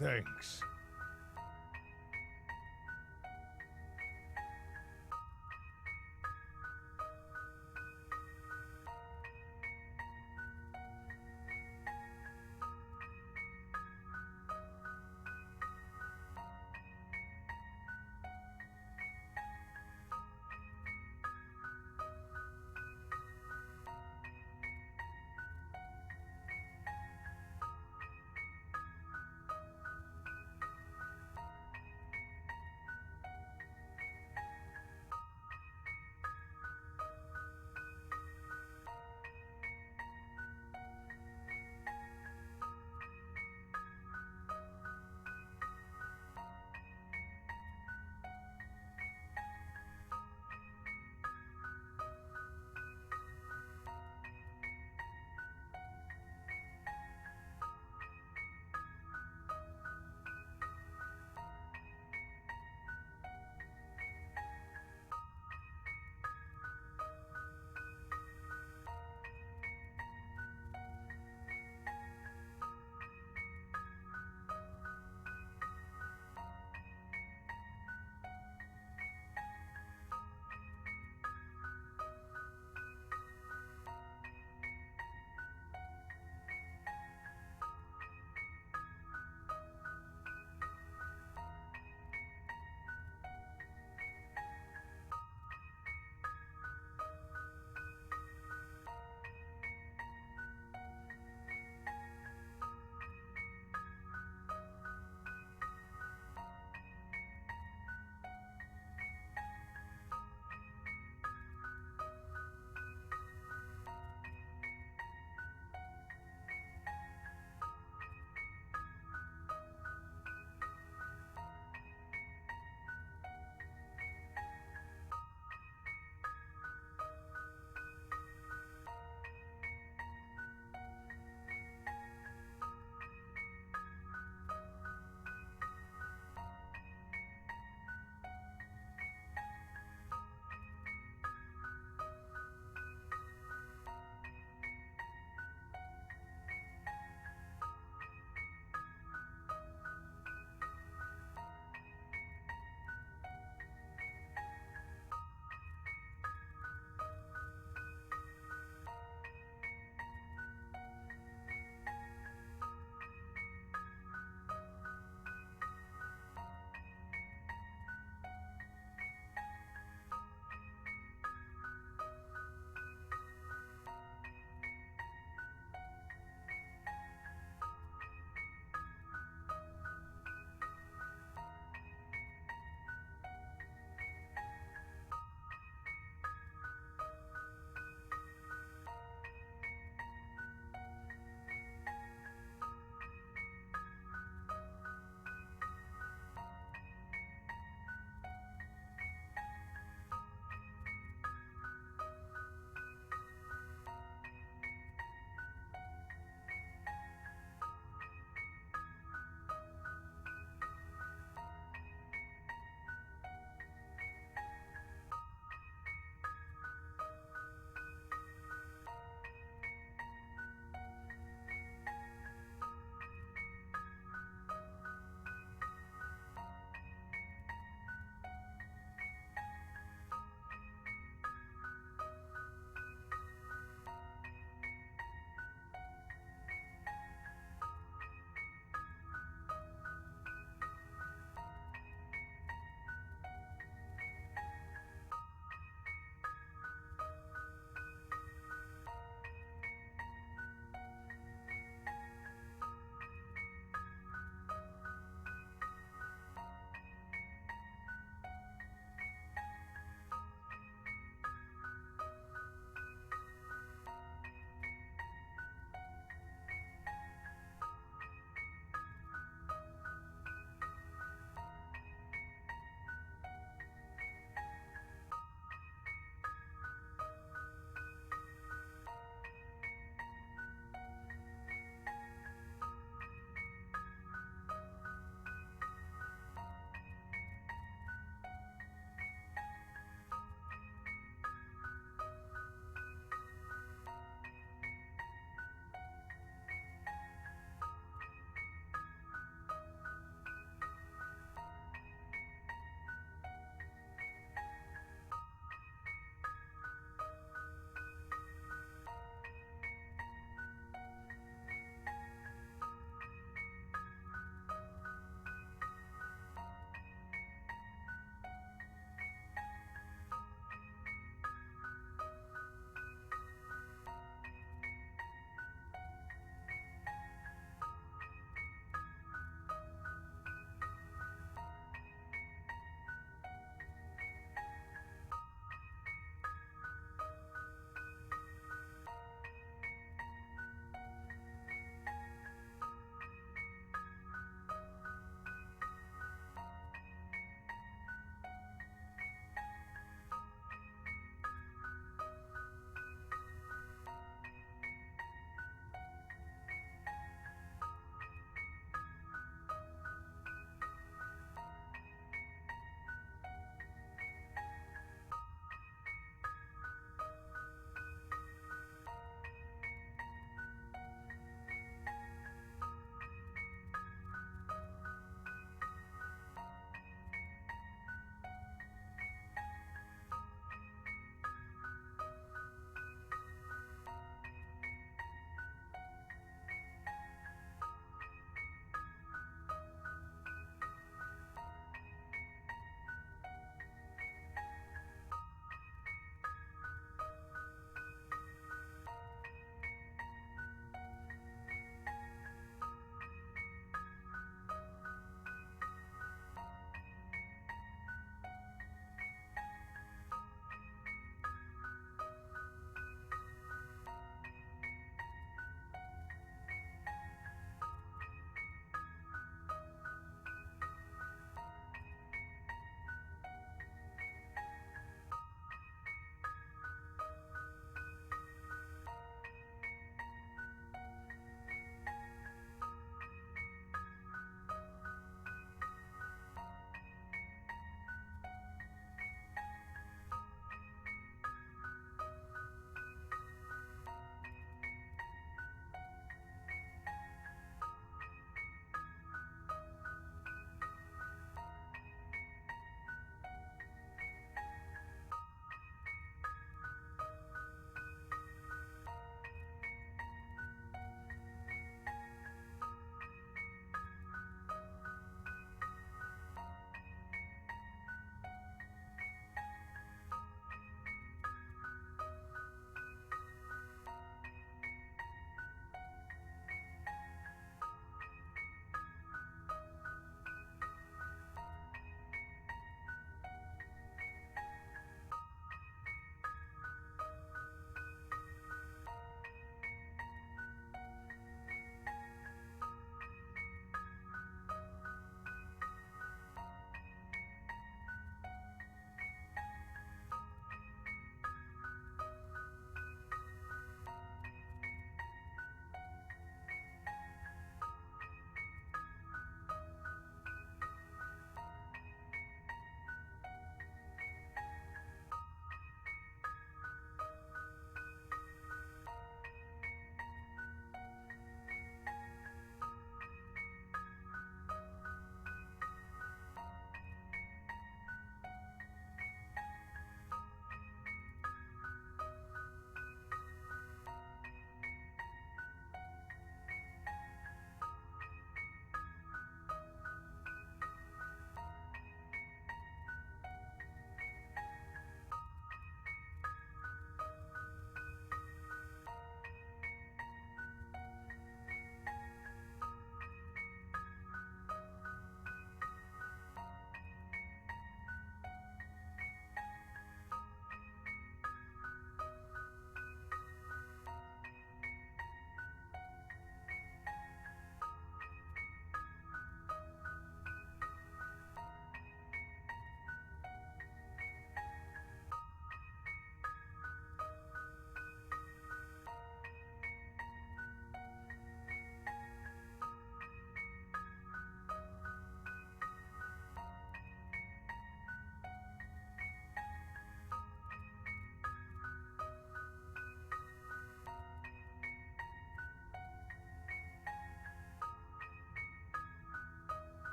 Thanks.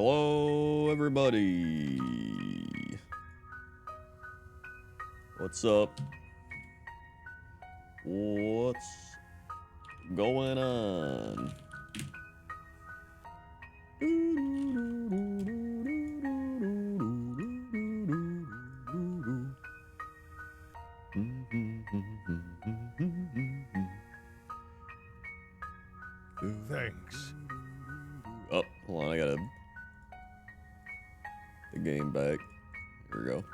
Hello, everybody. What's up? What's going on? Thanks. Oh, hold on, I gotta the game back. Here we go.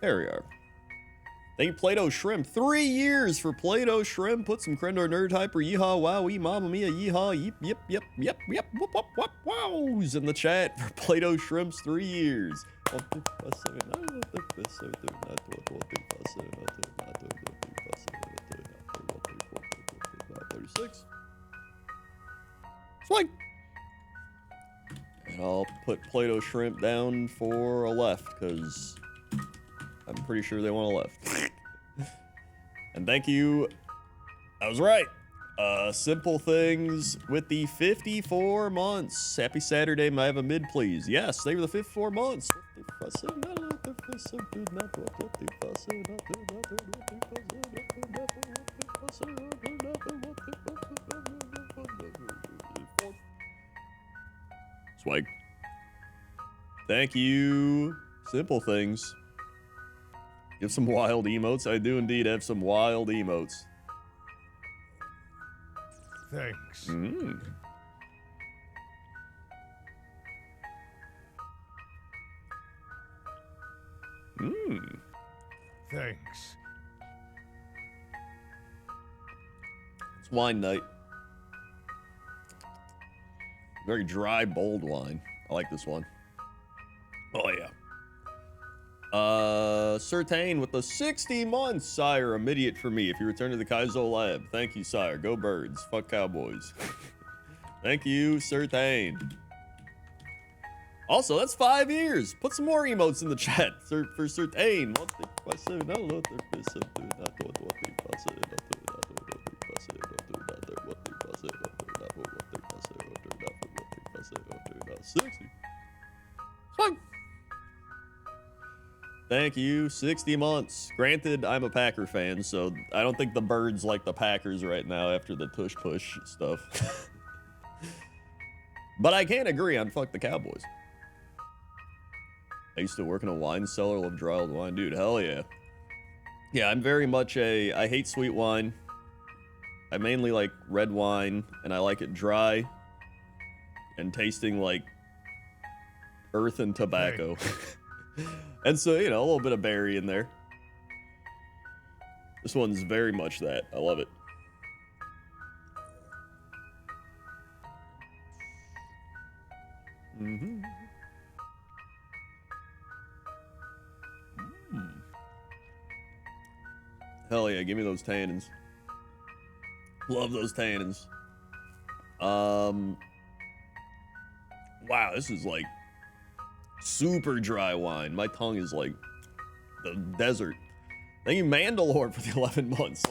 There we are. Thank you, Play-Doh Shrimp. 3 years for Play-Doh Shrimp. Put some Crendor Nerd Hyper. Yeehaw, wowee, mamma mia, yeehaw, yep, whoop, whoop, whoop, wows in the chat for Play-Doh Shrimp's 3 years. 36. Swing. And I'll put Play-Doh Shrimp down for a left, because I'm pretty sure they want a left. And thank you. I was right. Simple Things with the 54 months. Happy Saturday. May I have a mid, please? Yes, they were the 54 months. Swag. Thank you. Simple Things. You have some wild emotes? I do indeed have some wild emotes. Thanks. Thanks. It's wine night. Very dry, bold wine. I like this one. Oh, yeah. Certain with the 60 months, sire. Immediate for me if you return to the Kaizo lab. Thank you, sire. Go birds. Fuck cowboys. Thank you, Certain. Also, that's 5 years. Put some more emotes in the chat for Certain. Thank you, 60 months. Granted, I'm a Packer fan, so I don't think the birds like the Packers right now after the tush push stuff. But I can't agree on fuck the Cowboys. I used to work in a wine cellar, love dry old wine. Dude, hell yeah. Yeah, I'm very much I hate sweet wine. I mainly like red wine, and I like it dry and tasting like earth and tobacco. And so, you know, a little bit of berry in there. This one's very much that. I love it. Hell yeah, give me those tannins. Love those tannins. Wow, this is like super dry wine. My tongue is like the desert. Thank you, Mandalore, for the 11 months.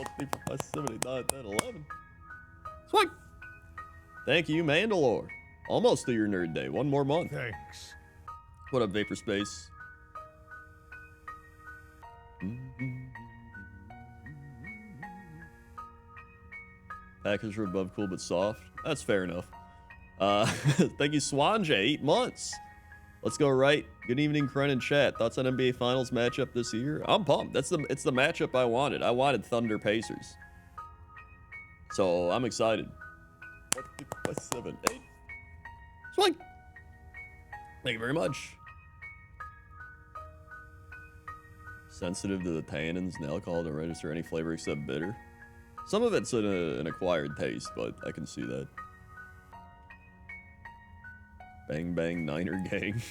11. Swing. Thank you, Mandalore. Almost to your nerd day. One more month. Thanks. What up, Vapor Space? Packers are above cool but soft. That's fair enough. Thank you, Swanje. 8 months. Let's go right. Good evening, Kren and chat. Thoughts on NBA Finals matchup this year? I'm pumped. It's the matchup I wanted. I wanted Thunder Pacers. So I'm excited. 7, 8. Swing. Thank you very much. Sensitive to the tannins and alcohol to register any flavor except bitter. Some of it's an acquired taste, but I can see that. Bang bang Niner gang.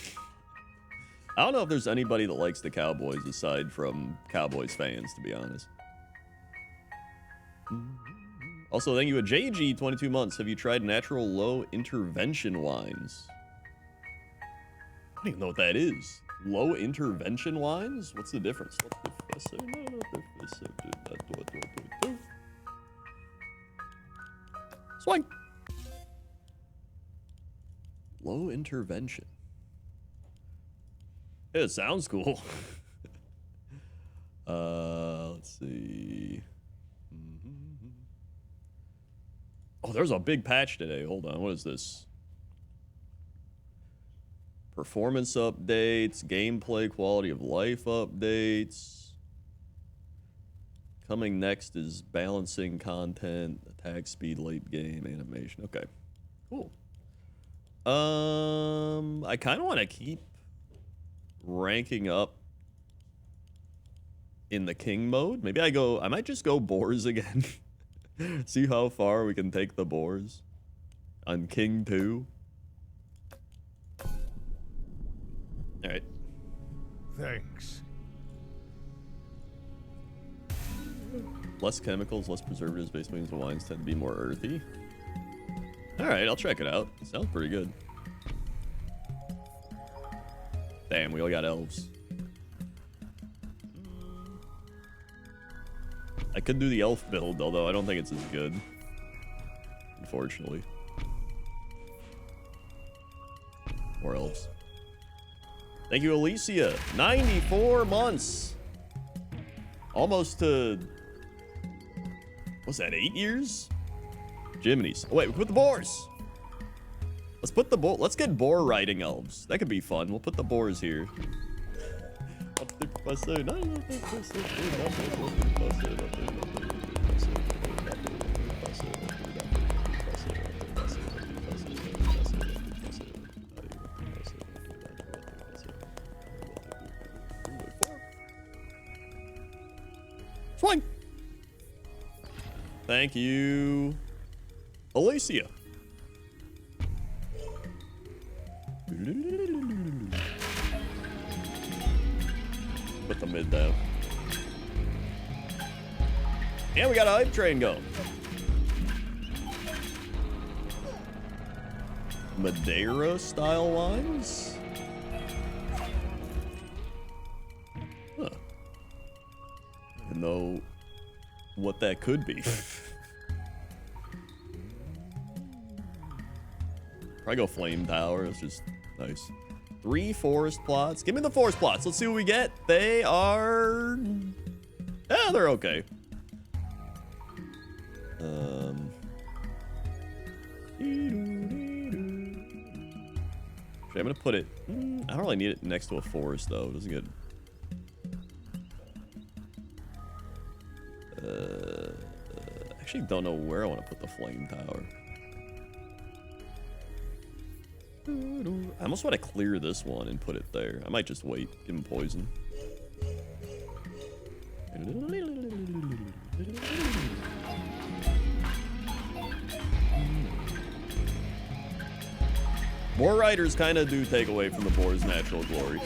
I don't know if there's anybody that likes the Cowboys aside from Cowboys fans, to be honest. Also, thank you, a JG, 22 months. Have you tried natural low intervention wines? I don't even know what that is. Low intervention wines? What's the difference? Swing. Slow intervention. It sounds cool. Let's see. Oh, there's a big patch today. Hold on. What is this? Performance updates, gameplay quality of life updates. Coming next is balancing content, attack speed, late game, animation. Okay. Cool. I kind of want to keep ranking up in the king mode. Maybe I might just go boars again. See how far we can take the boars on king 2. All right. Thanks. Less chemicals, less preservatives, base means the wines tend to be more earthy. All right, I'll check it out. Sounds pretty good. Damn, we all got elves. I could do the elf build, although I don't think it's as good. Unfortunately. More elves. Thank you, Alicia. 94 months. Almost to... What's that, 8 years? Jiminy's. Oh, wait, we put the boars. Let's put the boar. Let's get boar riding elves. That could be fun. We'll put the boars here. Swing. Thank you, Alicia. Put the mid down. Yeah, we got a hype train going. Madeira style wines? Huh. I don't know what that could be. Probably go flame tower. It's just nice. 3 forest plots. Give me the forest plots. Let's see what we get. They are... Yeah, they're okay. Okay, I'm gonna put it... I don't really need it next to a forest, though. It doesn't get... I actually don't know where I want to put the flame tower. I almost want to clear this one and put it there. I might just wait. Give him poison. Boar riders kind of do take away from the boar's natural glory.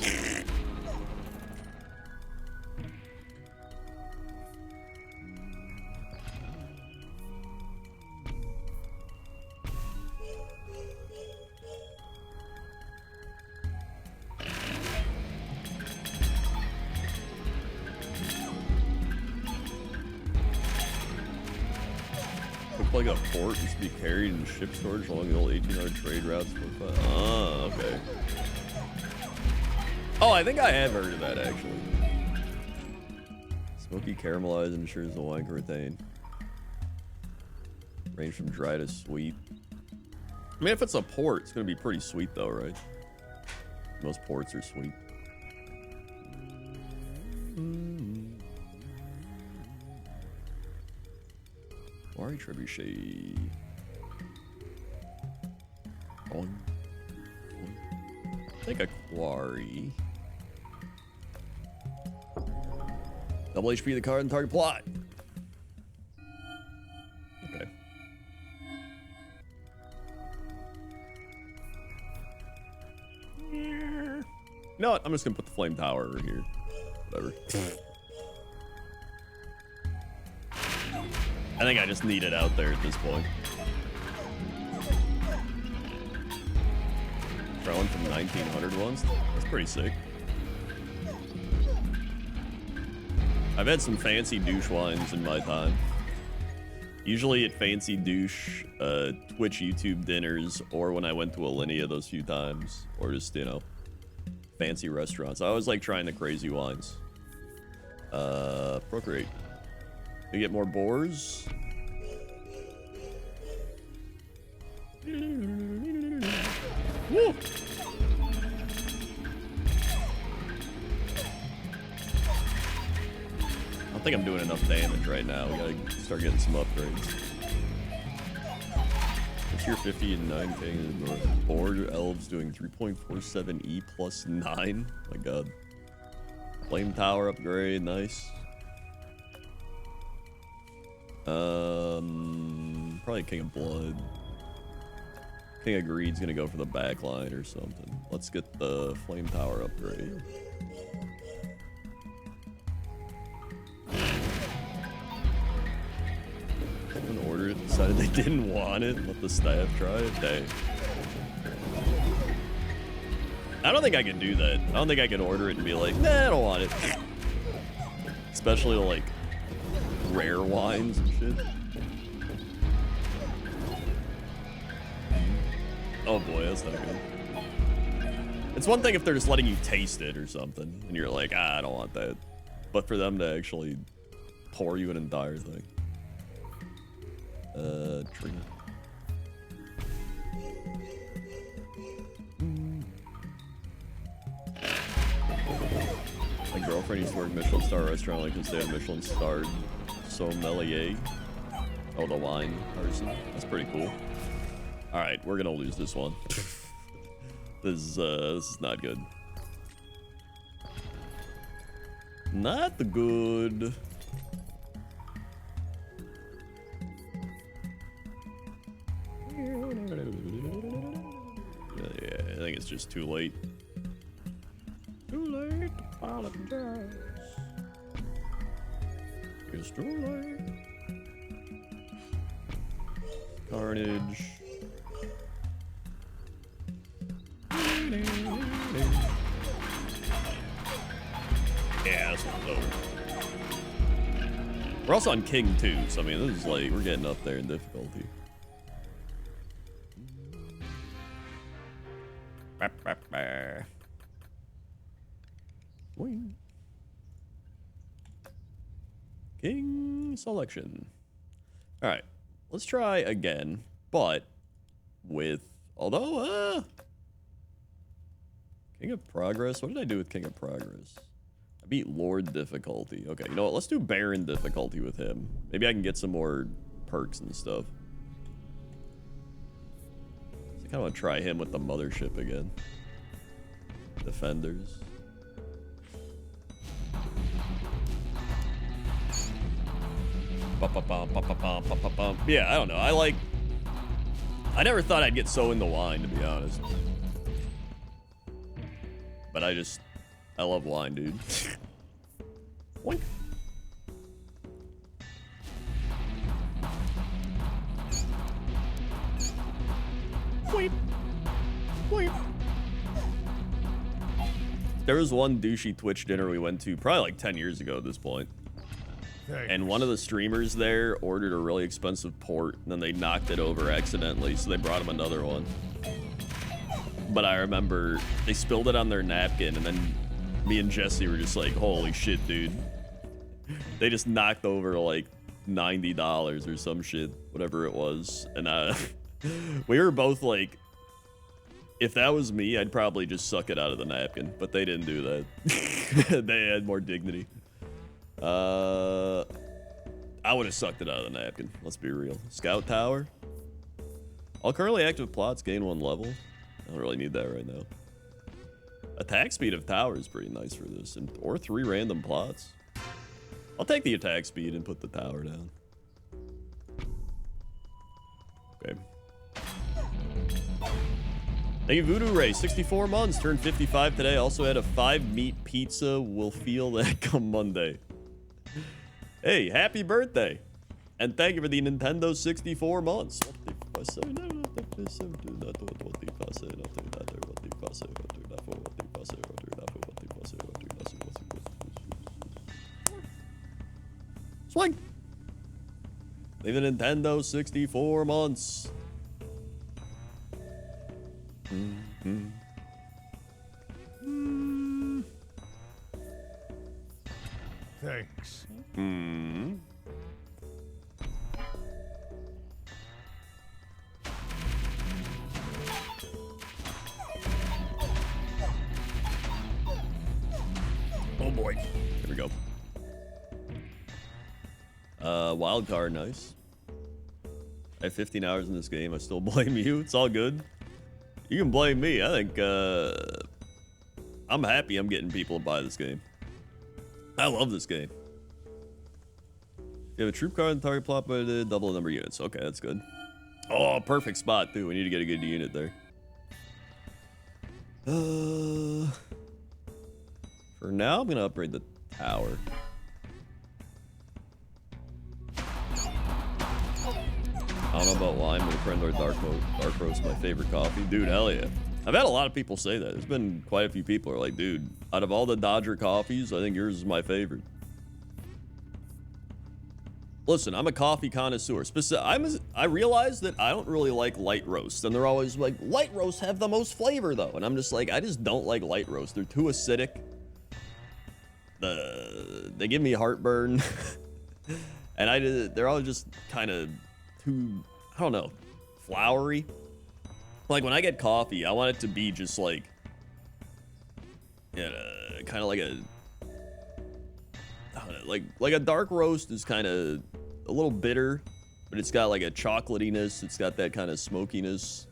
Like a fort used to be carried in ship storage along the old 1800 trade routes. Oh, okay. Oh, I think I have heard of that, actually. Smoky caramelized ensures the wine can retain. Range from dry to sweet. I mean, if it's a port, it's going to be pretty sweet, though, right? Most ports are sweet. Quarry trebuchet. Take a quarry. Double HP the card and target plot. Okay. You know what? I'm just gonna put the flame tower over here. Whatever. I think I just need it out there at this point. Throwing from 1900 ones? That's pretty sick. I've had some fancy douche wines in my time. Usually at fancy douche, Twitch YouTube dinners, or when I went to Alinea those few times, or just, you know, fancy restaurants. I always like trying the crazy wines. Procreate. We get more boars. Woo! I don't think I'm doing enough damage right now. We gotta start getting some upgrades. What's your 50 and 9 thing? Board elves doing 3.47 E plus 9. My god. Flame tower upgrade, nice. Probably King of Blood. King of Greed's gonna go for the backline or something. Let's get the flame tower upgrade. Someone ordered it, decided they didn't want it, let the staff try it. Dang. I don't think I can do that. I don't think I can order it and be like, nah, I don't want it. Especially like rare wines and shit. Oh boy, that's not good. It's one thing if they're just letting you taste it or something, and you're like, I don't want that. But for them to actually pour you an entire thing. Tree. My girlfriend used to work Michelin star restaurant, like to stay at Michelin starred sommelier. Oh, the wine person. That's pretty cool. All right, we're gonna lose this one. This is not good. Not good. Yeah, I think it's just too late. Too late to apologize. It's too late. Carnage. Yeah, this one's over. We're also on King 2, so I mean, this is like, we're getting up there in difficulty. King selection. All right, let's try again, but with, although, King of Progress. What did I do with King of Progress? I beat Lord difficulty. Okay, you know what? Let's do Baron difficulty with him. Maybe I can get some more perks and stuff. So I kind of want to try him with the mothership again. Defenders. Yeah, I don't know. I never thought I'd get so into wine, to be honest. But I love wine, dude. Oink. Weep. Weep. There was one douchey Twitch dinner we went to probably like 10 years ago at this point. And one of the streamers there ordered a really expensive port, and then they knocked it over accidentally, so they brought him another one. But I remember they spilled it on their napkin, and then me and Jesse were just like, holy shit, dude. They just knocked over like $90 or some shit, whatever it was. And we were both like, if that was me, I'd probably just suck it out of the napkin. But they didn't do that. They had more dignity. I would have sucked it out of the napkin. Let's be real. Scout Tower. All currently active plots gain 1 level. I don't really need that right now. Attack speed of tower is pretty nice for this, or 3 random plots. I'll take the attack speed and put the tower down. Okay. Thank you, Voodoo Ray. 64 months, turned 55 today. Also had a 5-meat pizza. We'll feel that come Monday. Hey, happy birthday. And thank you for the Nintendo 64 months. Swing. Thank Leave the Nintendo 64 months. Thanks. Oh boy. Here we go. Wild card, nice. I have 15 hours in this game. I still blame you. It's all good. You can blame me. I think, I'm happy I'm getting people to buy this game. I love this game. You have a troop card on the target plot, but double the number of units. Okay, that's good. Oh, perfect spot, too. We need to get a good unit there. For now, I'm going to upgrade the tower. I don't know about lime, but friend or dark roast my favorite coffee. Dude, hell yeah. I've had a lot of people say that. There's been quite a few people who are like, dude, out of all the Dodger coffees, I think yours is my favorite. Listen, I'm a coffee connoisseur. I realize that I don't really like light roast, and they're always like, light roasts have the most flavor though. And I'm just like, I just don't like light roast. They're too acidic. They give me heartburn. And they're all just kind of too, I don't know, flowery. Like when I get coffee, I want it to be just like, kind of like a, I don't know, like a dark roast is kind of a little bitter, but it's got like a chocolatiness. It's got that kind of smokiness.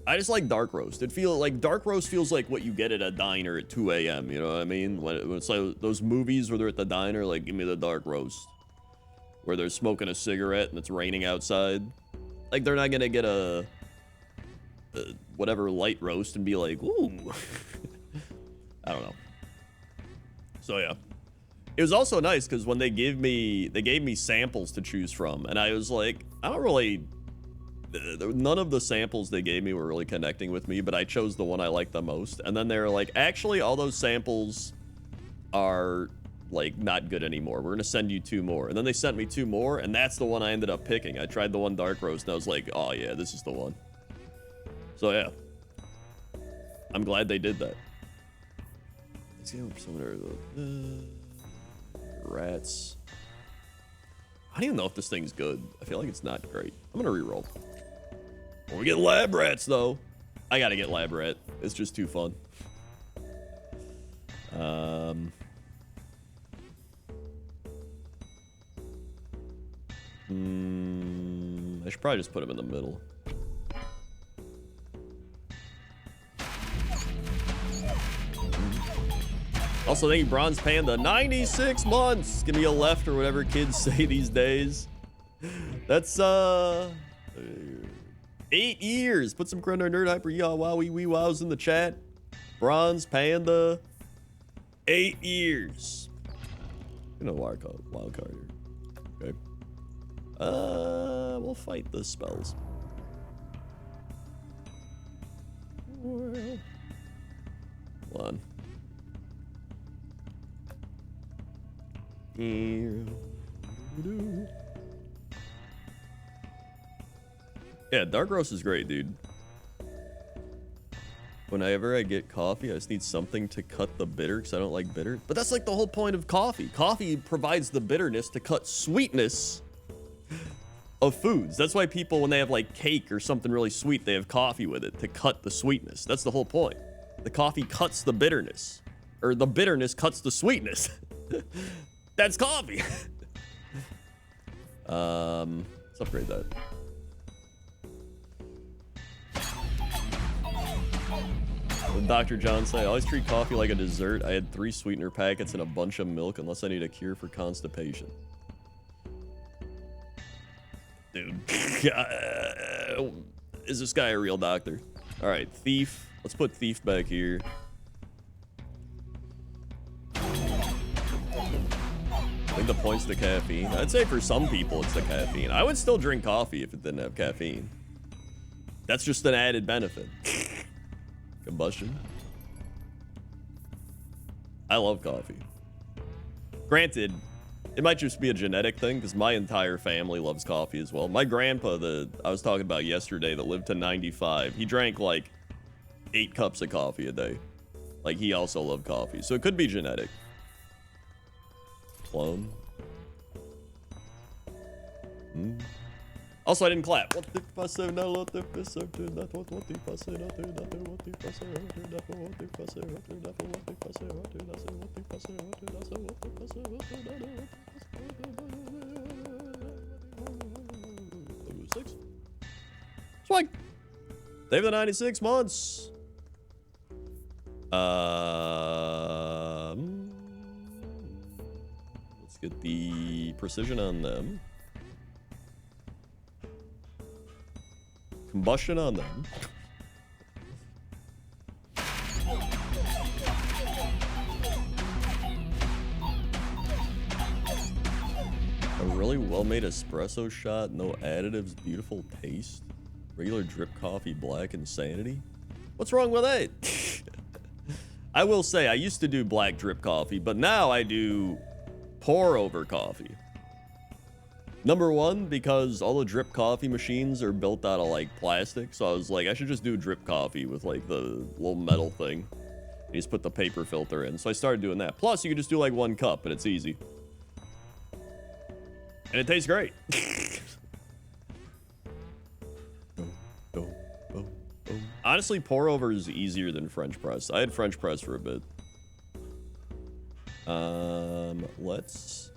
I just like dark roast. Dark roast feels like what you get at a diner at 2 a.m. You know what I mean? When it's like those movies where they're at the diner, like give me the dark roast, where they're smoking a cigarette and it's raining outside. Like they're not gonna get a whatever light roast and be like, ooh. I don't know. So yeah, it was also nice because when they gave me samples to choose from, and I was like, I don't really. None of the samples they gave me were really connecting with me, but I chose the one I liked the most. And then they were like, actually, all those samples are like not good anymore. We're gonna send you 2 more. And then they sent me 2 more, and that's the one I ended up picking. I tried the one dark roast, and I was like, oh yeah, this is the one. So yeah, I'm glad they did that. Let's see what some of their rats. I don't even know if this thing's good. I feel like it's not great. I'm gonna reroll. When we get lab rats though, I gotta get lab rat. It's just too fun. I should probably just put him in the middle. Also, thank you, Bronze Panda. 96 months. Give me a left or whatever kids say these days. That's 8 years. Put some Chrono Nerd Hyper Yaw Wow Wee Wee Wows in the chat. Bronze Panda. 8 years. You know, wild card here. Okay. We'll fight the spells. Hold on. Yeah, dark roast is great, dude. Whenever I get coffee, I just need something to cut the bitter because I don't like bitter. But that's like the whole point of coffee. Coffee provides the bitterness to cut sweetness of foods. That's why people, when they have like cake or something really sweet, they have coffee with it to cut the sweetness. That's the whole point. The coffee cuts the bitterness, or the bitterness cuts the sweetness. That's coffee. Let's upgrade that. What did Dr. John say? I always treat coffee like a dessert. I had 3 sweetener packets and a bunch of milk unless I need a cure for constipation. Dude. Is this guy a real doctor? All right, thief. Let's put thief back here. I think the point's the caffeine. I'd say for some people it's the caffeine. I would still drink coffee if it didn't have caffeine. That's just an added benefit. Combustion. I love coffee. Granted, It might just be a genetic thing because my entire family loves coffee as well. My grandpa, that I was talking about yesterday, that lived to 95, he drank like 8 cups of coffee a day. Like, he also loved coffee. So it could be genetic. Clone. Also, I didn't clap. What the fuss? No, what the fuss? What the fuss? Swag. Save the 96 months. Let's get the precision on them. Combustion on them. A really well-made espresso shot, no additives, beautiful taste. Regular drip coffee, black insanity. What's wrong with that? I will say, I used to do black drip coffee, but now I do pour over coffee. Number one, because all the drip coffee machines are built out of like plastic, so I was like, I should just do drip coffee with like the little metal thing. You just put the paper filter in. So I started doing that. Plus, you can just do like 1 cup, and it's easy. And it tastes great. Honestly, pour over is easier than French press. I had French press for a bit. Let's...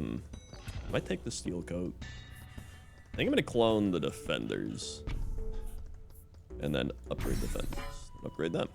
I might take the steel coat. I think I'm gonna clone the defenders. And then upgrade defenders. Upgrade them.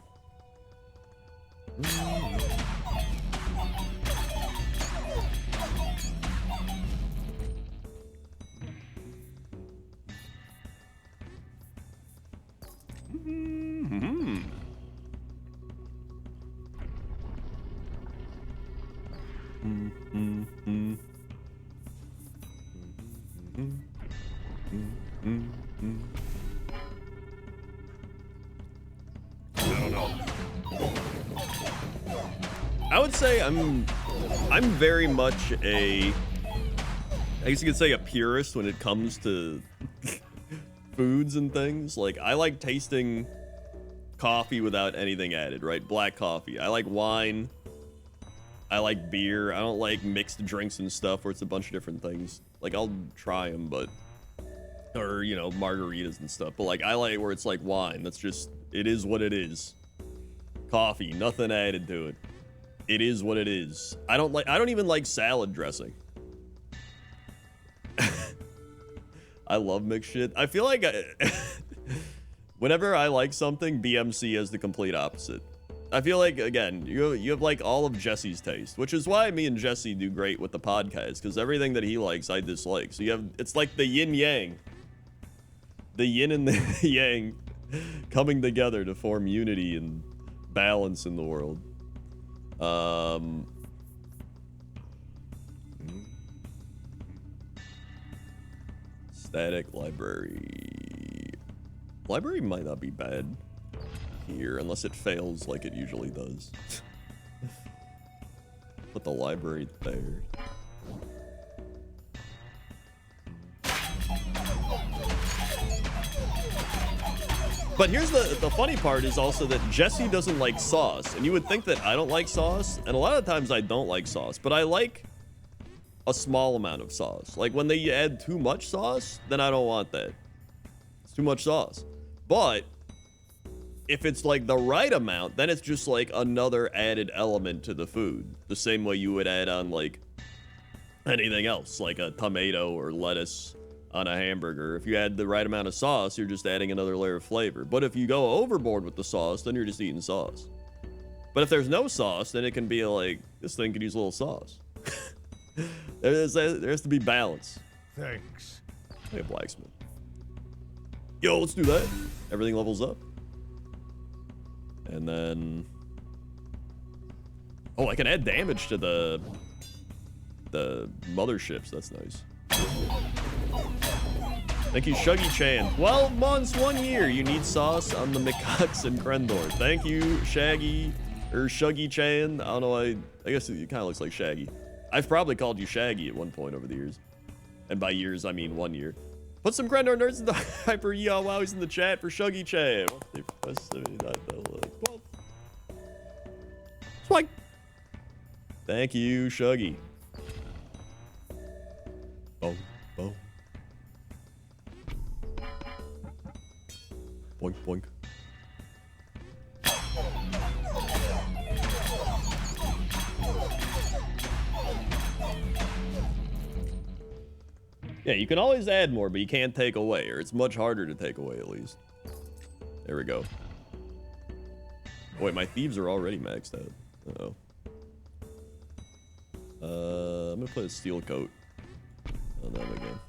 I would say I'm very much a, I guess you could say, a purist when it comes to foods and things. Like, I like tasting coffee without anything added, right? Black coffee. I like wine. I like beer. I don't like mixed drinks and stuff where it's a bunch of different things. Like, I'll try them, but, or, you know, margaritas and stuff. But, like, I like where it's like wine. That's just, it is what it is. Coffee, nothing added to it. It is what it is. I don't even like salad dressing. I love mixed shit. I feel like whenever I like something, BMC is the complete opposite. I feel like, again, you have like all of Jesse's taste, which is why me and Jesse do great with the podcast, because everything that he likes, I dislike. So you have, it's like the yin yang. The yin and the yang coming together to form unity and balance in the world. Static library. Library might not be bad here unless it fails like it usually does. Put the library there. But here's the funny part is also that Jesse doesn't like sauce. And you would think that I don't like sauce. And a lot of times I don't like sauce. But I like a small amount of sauce. Like when they add too much sauce, then I don't want that. It's too much sauce. But if it's like the right amount, then it's just like another added element to the food. The same way you would add on like anything else, like a tomato or lettuce on a hamburger. If you add the right amount of sauce, you're just adding another layer of flavor. But if you go overboard with the sauce, then you're just eating sauce. But if there's no sauce, then it can be like, this thing could use a little sauce. there has to be balance. Thanks. Hey, blacksmith. Yo, let's do that. Everything levels up. And then... oh, I can add damage to the motherships. That's nice. Thank you, Shuggy Chan. 12 months, 1 year. You need sauce on the McCox and Crendor. Thank you, Shaggy, or Shuggy Chan. I don't know, I guess it kind of looks like Shaggy. I've probably called you Shaggy at one point over the years. And by years, I mean 1 year. Put some Grandor Nerds in the Hyper Yeehaw Wowies in the chat for Shuggy Chat. Swag. Thank you, Shuggy. Boom, boom. Boink, boink. Yeah, you can always add more, but you can't take away, or it's much harder to take away at least. There we go. Wait, my thieves are already maxed out. Uh-oh. I'm gonna put a steel coat on them again.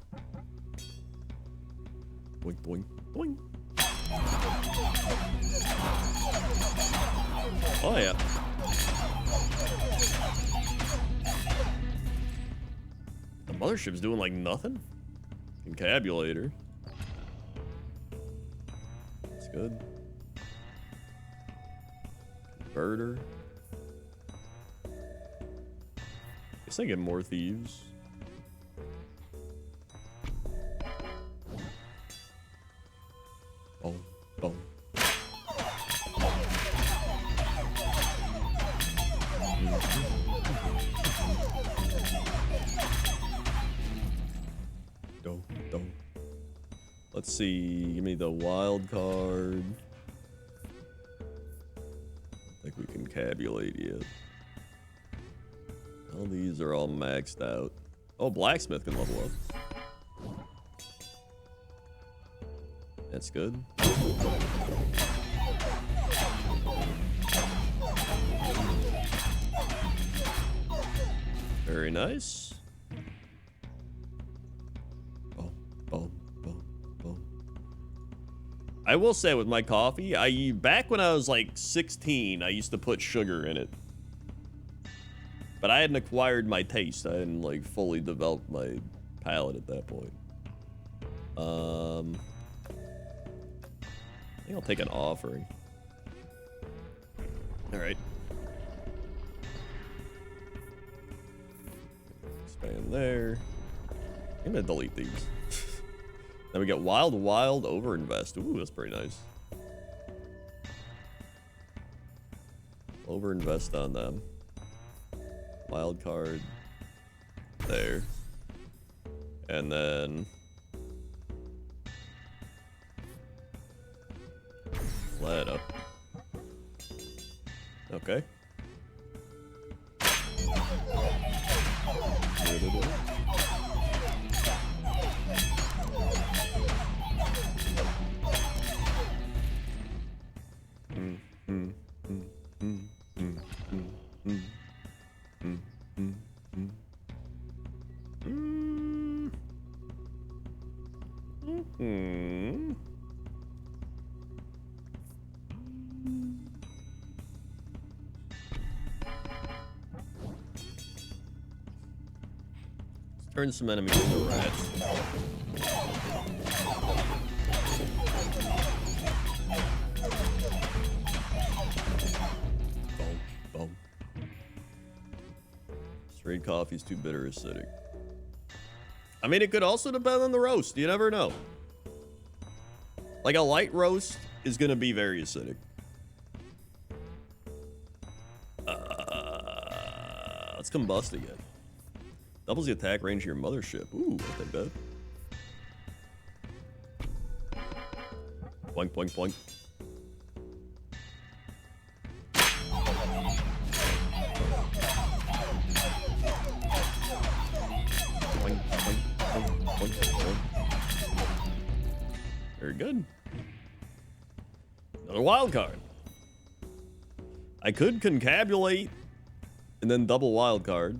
Boink, boink, boink. Oh, yeah. The mothership's doing like nothing. Concabulator. That's good. Converter. Guess I get more thieves. Oh, oh. Don't. Let's see. Give me the wild card. I think we can cabulate yet. All these are all maxed out. Oh, blacksmith can level up. That's good. Very nice. I will say with my coffee, back when I was like 16, I used to put sugar in it. But I hadn't acquired my taste. I hadn't like fully developed my palate at that point. I think I'll take an offering. All right. Expand there. I'm gonna delete these. Then we get wild overinvest. Ooh, that's pretty nice. Overinvest on them. Wild card there. And then let up. Okay. Turn some enemies into rats. Boom. Straight coffee's too bitter acidic. I mean, it could also depend on the roast. You never know. Like a light roast is gonna be very acidic. Let's combust again. Doubles the attack range of your mothership. Ooh, I'll take that. Boink, boink, boink. Boink, boink, boink, boink, boink. Very good. Another wild card. I could concabulate and then double wild card.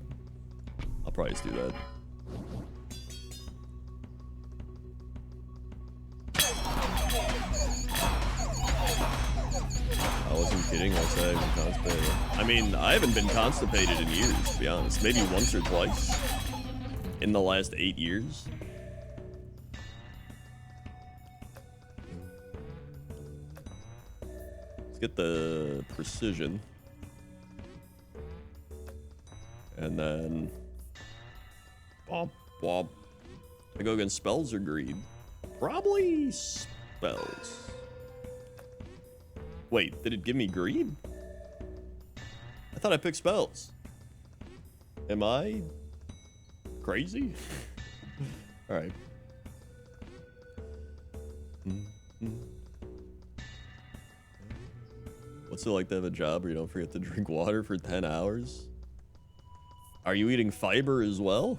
I'll probably just do that. I wasn't kidding. I said I've been constipated. I mean, I haven't been constipated in years, to be honest. Maybe once or twice in the last 8 years. Let's get the precision. And then Bump. Womp. I go against spells or greed? Probably spells. Wait, did it give me greed? I thought I picked spells. Am I crazy? All right. What's it like to have a job where you don't forget to drink water for 10 hours? Are you eating fiber as well?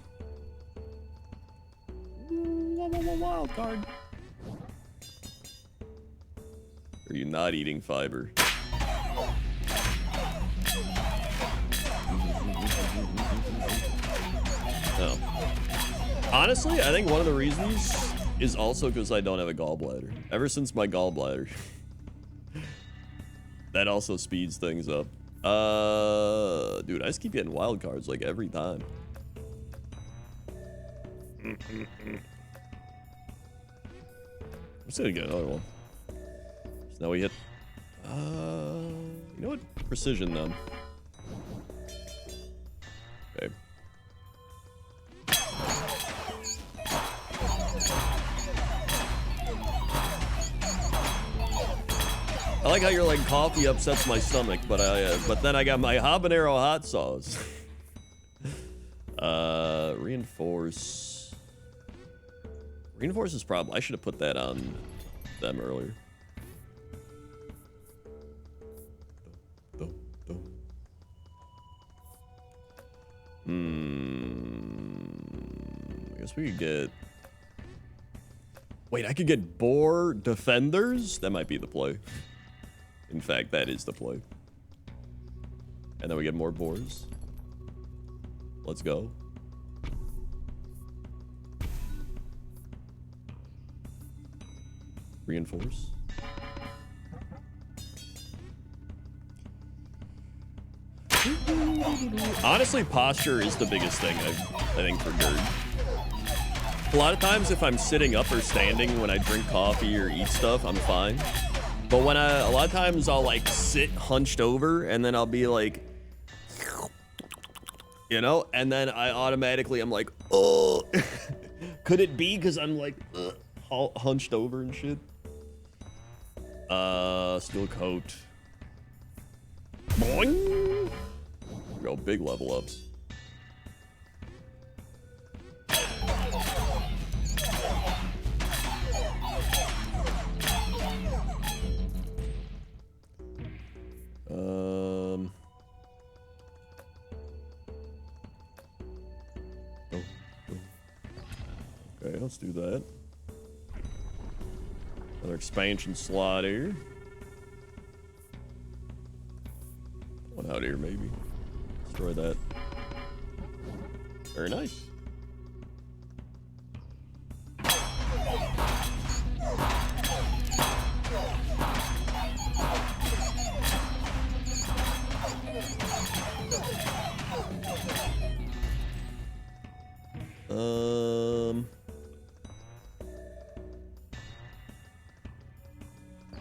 Wild card. Are you not eating fiber? No. Honestly, I think one of the reasons is also because I don't have a gallbladder. Ever since my gallbladder. That also speeds things up. Dude, I just keep getting wild cards like every time. I'm just gonna get another one. So now we hit. You know what? Precision then. Okay. I like how you're like coffee upsets my stomach, but then I got my habanero hot sauce. Reinforce. Reinforce is probably. I should have put that on them earlier. I guess we could get. Wait, I could get boar defenders? That might be the play. In fact, that is the play. And then we get more boars. Let's go. Reinforce. Honestly, posture is the biggest thing, I think, for Gerd. A lot of times, if I'm sitting up or standing when I drink coffee or eat stuff, I'm fine. But when a lot of times I'll like sit hunched over and then I'll be like, you know, and then I automatically, I'm like, oh, could it be because I'm like hunched over and shit? Steel coat. Boing. Go big level ups. Okay, let's do that. Another expansion slot here. One out here, maybe. Destroy that. Very nice.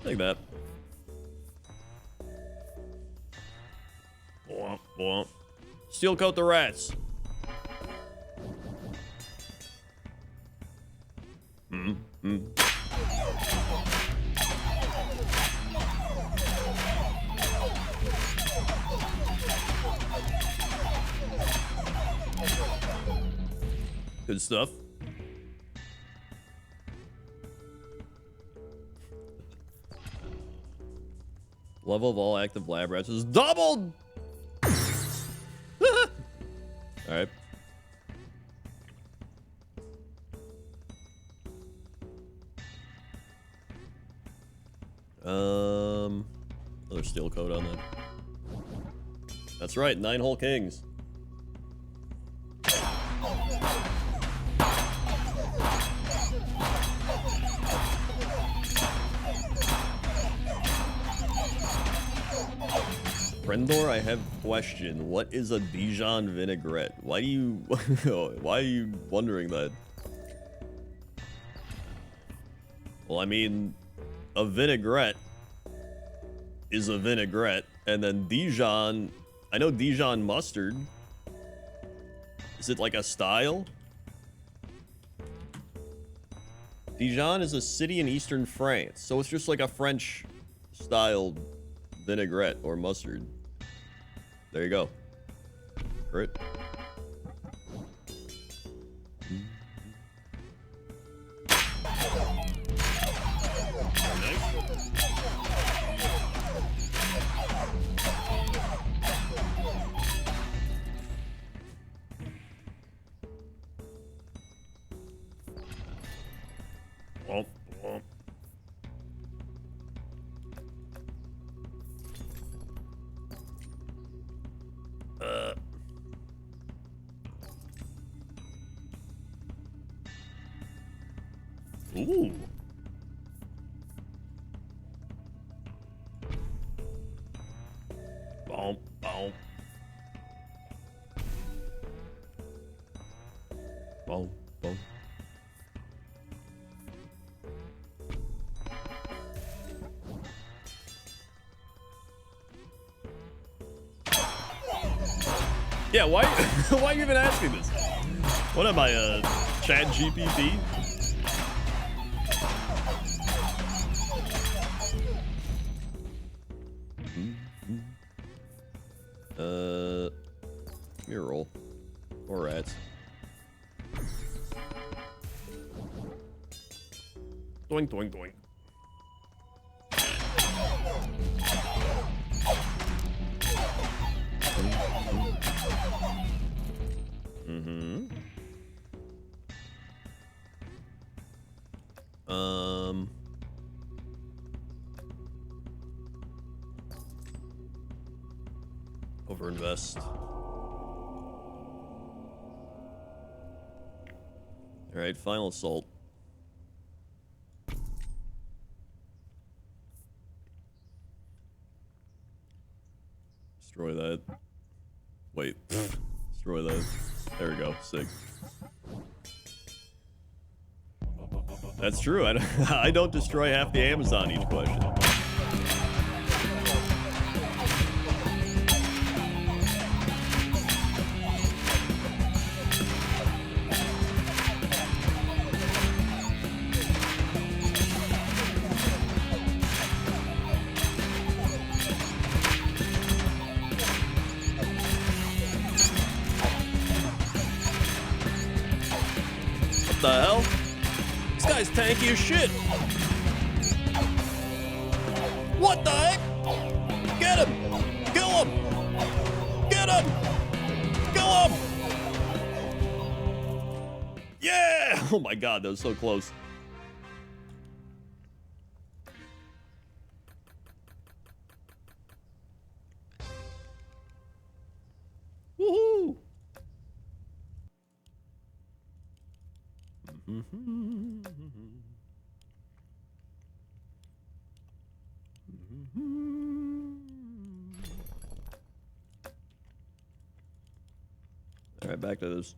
Take that. Womp, womp. Steel coat the rats. Good stuff. Level of all active lab rats is doubled. All right. Another steel coat on that. That's right, 9 whole kings. Prendor, I have a question. What is a Dijon vinaigrette? Why are you wondering that? Well, I mean, a vinaigrette is a vinaigrette, and then Dijon, I know Dijon mustard. Is it like a style? Dijon is a city in eastern France, so it's just like a French-styled vinaigrette or mustard. There you go. Crit. Womp, womp. Ooh. Bump, bump. Bump, bump. Yeah, why why are you even asking this? What am I, Chat GPT? Give me a roll. Or rats. Doink, doink, doink. Overinvest. All right, final assault. Destroy that. Wait. Destroy that. There we go. Sick. That's true. I don't destroy half the Amazon each question. What the hell? This guy's tanky as shit. What the heck? Get him! Kill him! Get him! Kill him! Yeah! Oh my god, that was so close. Woohoo! All right, back to this.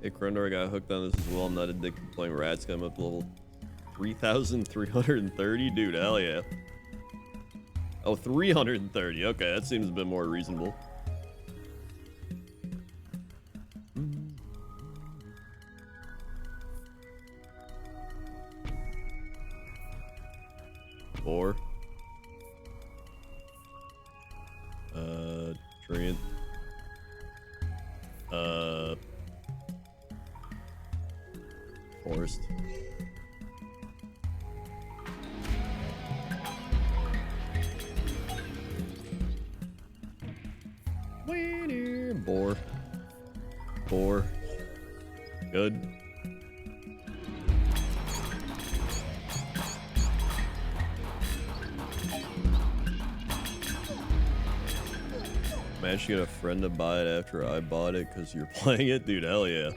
Hey, Crendor, I got hooked on this as well. I'm not addicted to playing rats. I'm up to level 3,330. Dude, hell yeah. Oh, 330. Okay, that seems a bit more reasonable. Four. Treant. Forest. Boar. Boar. Good. Managed to get a friend to buy it after I bought it because you're playing it? Dude, hell yeah.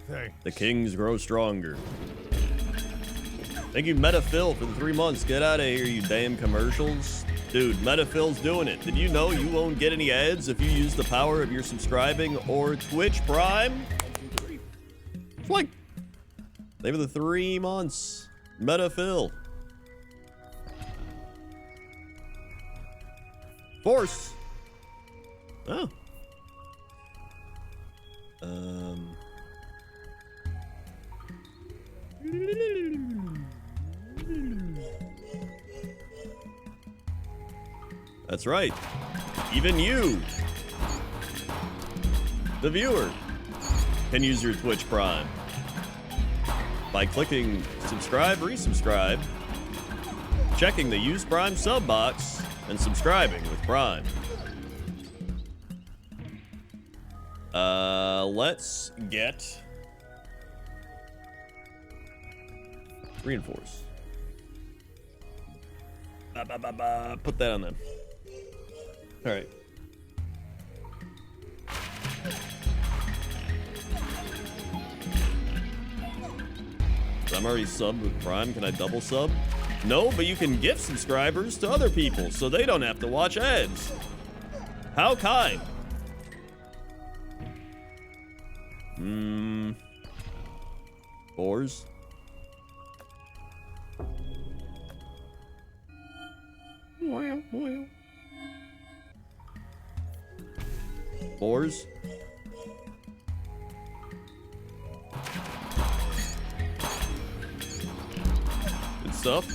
Thanks. The kings grow stronger. Thank you, Metaphil, for the 3 months. Get out of here, you damn commercials. Dude, Metaphil's doing it. Did you know you won't get any ads if you use the power of your subscribing or Twitch Prime? Like, name of the 3 months. Metaphil. Force. Oh. That's right. Even you, the viewer, can use your Twitch Prime by clicking subscribe, resubscribe, checking the use Prime sub box, and subscribing with Prime. Let's get reinforce. Put that on them. All right. I'm already subbed with Prime. Can I double sub? No, but you can gift subscribers to other people so they don't have to watch ads. How kind. Boars. Boars. Good stuff.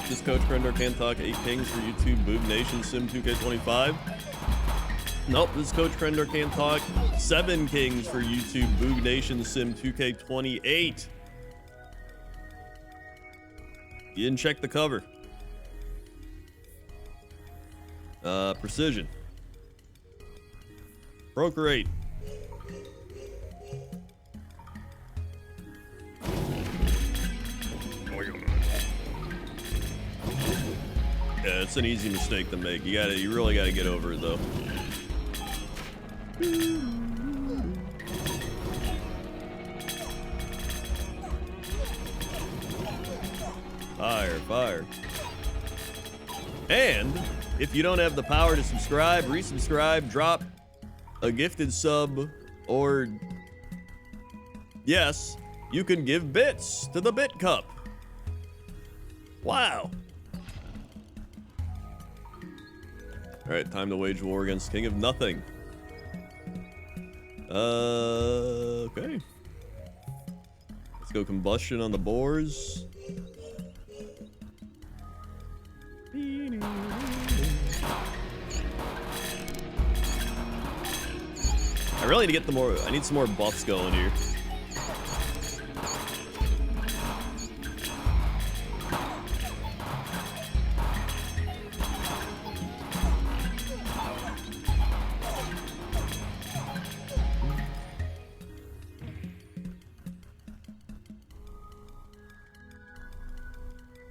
This Coach Grendor can't talk 8 kings for YouTube Boob Nation Sim 2K25. Nope, this Coach Grendor can't talk 7 kings for YouTube Boog Nation Sim 2K28. You didn't check the cover. Precision. Procreate. Yeah, it's an easy mistake to make. You really gotta get over it though. Fire, fire. And if you don't have the power to subscribe, resubscribe, drop a gifted sub, or yes, you can give bits to the Bit Cup. Wow. All right, time to wage war against King of Nothing. Okay. Let's go combustion on the boars. I really need to get I need some more buffs going here.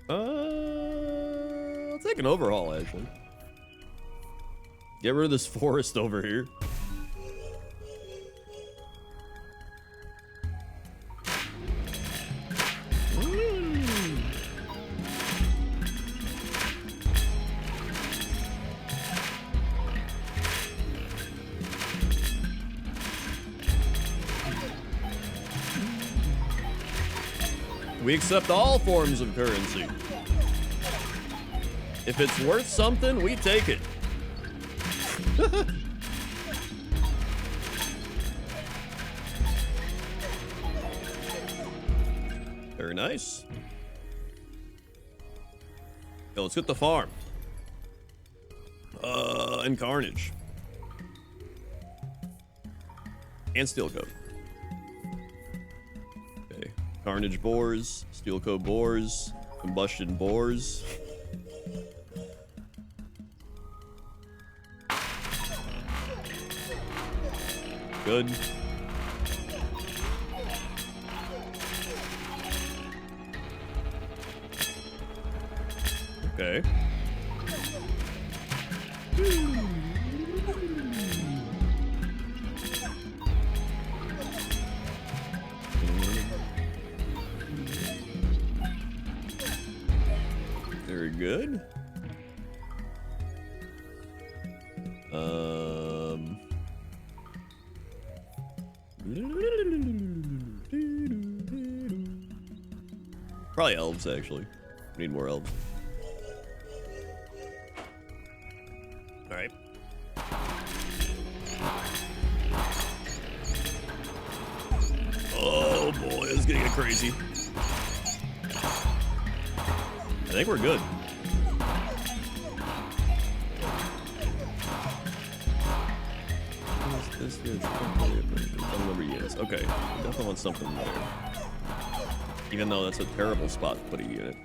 I'll take an overhaul, actually. Get rid of this forest over here. We accept all forms of currency. If it's worth something, we take it. Very nice. Okay, let's get the farm. And Carnage. And Steel Coat. Okay. Carnage boars, Steel Coat boars, Combustion boars. Good. Okay. Very good. Probably elves, actually. We need more elves. All right. Oh boy, this is gonna get crazy. I think we're good. This is unlimited units. Okay, we definitely want something there. Even though that's a terrible spot to put a unit.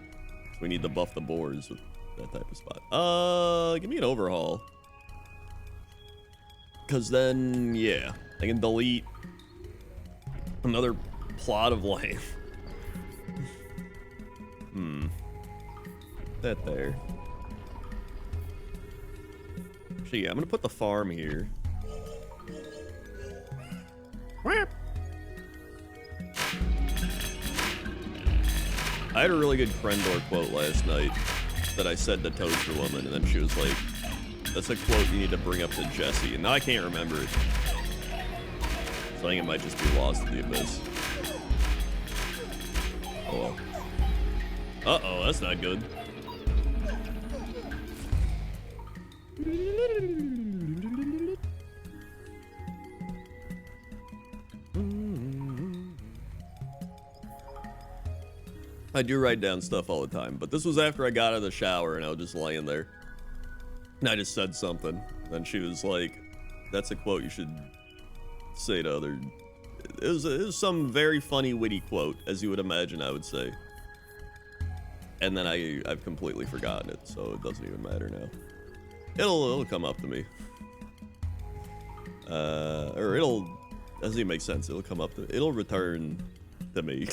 So we need to buff the boars with that type of spot. Give me an overhaul. Because then, yeah, I can delete another plot of life. That there. Actually, yeah, I'm gonna put the farm here. I had a really good Krendor quote last night that I said to Toaster Woman, and then she was like, that's a quote you need to bring up to Jesse, and now I can't remember it. So I think it might just be lost in the abyss. Oh well. Uh-oh, that's not good. I do write down stuff all the time, but this was after I got out of the shower and I was just laying there. And I just said something. Then she was like, that's a quote you should say to other... It was some very funny, witty quote, as you would imagine I would say. And then I've completely forgotten it, so it doesn't even matter now. It'll come up to me. Or doesn't even make sense. It'll return to me.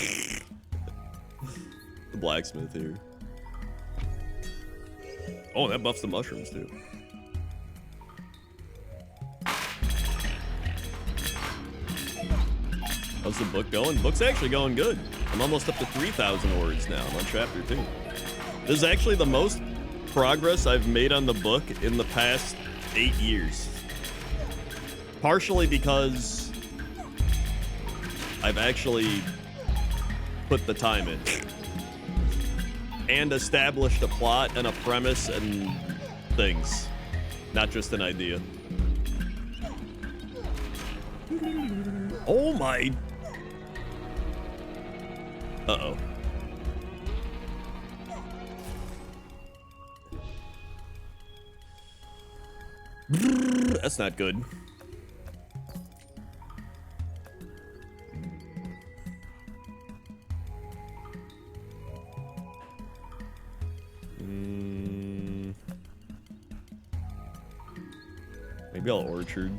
The blacksmith here. Oh, that buffs the mushrooms too. How's the book going? The book's actually going good. I'm almost up to 3,000 words now. I'm on chapter 2. This is actually the most progress I've made on the book in the past 8 years. Partially because I've actually put the time in. And established a plot and a premise and things. Not just an idea. Oh my... Uh-oh. That's not good. Maybe I'll orchard.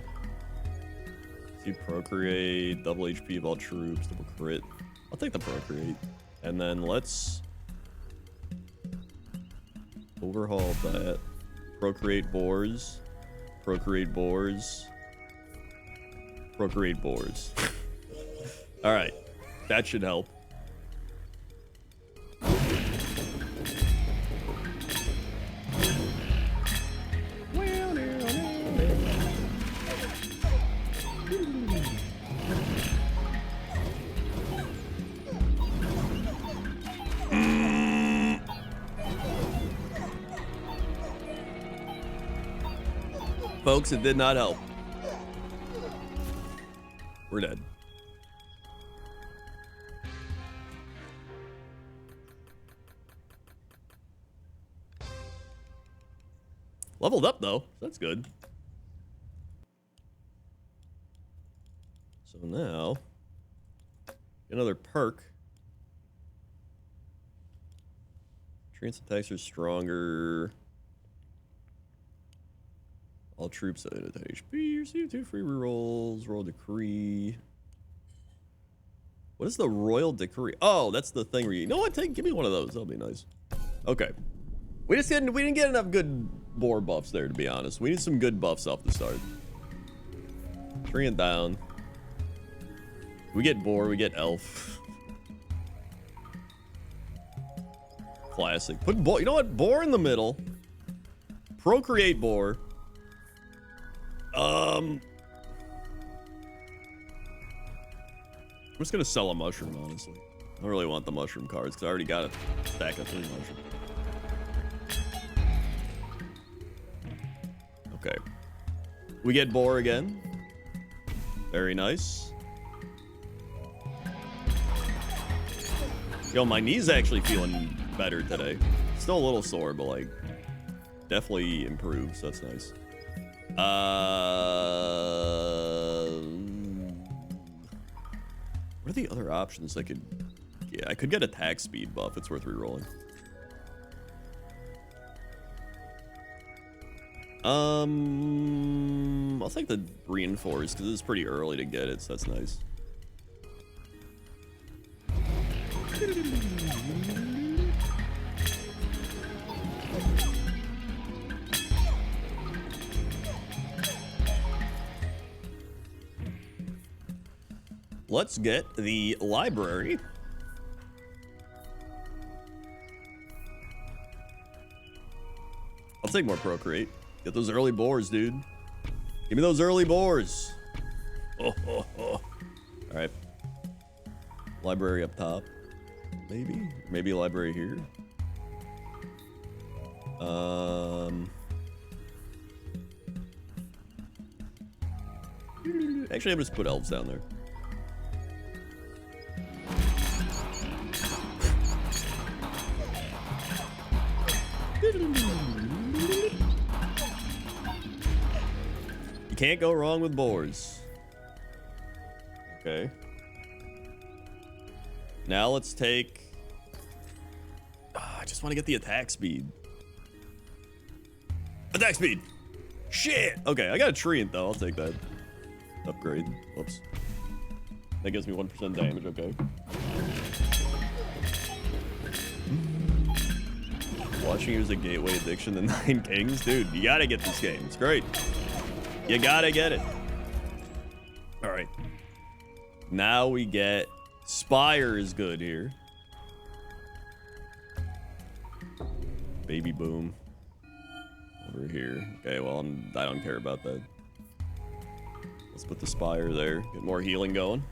See, procreate, double HP of all troops, double crit. I'll take the procreate. And then let's overhaul that. Procreate boars. Procreate boars. Procreate boars. Alright. That should help. Folks, it did not help. We're dead. Leveled up though, that's good. So now, another perk. Trance attacks are stronger. All troops at HP receive 2 free rerolls. Royal decree. What is the royal decree? Oh, that's the thing where you know what? Give me one of those. That'll be nice. Okay. We didn't get enough good boar buffs there, to be honest. We need some good buffs off the start. Bring it down. We get boar, we get elf. Classic. Put boar. You know what? Boar in the middle. Procreate boar. I'm just gonna sell a mushroom, honestly. I don't really want the mushroom cards because I already got a stack of 3 mushroom. Okay. We get boar again. Very nice. Yo, my knee's actually feeling better today. Still a little sore, but like definitely improved, so that's nice. What are the other options I could... Yeah, I could get attack speed buff. It's worth rerolling. I'll take the reinforced because it's pretty early to get it, so that's nice. Let's get the library. I'll take more procreate. Get those early boars, dude. Give me those early boars. Oh. All right. Library up top. Maybe a library here. Actually, I'm just put elves down there. You can't go wrong with boars. Okay. Now let's take... I just want to get the attack speed. Attack speed! Shit! Okay, I got a treant though. I'll take that. Upgrade. Whoops. That gives me 1% damage, okay. Watching you is a gateway addiction to 9 Kings? Dude, you gotta get this game. It's great. You gotta get it. Alright. Now we get... Spire is good here. Baby boom. Over here. Okay, well, I don't care about that. Let's put the spire there. Get more healing going.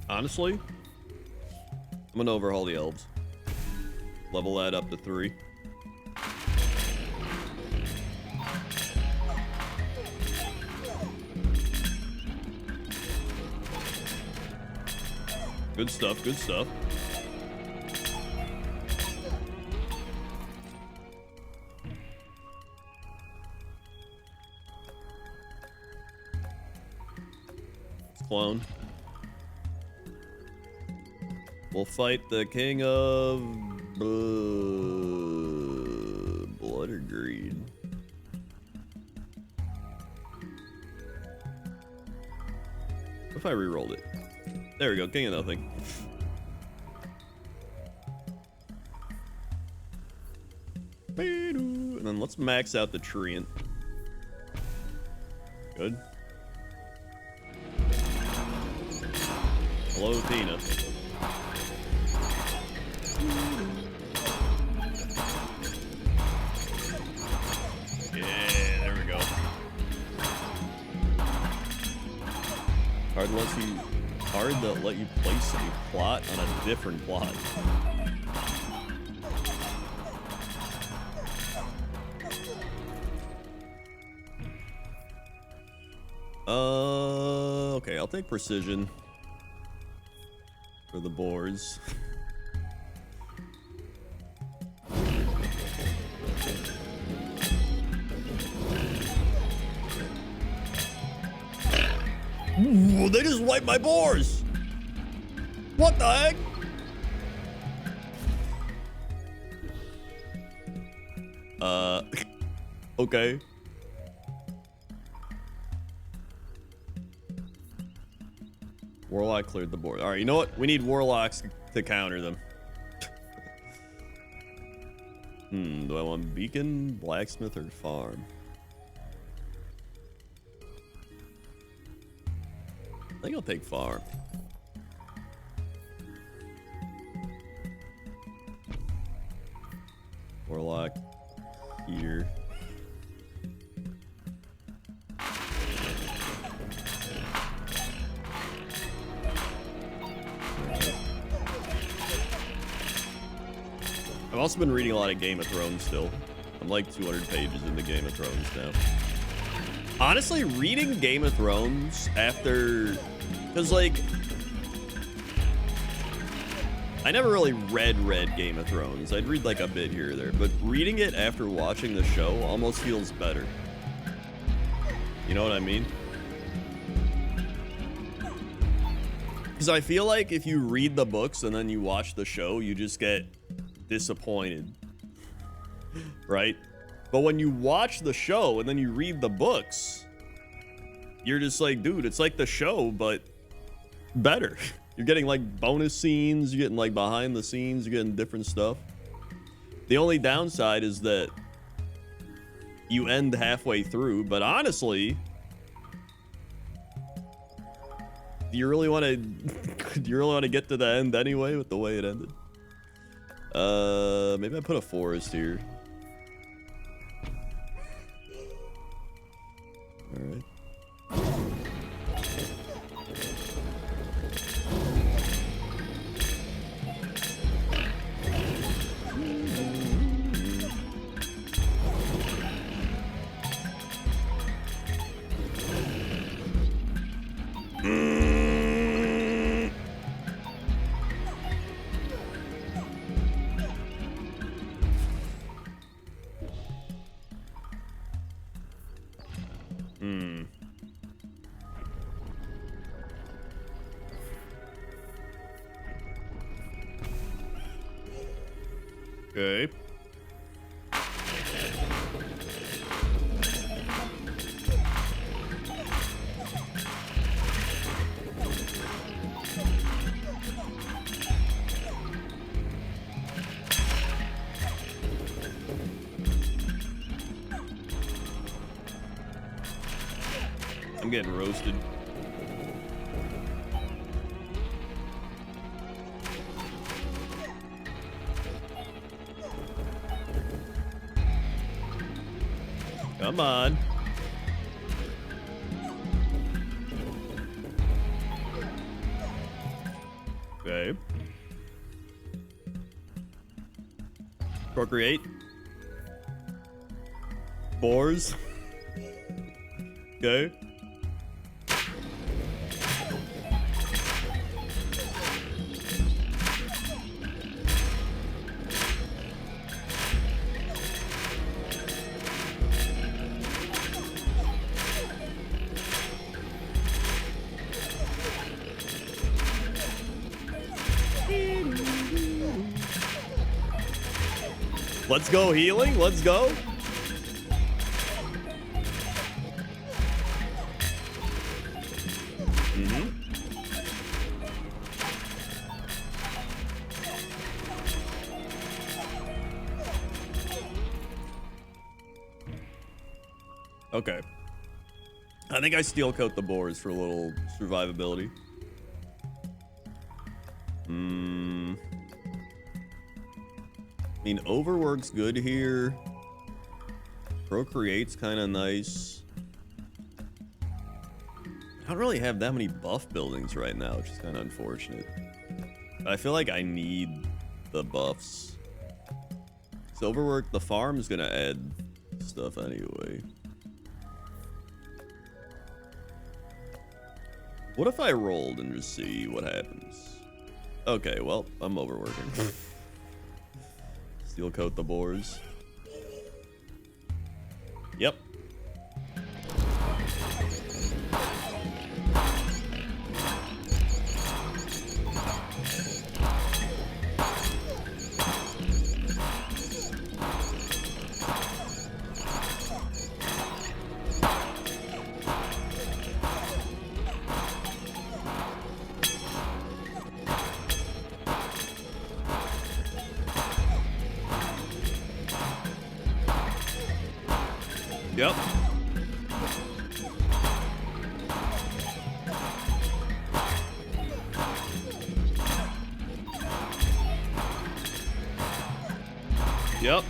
Honestly, I'm gonna overhaul the elves. Level that up to 3. Good stuff, good stuff. Let's clone. We'll fight the king of blood or greed. What if I re-rolled it? There we go, king of nothing. And then let's max out the treant. Good. Hello, Tina. Yeah, there we go. Hard to let you place a plot on a different plot. Okay, I'll take precision for the boars. Ooh, they just wiped my boars. What the heck? Okay. Warlock cleared the board. All right, you know what? We need warlocks to counter them. Do I want beacon, blacksmith, or farm? I think I'll take farm. Warlock here. I've also been reading a lot of Game of Thrones still. I'm like 200 pages into Game of Thrones now. Honestly, reading Game of Thrones after... Because, like... I never really read Game of Thrones. I'd read like a bit here or there. But reading it after watching the show almost feels better. You know what I mean? Because I feel like if you read the books and then you watch the show, you just get disappointed. Right? But when you watch the show and then you read the books, you're just like, dude, it's like the show, but better. You're getting like bonus scenes, you're getting like behind the scenes, you're getting different stuff. The only downside is that you end halfway through, but honestly, do you really want to get to the end anyway with the way it ended? Maybe I put a forest here. All right. Okay. I'm getting roasted. Come on. Okay. Procreate. Boars. Okay. Let's go healing. Let's go. Okay. I think I steel coat the boars for a little survivability. I mean, overwork's good here. Procreate's kind of nice. I don't really have that many buff buildings right now, which is kind of unfortunate. But I feel like I need the buffs. So overwork, the farm's gonna add stuff anyway. What if I rolled and just see what happens? Okay, well, I'm overworking. Steel coat the boars. Yep. Yep. Yep.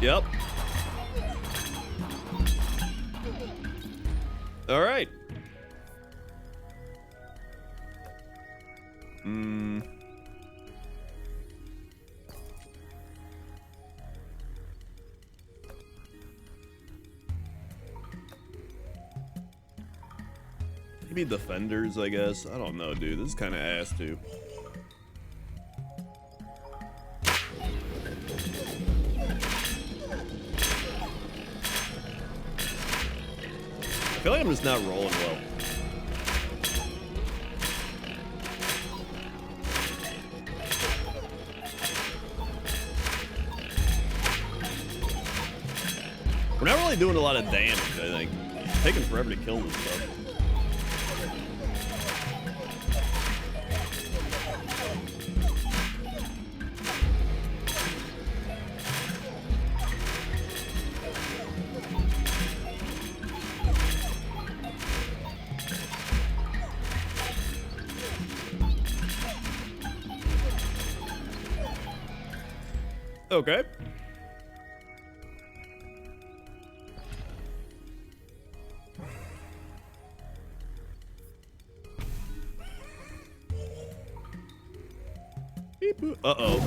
Yep. All right. Maybe defenders, I guess. I don't know, dude. This is kind of ass, too. I feel like I'm just not rolling well. We're not really doing a lot of damage, I think. It's taking forever to kill this stuff. Okay. Uh-oh.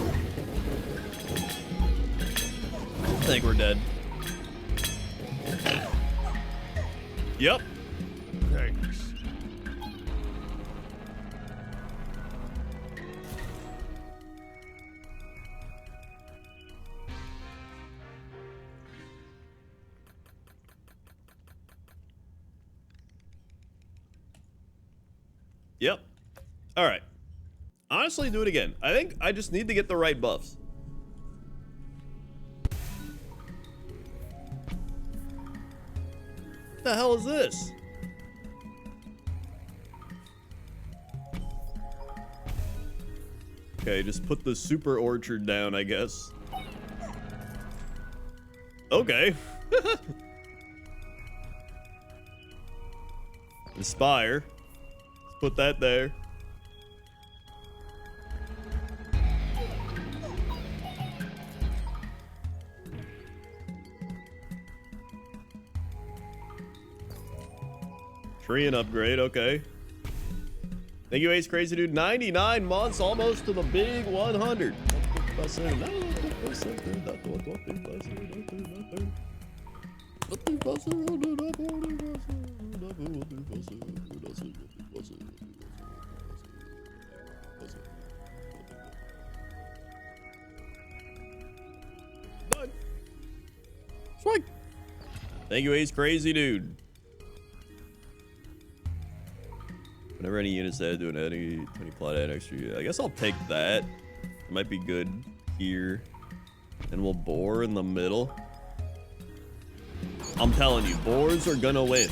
I think we're dead. Yep. Thanks. Yep. All right. Honestly, do it again. I think I just need to get the right buffs. What the hell is this? Okay, just put the super orchard down, I guess. Okay. Inspire. Let's put that there. Tree and upgrade, okay. Thank you, Ace Crazy Dude. 99 months, almost to the big 100. Swing. Thank you, Ace Crazy Dude. Whenever any units added to an any 20 plot add extra, I guess I'll take that. It might be good here. And we'll bore in the middle. I'm telling you, boars are gonna win.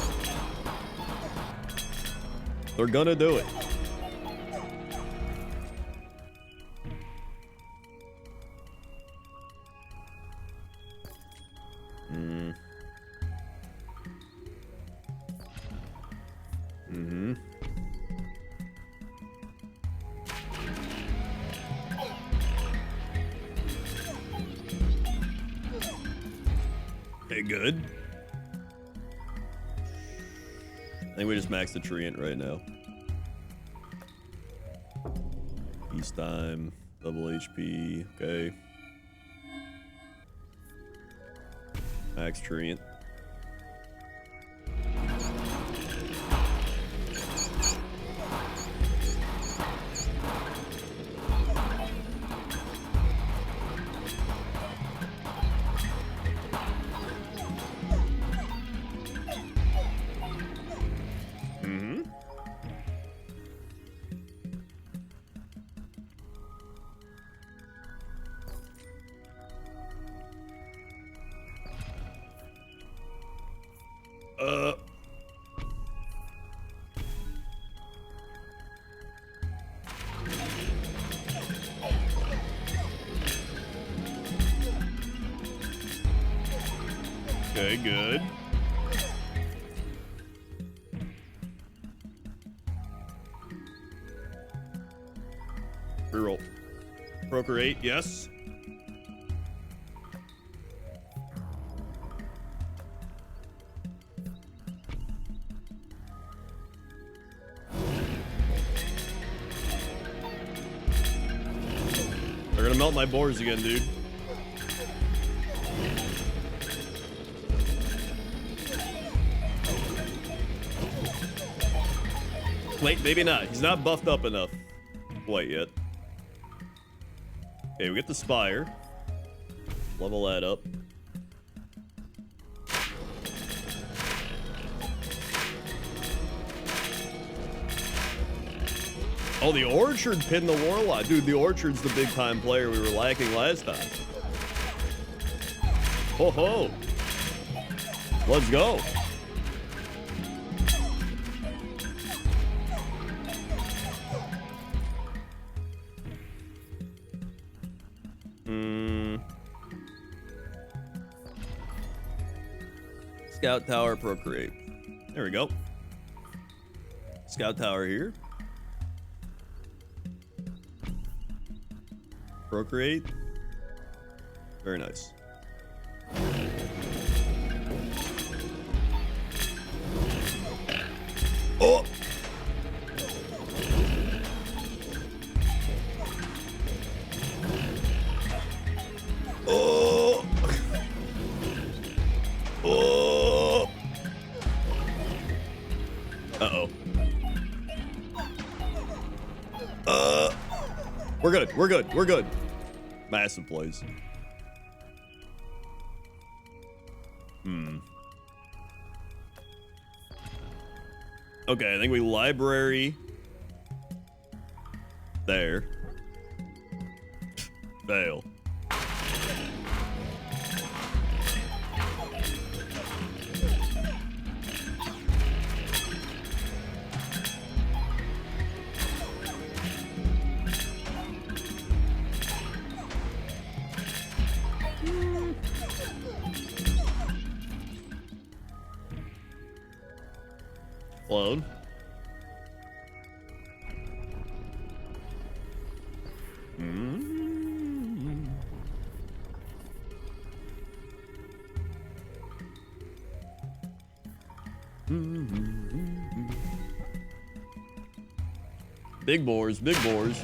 They're gonna do it. Okay, good. I think we just maxed the treant right now. East time, double HP, okay. Max treant. Okay, good. Reroll. Procreate, yes. They're gonna melt my boars again, dude. Wait, maybe not. He's not buffed up enough quite yet. Okay, we get the spire. Level that up. Oh, the Orchard pinned the Warlock. Dude, the Orchard's the big time player we were lacking last time. Ho ho. Let's go. Scout Tower, Procreate. There we go. Scout Tower here. Procreate. Very nice. Oh! Oh! Oh! Uh-oh. We're good. We're good. We're good. Massive plays. Okay, I think we library there. Fail. Clone. Big boars, big boars.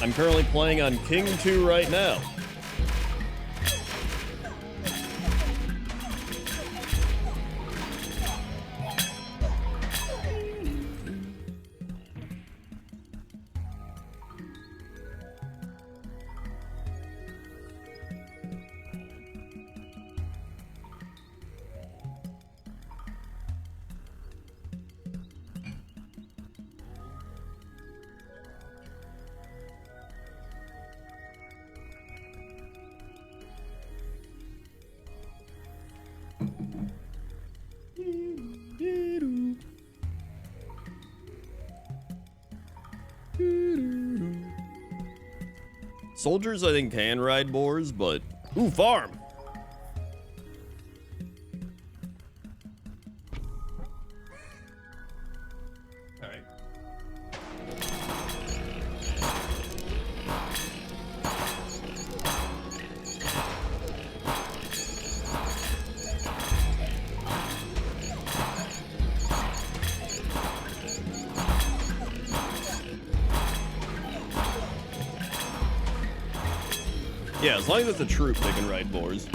I'm currently playing on King 2 right now. Soldiers, I think, can ride boars, but... Ooh, farm! Alright. Yeah, as long as it's a troop, they can ride boars.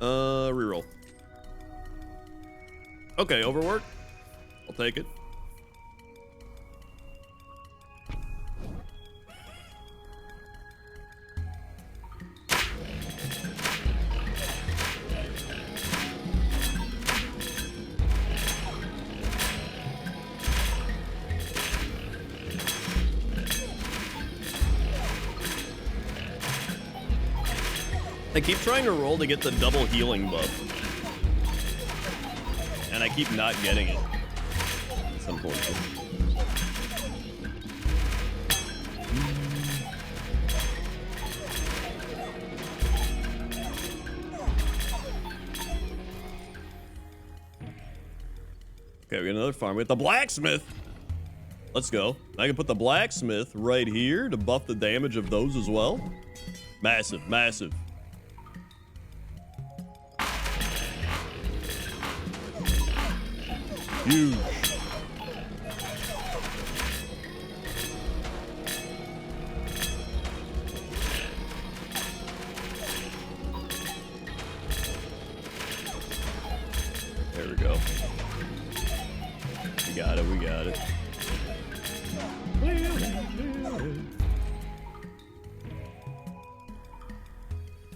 Reroll. Okay, overwork. I'll take it. I keep trying to roll to get the double healing buff. And I keep not getting it. It's unfortunate. Okay, we got another farm. We got the blacksmith. Let's go. I can put the blacksmith right here to buff the damage of those as well. Massive, massive. Huge. There we go. We got it, we got it.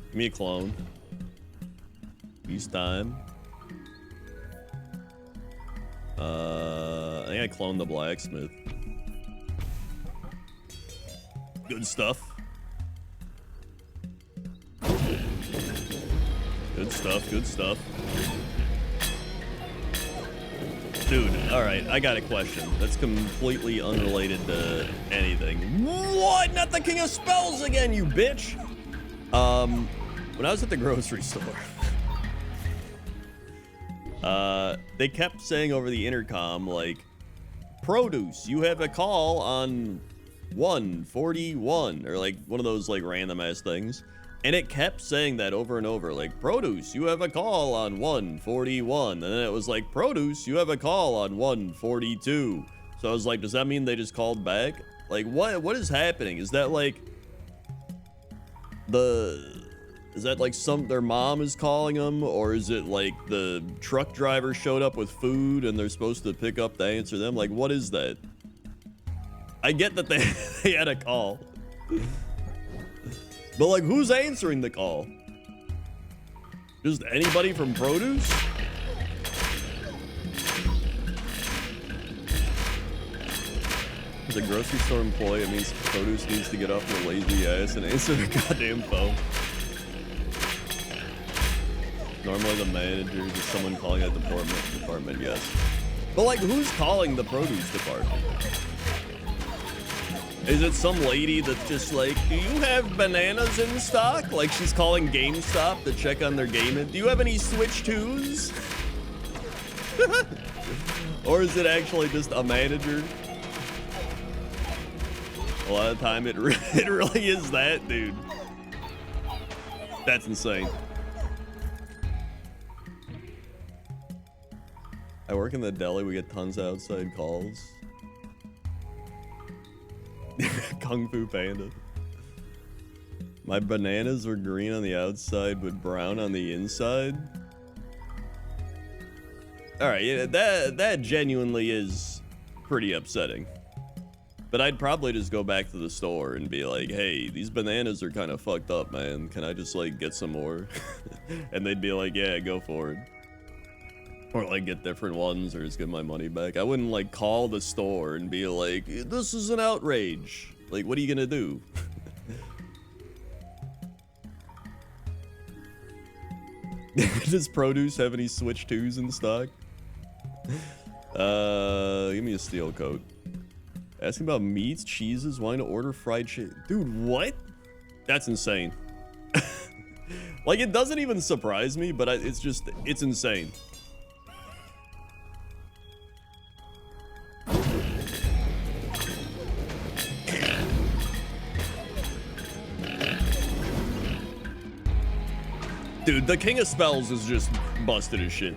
Give me a clone. Use time. I think I cloned the blacksmith. Good stuff. Good stuff, good stuff. Dude, alright, I got a question. That's completely unrelated to anything. What? Not the King of Spells again, you bitch! When I was at the grocery store, they kept saying over the intercom, like, produce, you have a call on 141, or like one of those like random ass things. And it kept saying that over and over, like, produce, you have a call on 141. And then it was like, produce, you have a call on 142. So I was like, does that mean they just called back? Like, what is happening? Is that like their mom is calling them, or is it like the truck driver showed up with food and they're supposed to pick up to answer them? Like, what is that? I get that they had a call, but like, who's answering the call? Just anybody from produce? As a grocery store employee, it means produce needs to get off their lazy ass and answer the goddamn phone. Normally the manager is someone calling that department, yes. But like, who's calling the produce department? Is it some lady that's just like, do you have bananas in stock? Like she's calling GameStop to check on their game. Do you have any Switch 2s? Or is it actually just a manager? A lot of the time it really is that, dude. That's insane. I work in the deli, we get tons of outside calls. Kung Fu Panda. My bananas were green on the outside but brown on the inside. Alright, yeah, that genuinely is pretty upsetting. But I'd probably just go back to the store and be like, hey, these bananas are kind of fucked up, man. Can I just like get some more? And they'd be like, yeah, go for it. Or like get different ones or just get my money back. I wouldn't like call the store and be like, this is an outrage. Like, what are you gonna do? Does produce have any Switch 2s in stock? Give me a steel coat. Asking about meats, cheeses, wanting to order fried chicken. Dude, what? That's insane. Like, it doesn't even surprise me, but it's insane. Dude, the King of Spells is just busted as shit.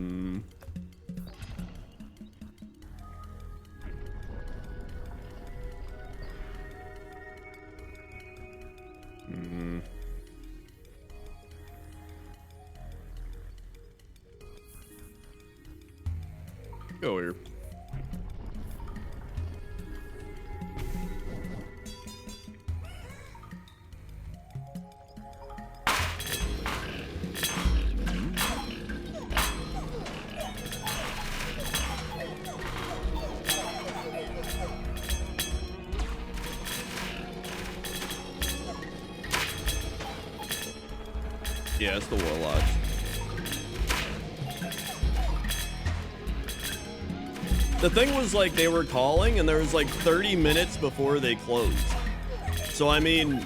Mm. Mm. Go here. Yeah, it's the warlocks. The thing was, like, they were calling, and there was, like, 30 minutes before they closed. So, I mean,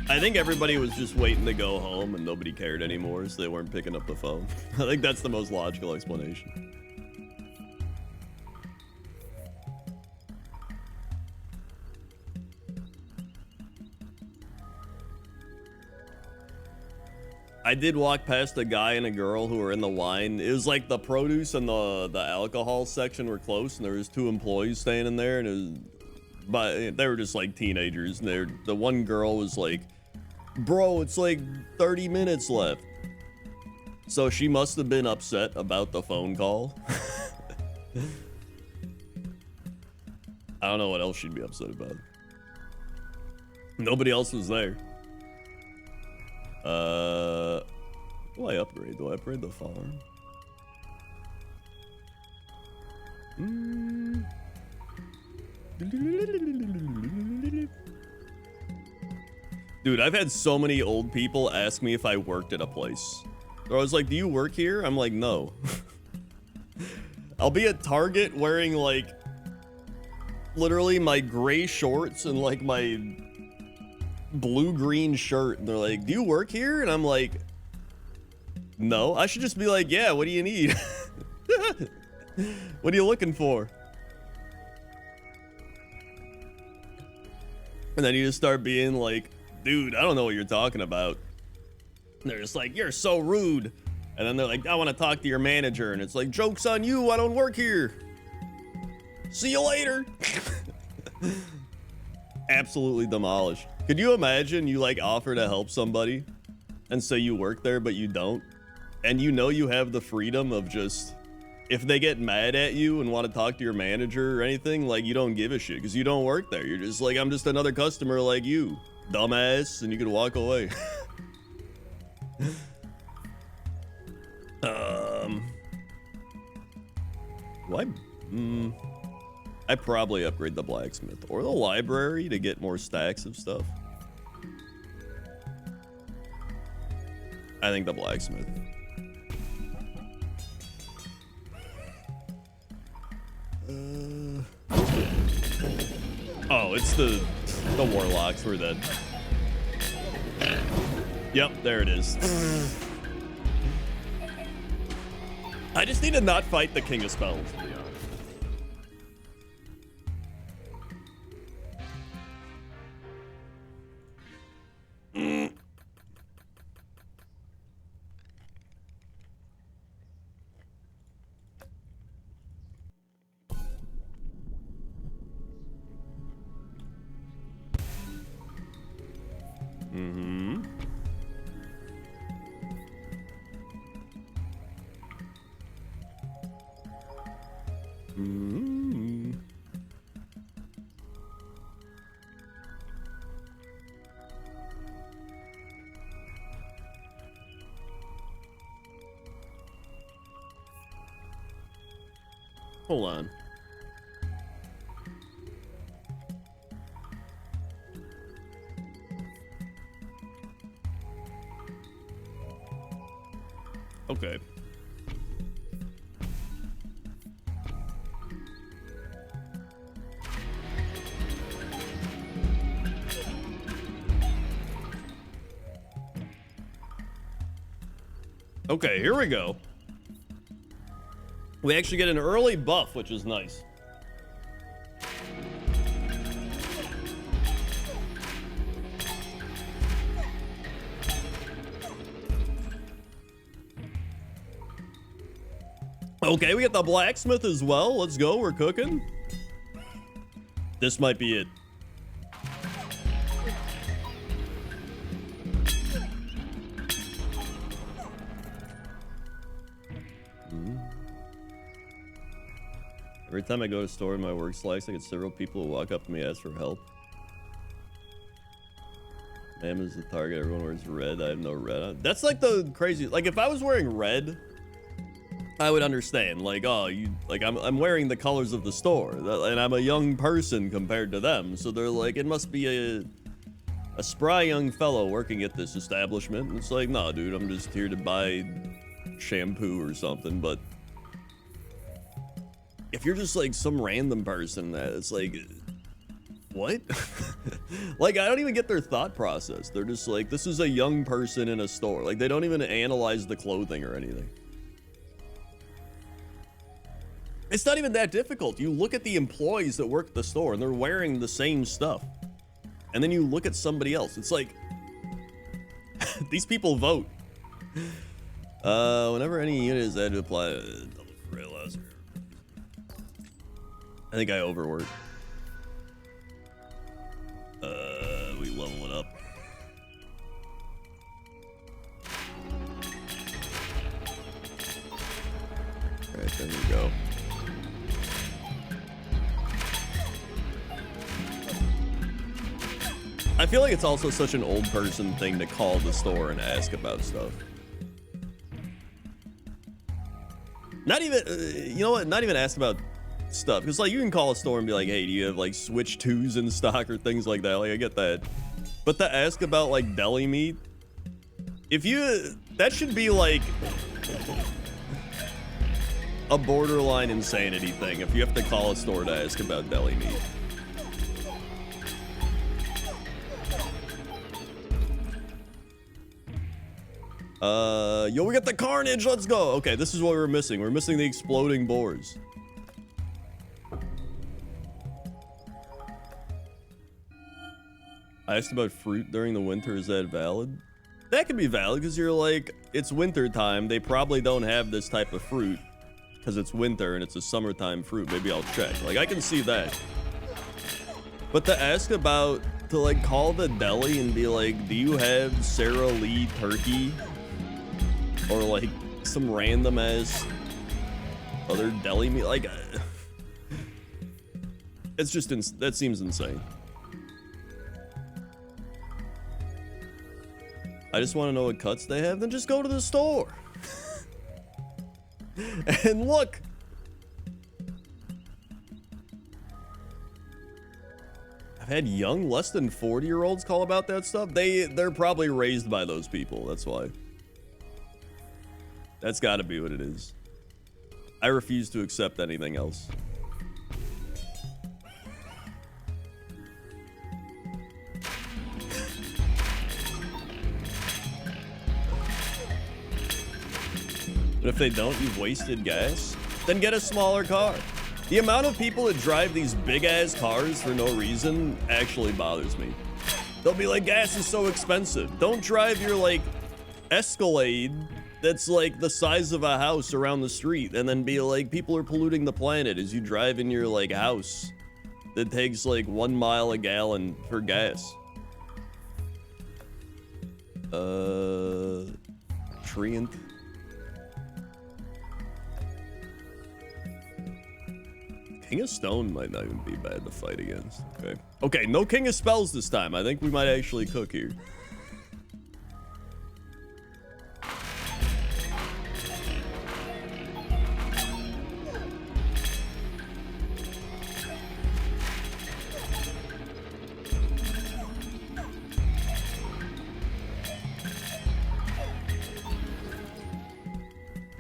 I think everybody was just waiting to go home, and nobody cared anymore, so they weren't picking up the phone. I think that's the most logical explanation. I did walk past a guy and a girl who were in the wine. It was like the produce and the alcohol section were close, and there was 2 employees standing there, and it was, but they were just like teenagers. And the one girl was like, "Bro, it's like 30 minutes left." So she must have been upset about the phone call. I don't know what else she'd be upset about. Nobody else was there. What do I upgrade? Do I upgrade the farm? Dude, I've had so many old people ask me if I worked at a place. I was like, "Do you work here?" I'm like, "No." I'll be at Target wearing, like, literally my gray shorts and, like, my blue-green shirt. And they're like, "Do you work here?" And I'm like, "No." I should just be like, "Yeah, what do you need?" What are you looking for? And then you just start being like, "Dude, I don't know what you're talking about." And they're just like, "You're so rude." And then they're like, "I want to talk to your manager." And it's like, "Joke's on you, I don't work here. See you later." Absolutely demolished. Could you imagine you like offer to help somebody and say you work there, but you don't? And you know you have the freedom of just, if they get mad at you and want to talk to your manager or anything, like, you don't give a shit because you don't work there. You're just like, "I'm just another customer like you, dumbass," and you can walk away. I probably upgrade the blacksmith or the library to get more stacks of stuff. I think the blacksmith. Oh, it's the warlocks. We're dead. Yep, there it is. I just need to not fight the King of Spells, to be honest. Hold on. Okay. Okay, here we go. We actually get an early buff, which is nice. Okay, we got the blacksmith as well. Let's go. We're cooking. This might be it. Every time I go to store in my work slice, I get several people who walk up to me and ask for help. Ma'am is the target. Everyone wears red. I have no red. That's like the crazy. Like if I was wearing red, I would understand. Like, oh, you like I'm wearing the colors of the store, and I'm a young person compared to them. So they're like, it must be a spry young fellow working at this establishment. And it's like, nah, dude, I'm just here to buy shampoo or something. But if you're just like some random person, that it's like, what? Like, I don't even get their thought process. They're just like, this is a young person in a store. Like, they don't even analyze the clothing or anything. It's not even that difficult. You look at the employees that work at the store and they're wearing the same stuff. And then you look at somebody else. It's like, these people vote. Whenever any unit is added to apply double for rail laser. I think I overworked. We level it up. All right, there we go. I feel like it's also such an old person thing to call the store and ask about stuff. Not even, you know what? Not even ask about stuff. Because, like, you can call a store and be like, hey, do you have, like, Switch 2s in stock or things like that? Like, I get that. But to ask about, like, deli meat, if you, that should be, like, a borderline insanity thing if you have to call a store to ask about deli meat. Yo, we got the carnage, let's go. Okay, this is what we're missing. We're missing the exploding boars. I asked about fruit during the winter, is that valid? That could be valid, because you're like, it's winter time, they probably don't have this type of fruit, because it's winter and it's a summertime fruit. Maybe I'll check. Like, I can see that. But to ask about, to like call the deli and be like, do you have Sara Lee turkey? Or like some random ass other deli meat, like it's just that seems insane. I just want to know what cuts they have, then just go to the store and look. I've had young, less than 40-year-olds call about that stuff. They're probably raised by those people. That's why. That's got to be what it is. I refuse to accept anything else. But if they don't, you've wasted gas. Then get a smaller car. The amount of people that drive these big-ass cars for no reason actually bothers me. They'll be like, gas is so expensive. Don't drive your, like, Escalade that's like the size of a house around the street and then be like, people are polluting the planet as you drive in your like house that takes like 1 mile a gallon for gas. Treant. King of Stone might not even be bad to fight against. Okay, no King of Spells this time. I think we might actually cook here.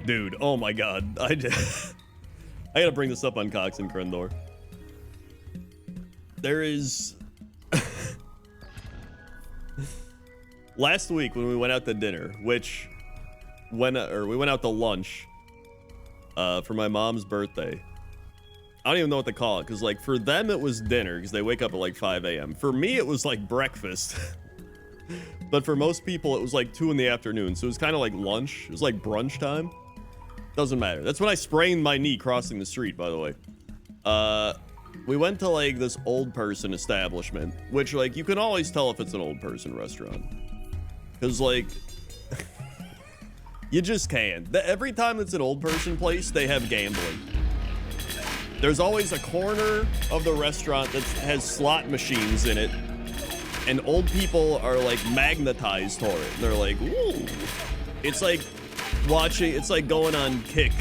Dude, oh my god. I gotta bring this up on Cox and Krendor. There is... Last week when we went out to dinner, which... we went out to lunch for my mom's birthday. I don't even know what to call it, because like for them it was dinner, because they wake up at like 5 a.m. For me it was like breakfast. But for most people it was like 2 in the afternoon, so it was kind of like lunch. It was like brunch time. Doesn't matter. That's when I sprained my knee crossing the street, by the way. We went to like this old person establishment, which like you can always tell if it's an old person restaurant. Cause like, you just can't. Every time it's an old person place, they have gambling. There's always a corner of the restaurant that has slot machines in it, and old people are like magnetized for it. They're like, ooh. It's like watching, it's like going on Kick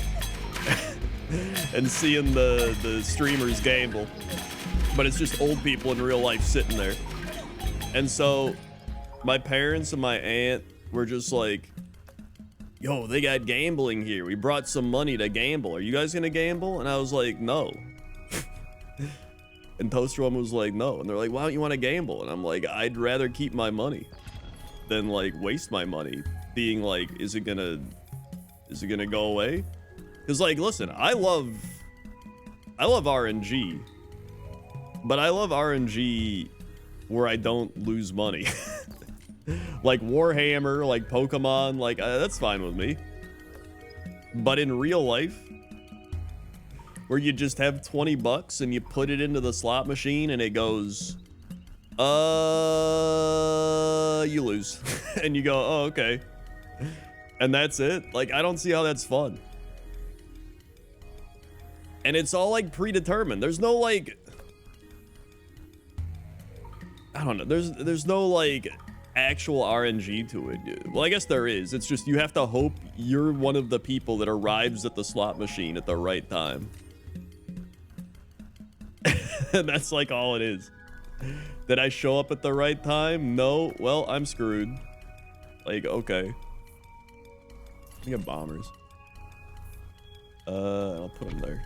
and seeing the streamers gamble. But it's just old people in real life sitting there. And so my parents and my aunt were just like, yo, they got gambling here. We brought some money to gamble. Are you guys gonna gamble? And I was like, no. And Toaster Woman was like, no. And they're like, why don't you want to gamble? And I'm like, I'd rather keep my money than like waste my money being like, is it gonna go away? Because like, listen, I love RNG, but I love RNG where I don't lose money. Like Warhammer, like Pokemon, like that's fine with me. But in real life, where you just have 20 bucks and you put it into the slot machine and it goes, you lose. And you go, oh, okay. And that's it. Like, I don't see how that's fun. And it's all like predetermined. There's no like, I don't know. There's no like actual RNG to it. Well, I guess there is. It's just you have to hope you're one of the people that arrives at the slot machine at the right time. And that's like all it is. Did I show up at the right time? No. Well, I'm screwed. Like, okay. I got bombers. I'll put them there.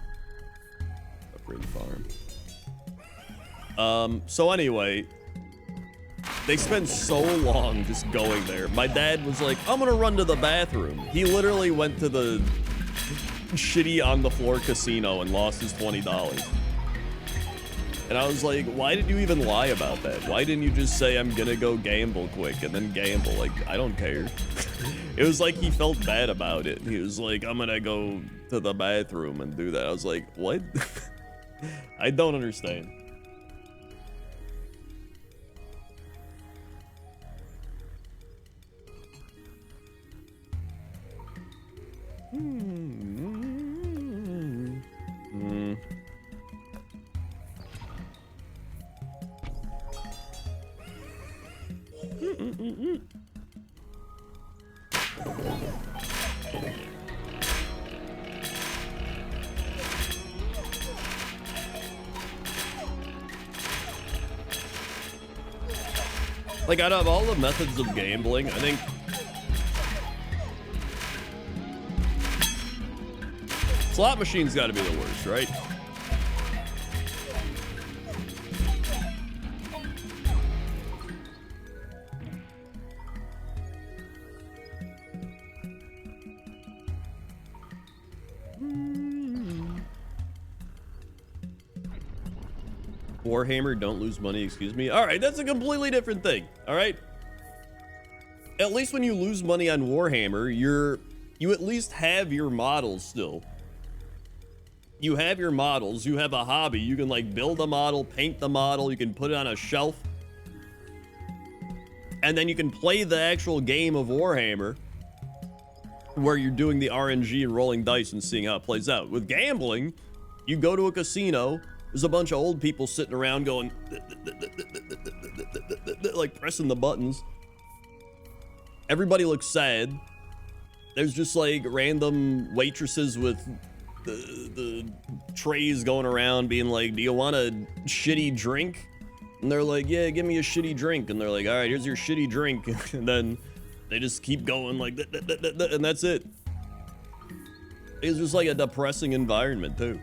Upgrade the farm. So anyway, they spent so long just going there. My dad was like, I'm gonna run to the bathroom. He literally went to the shitty on the floor casino and lost his $20. And I was like, why did you even lie about that? Why didn't you just say, I'm gonna go gamble quick and then gamble? Like, I don't care. It was like he felt bad about it. He was like, I'm gonna go to the bathroom and do that. I was like, what? I don't understand. Like, out of all the methods of gambling, I think slot machines got to be the worst, right? Warhammer, don't lose money, excuse me. All right, that's a completely different thing, all right? At least when you lose money on Warhammer, you at least have your models still. You have your models, you have a hobby. You can like build a model, paint the model, you can put it on a shelf. And then you can play the actual game of Warhammer where you're doing the RNG and rolling dice and seeing how it plays out. With gambling, you go to a casino, there's a bunch of old people sitting around going, like pressing the buttons. Everybody looks sad. There's just like random waitresses with the trays going around being like, do you want a shitty drink? And they're like, yeah, give me a shitty drink. And they're like, all right, here's your shitty drink. And then they just keep going like, and that's it. It's just like a depressing environment too.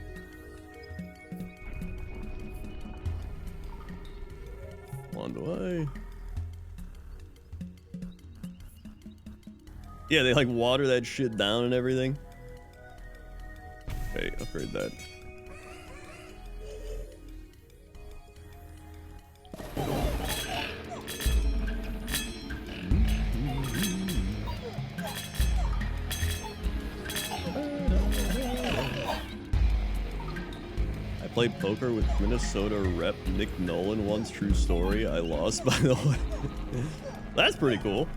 On the way. Yeah, they like water that shit down and everything. Okay, upgrade that. Played poker with Minnesota rep Nick Nolan once. True story. I lost, by the way. That's pretty cool.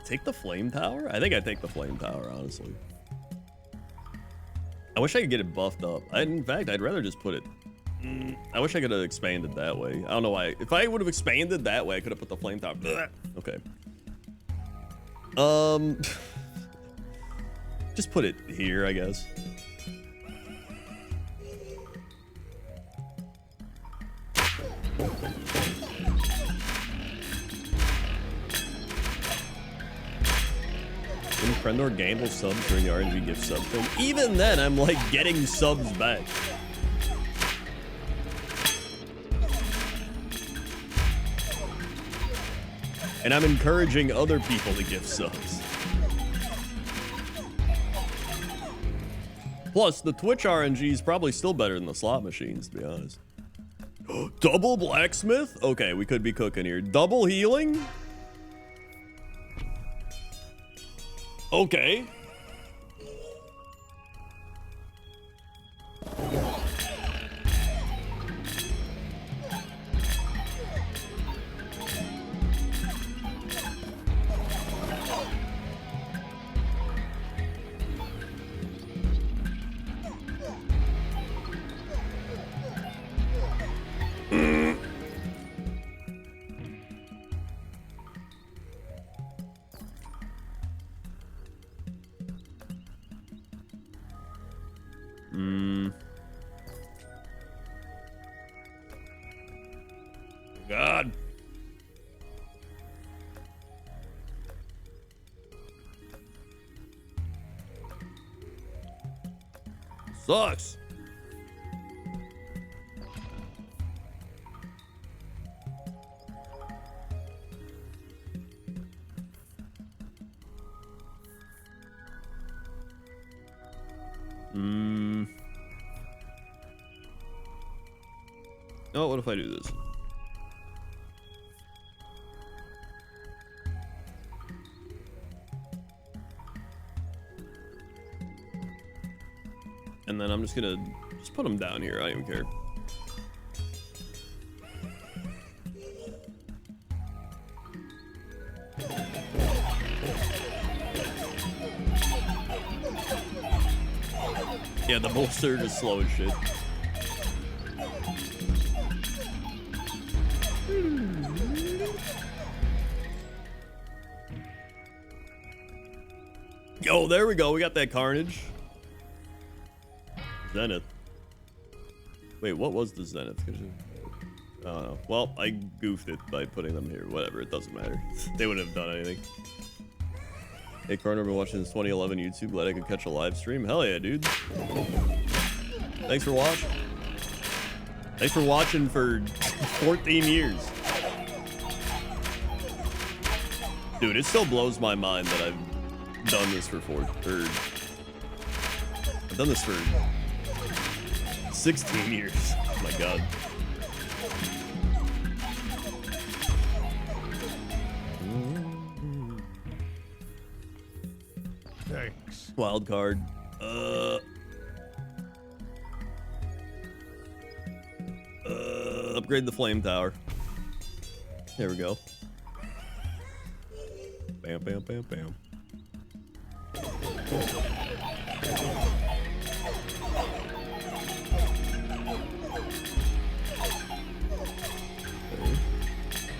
Take the flame tower? I think I take the flame tower, honestly. I wish I could get it buffed up. In fact, I'd rather just put it... I wish I could have expanded that way. I don't know why. If I would have expanded that way, I could have put the flame tower. Okay. Just put it here, I guess. When Krendor gamble subs during the RNG gift sub thing, even then I'm like getting subs back. And I'm encouraging other people to give subs. Plus, the Twitch RNG is probably still better than the slot machines, to be honest. Double blacksmith? Okay, we could be cooking here. Double healing? Okay. God. Sucks. Oh, what if I do this? And then I'm just gonna put them down here. I don't even care. Yeah, the bull surge is slow as shit. Yo, there we go. We got that carnage. Zenith. Wait, what was the Zenith? I don't know. Well, I goofed it by putting them here. Whatever, it doesn't matter. They wouldn't have done anything. Hey, Carter, I've been watching this 2011 YouTube. Glad I could catch a live stream. Hell yeah, dude. Thanks for watching. Thanks for watching for 14 years. Dude, it still blows my mind that I've done this for I've done this for 16 years. Oh my god. Thanks. Wild card. Upgrade the flame tower. There we go. Bam, bam, bam, bam.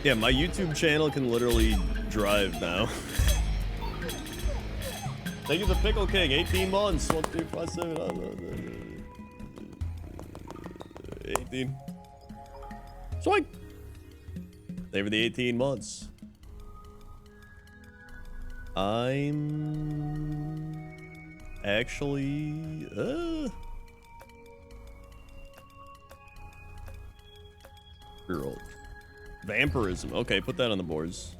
Yeah, my YouTube channel can literally drive now. Thank you to Pickle King, 18 months. 1, 2, 5, 7, 18. Swank. Thank you for the 18 months. I'm actually girl. Vampirism. Okay, put that on the boards.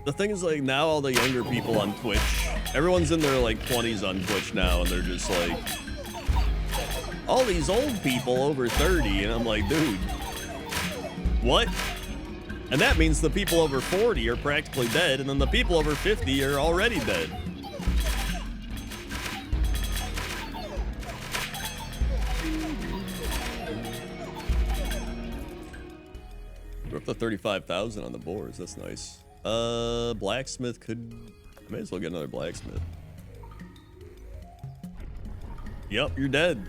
The thing is, like, now all the younger people on Twitch, everyone's in their like 20s on Twitch now, and they're just like, all these old people over 30, and I'm like, dude, what? And that means the people over 40 are practically dead, and then the people over 50 are already dead. We're up to 35,000 on the boards. That's nice. Blacksmith could... I may as well get another blacksmith. Yep, you're dead.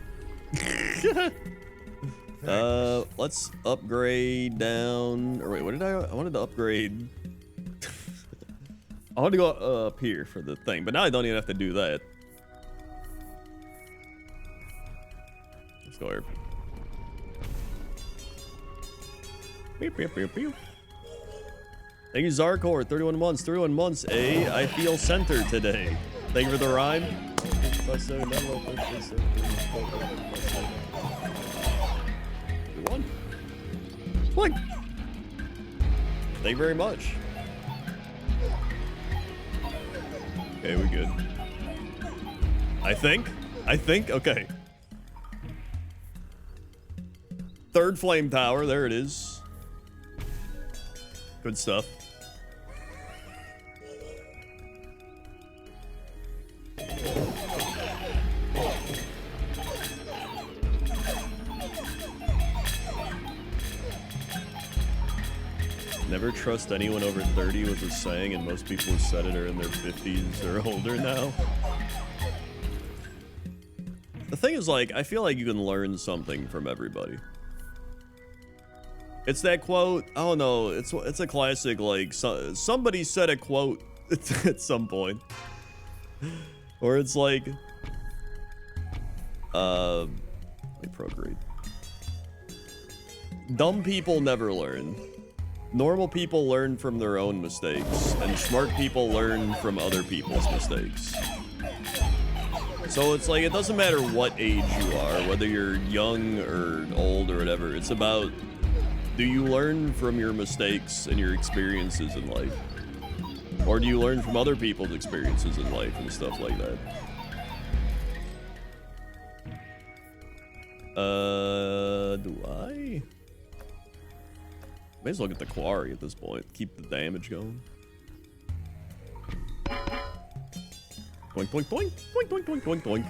Let's upgrade down. Or wait, what did I wanted to upgrade. I wanted to go up here for the thing, but now I don't even have to do that. Let's go here. Pew, pew, pew, pew. Thank you, Zarkor. 31 months. 31 months, eh? I feel centered today. Thank you for the rhyme. What? Thank you very much. Okay, we good. I think. Okay. Third flame tower. There it is. Good stuff. Never trust anyone over 30 was a saying, and most people who said it are in their 50s or older now. The thing is, like, I feel like you can learn something from everybody. It's that quote. Oh no, it's a classic. Like somebody said a quote at some point, or it's like, let me procreate. Dumb people never learn. Normal people learn from their own mistakes, and smart people learn from other people's mistakes. So it's like, it doesn't matter what age you are, whether you're young or old or whatever. It's about, do you learn from your mistakes and your experiences in life? Or do you learn from other people's experiences in life and stuff like that? Do I? May as well get the quarry at this point. Keep the damage going. Boink, boink, boink. Boink, boink, boink, boink, boink.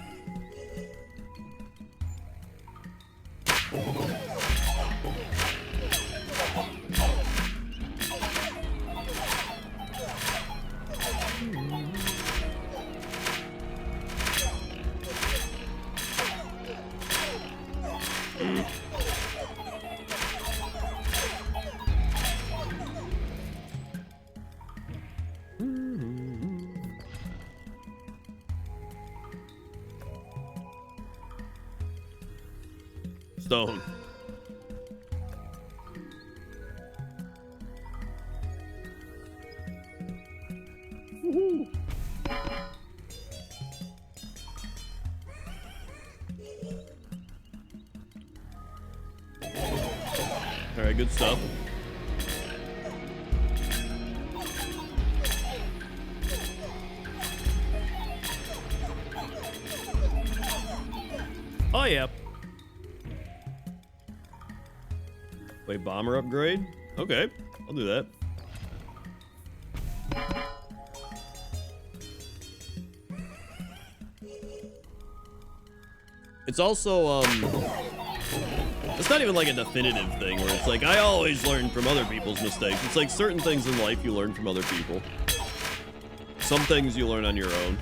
Stone. Woohoo. All right, good stuff. Oh yeah. Wait, bomber upgrade? Okay, I'll do that. It's also, it's not even like a definitive thing where it's like, I always learn from other people's mistakes. It's like certain things in life you learn from other people. Some things you learn on your own.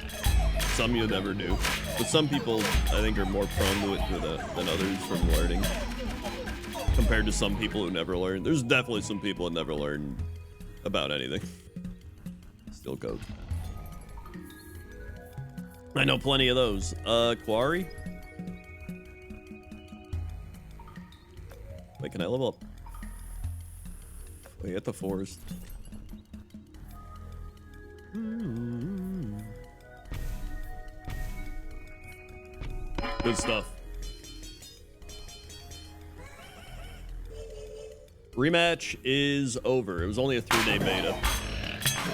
Some you never do. But some people, I think, are more prone to it than others from learning. Compared to some people who never learn. There's definitely some people that never learn about anything. Still code. I know plenty of those. Quarry? Wait, can I level up? Wait, at the forest. Good stuff. Rematch is over. It was only a 3-day beta.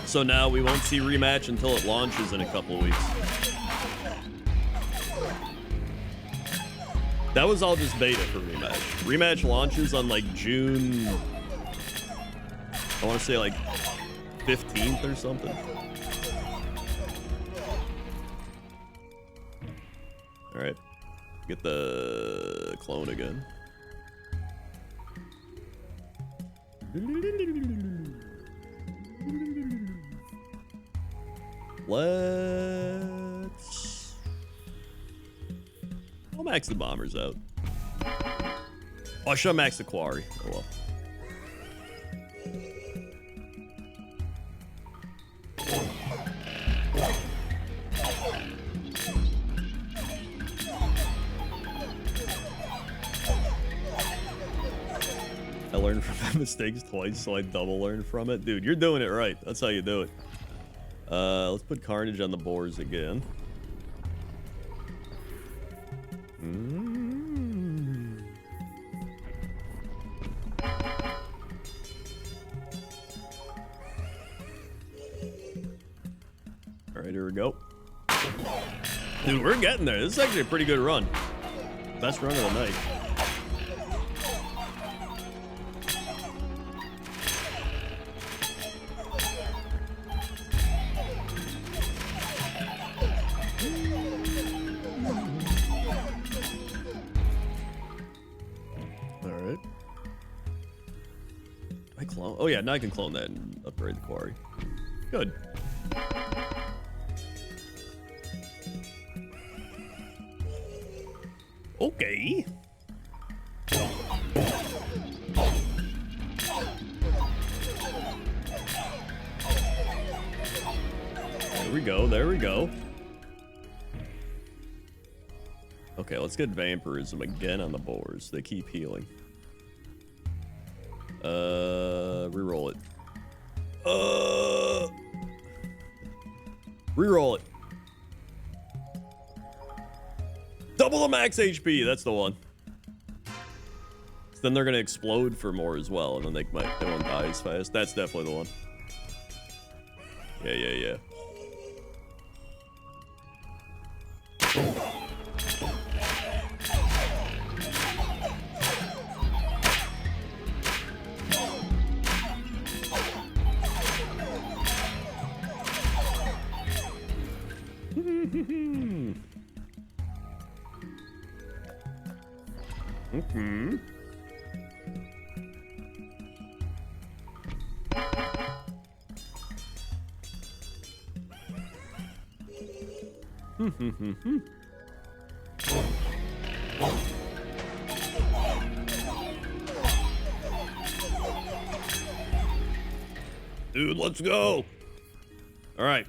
So now we won't see rematch until it launches in a couple weeks. That was all just beta for rematch. Rematch launches on like June, I want to say like 15th or something. All right, get the clone again. Let's... I'll max the bombers out. Oh, I should have maxed the quarry. Oh well. I learned from my mistakes twice, so I double learn from it. Dude, you're doing it right. That's how you do it. Let's put Carnage on the boars again. All right, here we go. Dude, we're getting there. This is actually a pretty good run. Best run of the night. Oh yeah, now I can clone that and upgrade the quarry. Good. Okay. There we go, there we go. Okay, let's get vampirism again on the boars. They keep healing. Reroll it. Reroll it. Double the max HP. That's the one. So then they're gonna explode for more as well, and then they won't die as fast. That's definitely the one. Yeah. Dude, let's go. All right.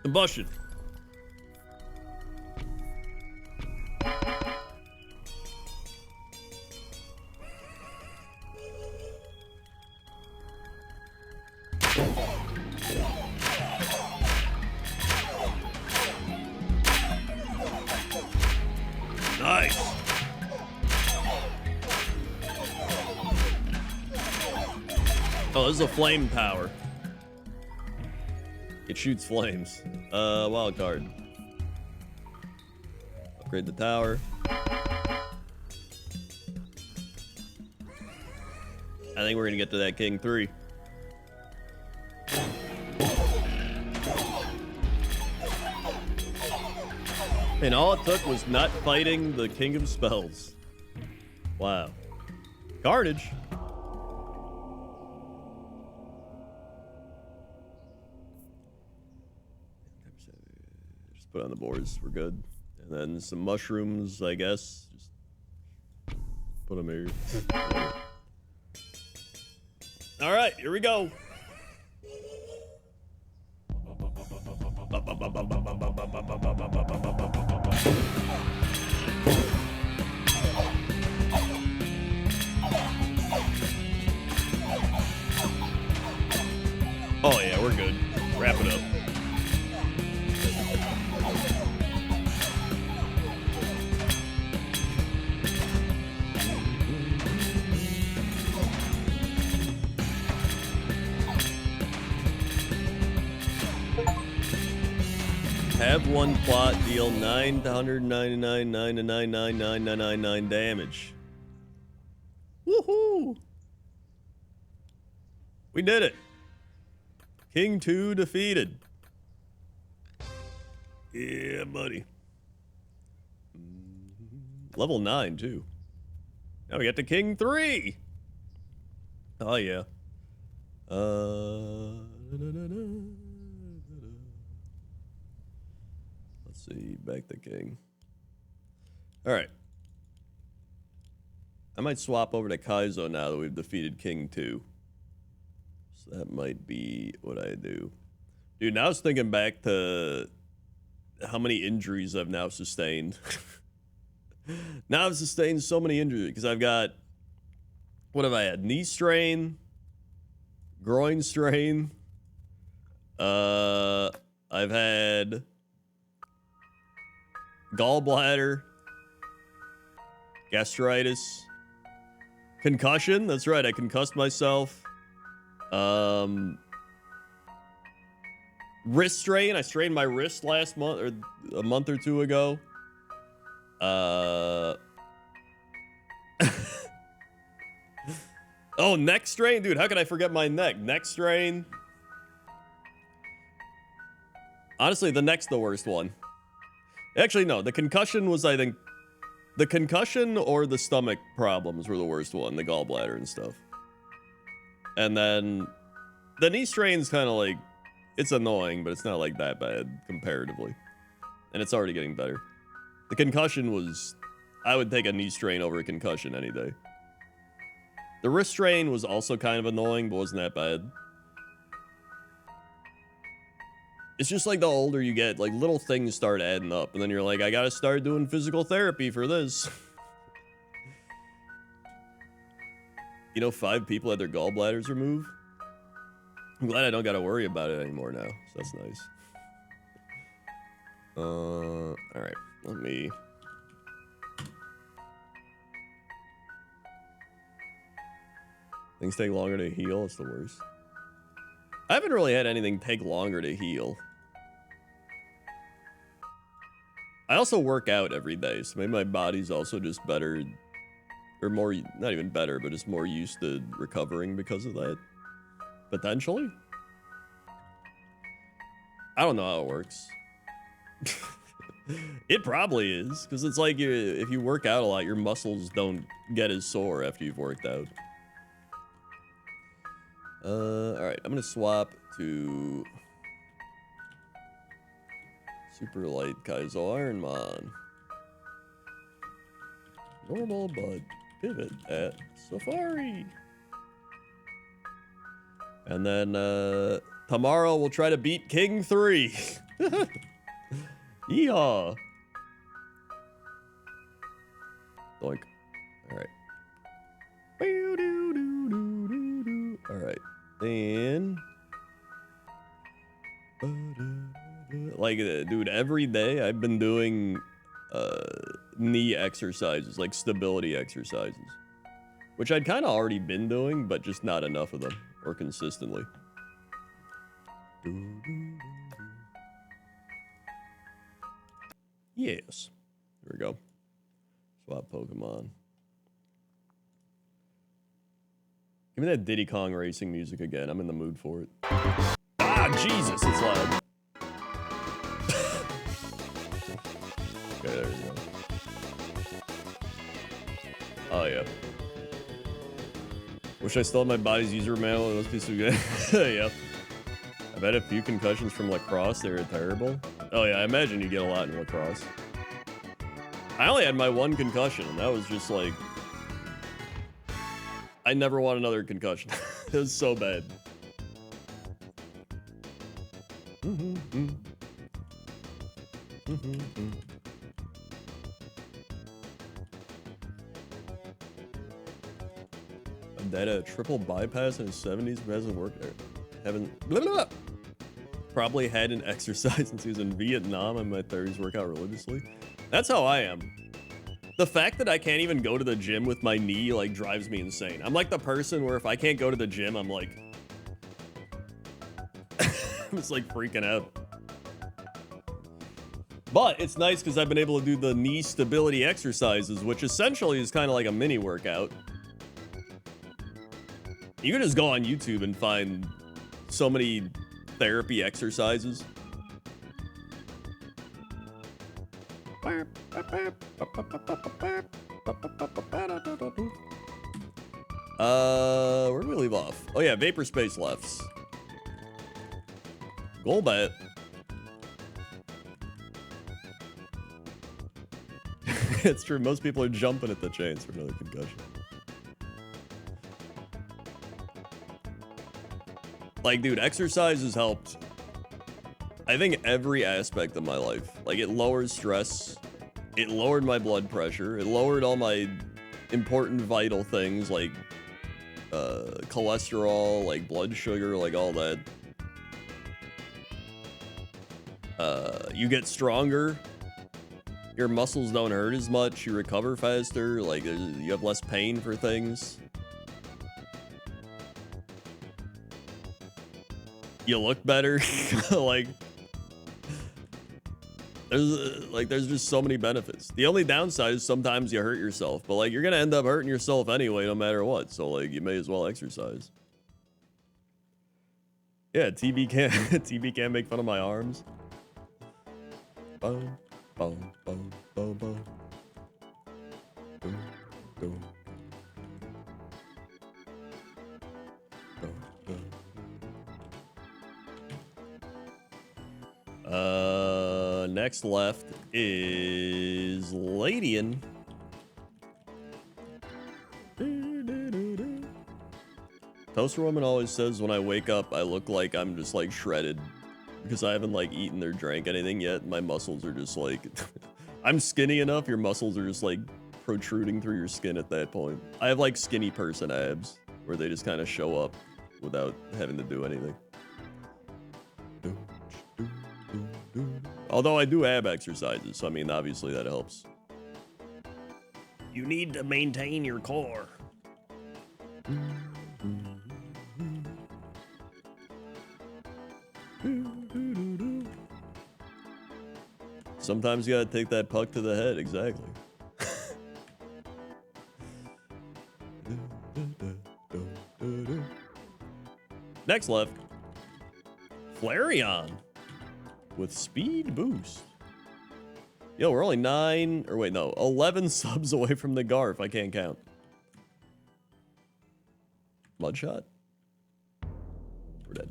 Combustion. Nice. Oh, this is a flame power. It shoots flames. Wild card. Upgrade the tower. I think we're gonna get to that King 3. And all it took was not fighting the King of Spells. Wow. Carnage. Just put on the boards. We're good. And then some mushrooms, I guess. Just put them here. All right, here we go. Oh yeah, we're good. Wrap it up. Have one plot, deal 999,999,999,999 damage. Woohoo! We did it. King 2 defeated. Yeah, buddy. Level 9, too. Now we get to King 3. Oh, yeah. Let's see. Back the king. All right. I might swap over to Kaizo now that we've defeated King 2. So that might be what I do. Dude, now I was thinking back to how many injuries I've now sustained. Now I've sustained so many injuries because I've got, what have I had? Knee strain, groin strain. I've had gallbladder, gastritis, concussion. That's right, I concussed myself. Wrist strain. I strained my wrist last month or a month or two ago. Oh, neck strain, dude. How could I forget my neck? Neck strain. Honestly, the neck's the worst one. Actually, no. The concussion was, I think, the concussion or the stomach problems were the worst one. The gallbladder and stuff. And then the knee strain's kind of like, it's annoying, but it's not like that bad comparatively. And it's already getting better. The concussion was, I would take a knee strain over a concussion any day. The wrist strain was also kind of annoying, but wasn't that bad. It's just like the older you get, like little things start adding up, and then you're like, I gotta start doing physical therapy for this. You know, 5 people had their gallbladders removed. I'm glad I don't gotta worry about it anymore now, so that's nice. Alright, let me... Things take longer to heal, it's the worst. I haven't really had anything take longer to heal. I also work out every day, so maybe my body's also just better, or more, not even better, but just more used to recovering because of that. Potentially? I don't know how it works. It probably is, because it's like if you work out a lot, your muscles don't get as sore after you've worked out. Alright, I'm gonna swap to superlight Kaizo Ironmon. Normal, but pivot at Safari. And then, tomorrow we'll try to beat King 3. Yeehaw. Doink. Alright. Alright. Then... Like, dude, every day I've been doing, knee exercises, like stability exercises. Which I'd kind of already been doing, but just not enough of them. Or consistently. Yes. Here we go. Swap Pokemon. Give me that Diddy Kong racing music again. I'm in the mood for it. Ah, Jesus, it's loud. Okay, there we go. Oh, yeah. Wish I still had my body's user manual. It must be so good. Yep. I've had a few concussions from lacrosse. They were terrible. Oh, yeah, I imagine you get a lot in lacrosse. I only had my one concussion, and that was just like... I never want another concussion. It was so bad. That a triple bypass in his 70s but hasn't worked there. Probably hadn't exercised since he was in Vietnam and my 30s work out religiously. That's how I am. The fact that I can't even go to the gym with my knee like drives me insane. I'm like the person where if I can't go to the gym, I'm like I'm just like freaking out. But it's nice because I've been able to do the knee stability exercises, which essentially is kind of like a mini workout. You can just go on YouTube and find so many therapy exercises. Where do we leave off? Oh yeah, vapor space lefts. Goal bet. It's true, most people are jumping at the chains for another concussion. Like, dude, exercise has helped, I think, every aspect of my life. Like, it lowers stress, it lowered my blood pressure, it lowered all my important vital things like cholesterol, like blood sugar, like all that. You get stronger, your muscles don't hurt as much, you recover faster, like you have less pain for things. You look better. Like there's just so many benefits. The only downside is sometimes you hurt yourself, but like you're gonna end up hurting yourself anyway no matter what, so like you may as well exercise. Yeah, TV can't make fun of my arms. Boom, boom, boom, boom, boom. Boom, boom. Next left is Ladian. Toaster Woman always says when I wake up, I look like I'm just like shredded because I haven't like eaten or drank anything yet. My muscles are just like, I'm skinny enough. Your muscles are just like protruding through your skin at that point. I have like skinny person abs where they just kind of show up without having to do anything. Although I do ab exercises, so I mean, obviously that helps. You need to maintain your core. Sometimes you gotta take that puck to the head, exactly. Next left, Flareon with speed boost. Yo, we're only 11 subs away from the Garf. I can't count. Mudshot. We're dead.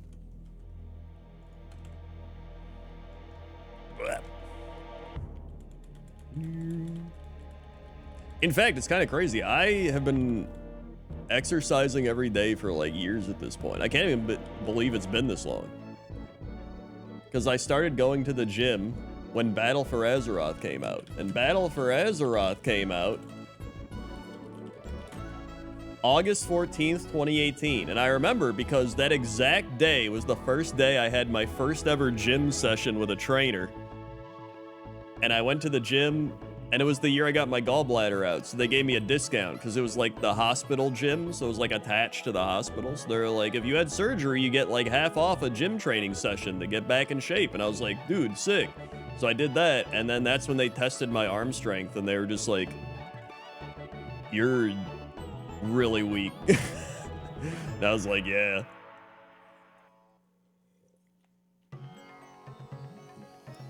In fact, it's kind of crazy. I have been exercising every day for like years at this point. I can't even believe it's been this long. Because I started going to the gym when Battle for Azeroth came out. And Battle for Azeroth came out August 14th, 2018. And I remember because that exact day was the first day I had my first ever gym session with a trainer. And I went to the gym, and it was the year I got my gallbladder out. So they gave me a discount because it was like the hospital gym. So it was like attached to the hospital. So they're like, if you had surgery, you get like half off a gym training session to get back in shape. And I was like, dude, sick. So I did that. And then that's when they tested my arm strength. And they were just like, you're really weak. And I was like, yeah.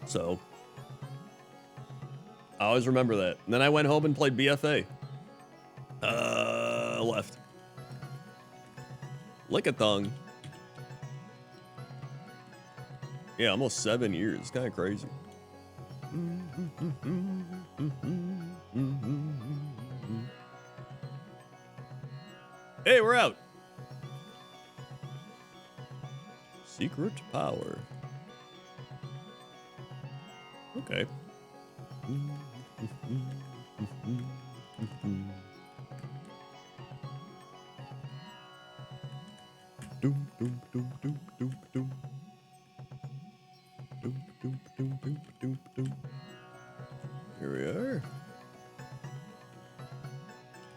So I always remember that. And then I went home and played BFA. Left. Lickitung. Yeah, almost 7 years. It's kind of crazy. Hey, we're out. Secret power. Okay. Doom, doom, doom, doom, doom, doom. Doom, doom, doom, doom, doom, doom. Here we are.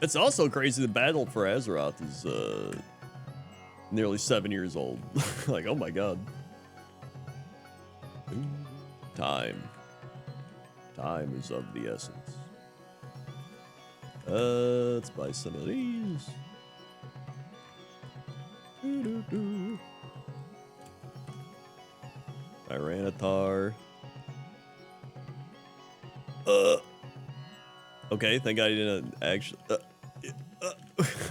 It's also crazy the Battle for Azeroth is nearly 7 years old. Like, oh my god. Time. Time is of the essence. Let's buy some of these. Tyranitar. Okay, thank God he didn't actually.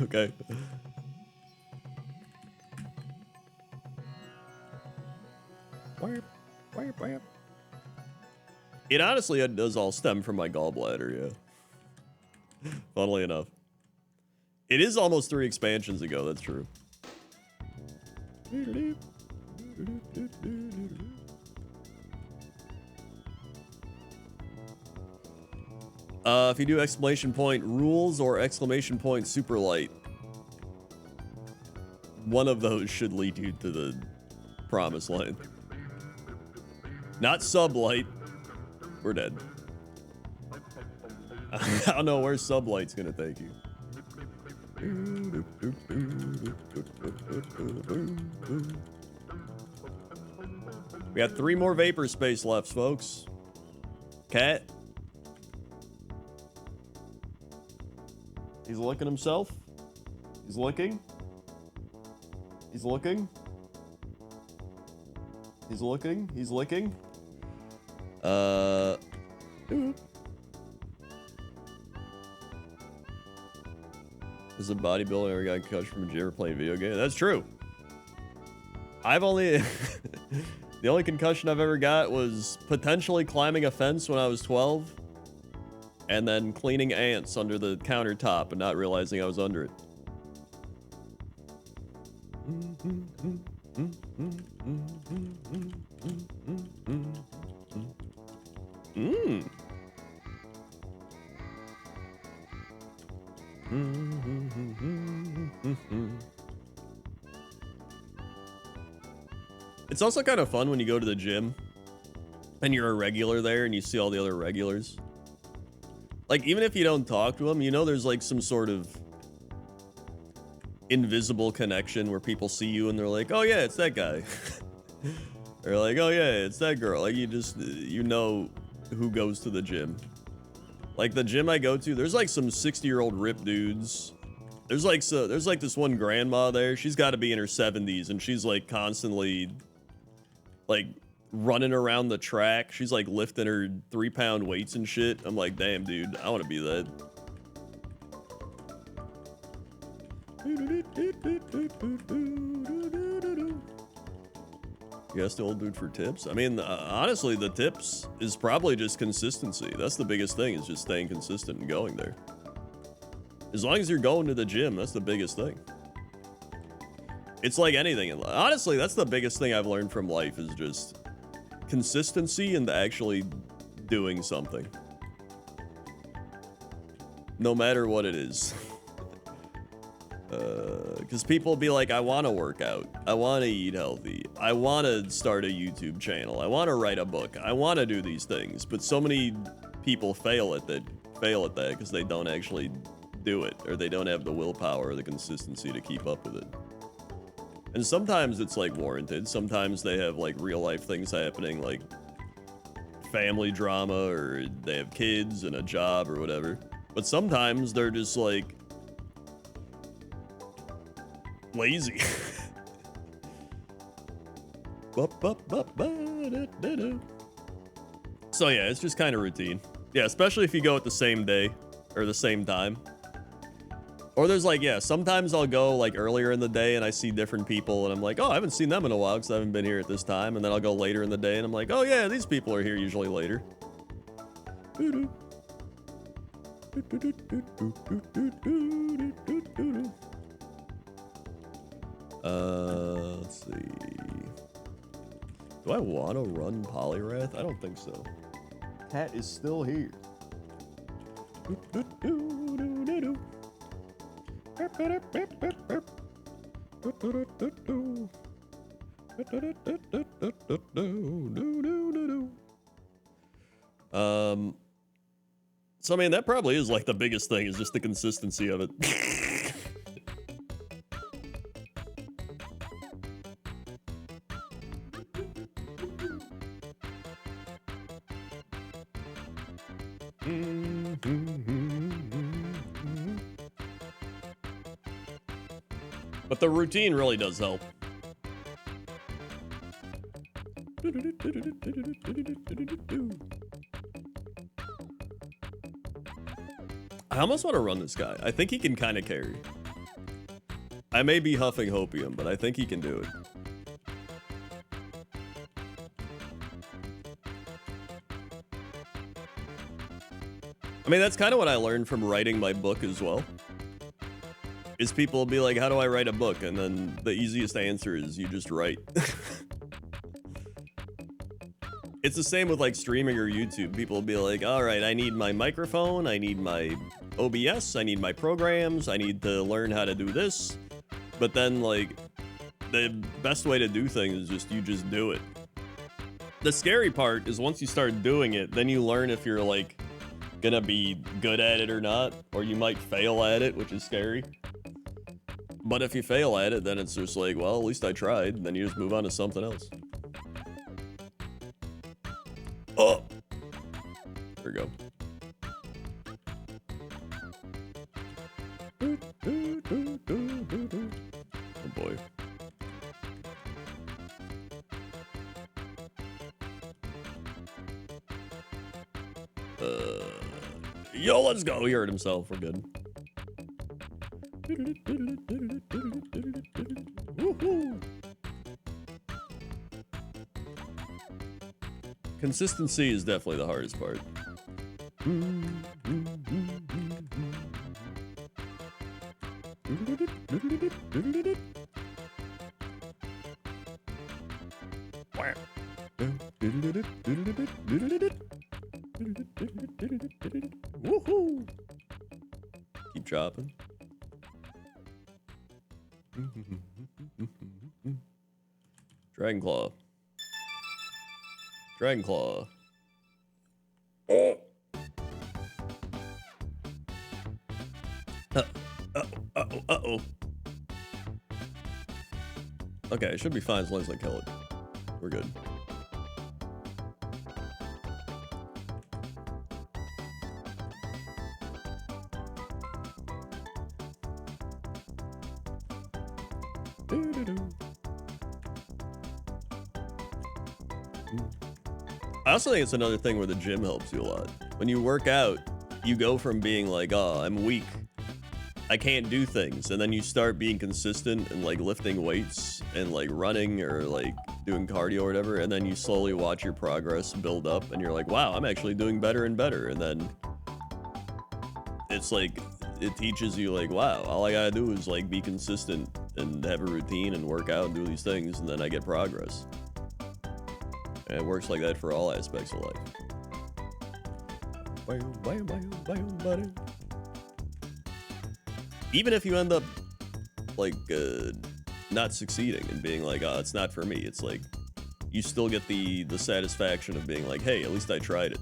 Okay. It honestly does all stem from my gallbladder, yeah. Funnily enough. It is almost 3 expansions ago, that's true. If you do exclamation point rules or exclamation point super light, one of those should lead you to the promised land. Not sublight. We're dead. I don't know where sublight's gonna take you. We got 3 more vapor space left, folks. Cat. He's licking himself. He's licking. He's looking. He's looking. He's licking. Is a bodybuilder ever got concussion from a gym or playing video game? That's true. I've only the only concussion I've ever got was potentially climbing a fence when I was 12 and then cleaning ants under the countertop and not realizing I was under it. It's also kind of fun when you go to the gym and you're a regular there and you see all the other regulars. Like, even if you don't talk to them, you know there's like some sort of invisible connection where people see you and they're like, oh yeah, it's that guy. Or like, oh yeah, it's that girl. Like, you know who goes to the gym. Like, the gym I go to, there's like some 60-year-old ripped dudes. There's like this one grandma there. She's got to be in her 70s and she's like constantly like running around the track. She's like lifting her 3-pound weights and shit. I'm like, damn, dude, I want to be that. You asked the old dude for tips? I mean, honestly, the tips is probably just consistency. That's the biggest thing, is just staying consistent and going there. As long as you're going to the gym, that's the biggest thing. It's like anything in life. Honestly, that's the biggest thing I've learned from life, is just consistency and actually doing something. No matter what it is. Because people be like, I want to work out. I want to eat healthy. I want to start a YouTube channel. I want to write a book. I want to do these things. But so many people fail at that because they don't actually do it, or they don't have the willpower or the consistency to keep up with it. And sometimes it's like warranted. Sometimes they have like real life things happening, like family drama, or they have kids and a job or whatever. But sometimes they're just like lazy. So yeah, it's just kind of routine. Yeah, especially if you go at the same day or the same time. Or there's like, yeah, sometimes I'll go like earlier in the day and I see different people and I'm like, oh, I haven't seen them in a while because I haven't been here at this time. And then I'll go later in the day and I'm like, oh yeah, these people are here usually later. Let's see. Do I want to run Polyrath? I don't think so. Cat is still here. So I mean, that probably is like the biggest thing, is just the consistency of it. But the routine really does help. I almost want to run this guy. I think he can kind of carry. I may be huffing hopium, but I think he can do it. I mean, that's kind of what I learned from writing my book as well. Is people will be like, how do I write a book? And then the easiest answer is you just write. It's the same with like streaming or YouTube. People will be like, all right, I need my microphone, I need my OBS, I need my programs, I need to learn how to do this. But then like the best way to do things is just you just do it. The scary part is once you start doing it, then you learn if you're like gonna be good at it or not, or you might fail at it, which is scary. But if you fail at it, then it's just like, well, at least I tried. Then you just move on to something else. Oh! There we go. Oh boy. Yo, let's go. He hurt himself. We're good. Woohoo! Consistency is definitely the hardest part. Woohoo! Keep chopping. Dragon Claw. Dragon Claw. Oh. Uh-oh. Okay, it should be fine as long as I kill it. We're good. I also think it's another thing where the gym helps you a lot. When you work out, you go from being like, oh, I'm weak, I can't do things, and then you start being consistent and like lifting weights and like running or like doing cardio or whatever, and then you slowly watch your progress build up and you're like, wow, I'm actually doing better and better. And then it's like, it teaches you like, wow, all I gotta do is like be consistent and have a routine and work out and do these things, and then I get progress. And it works like that for all aspects of life. Even if you end up like not succeeding and being like, oh, it's not for me, it's like you still get the satisfaction of being like, hey, at least I tried it.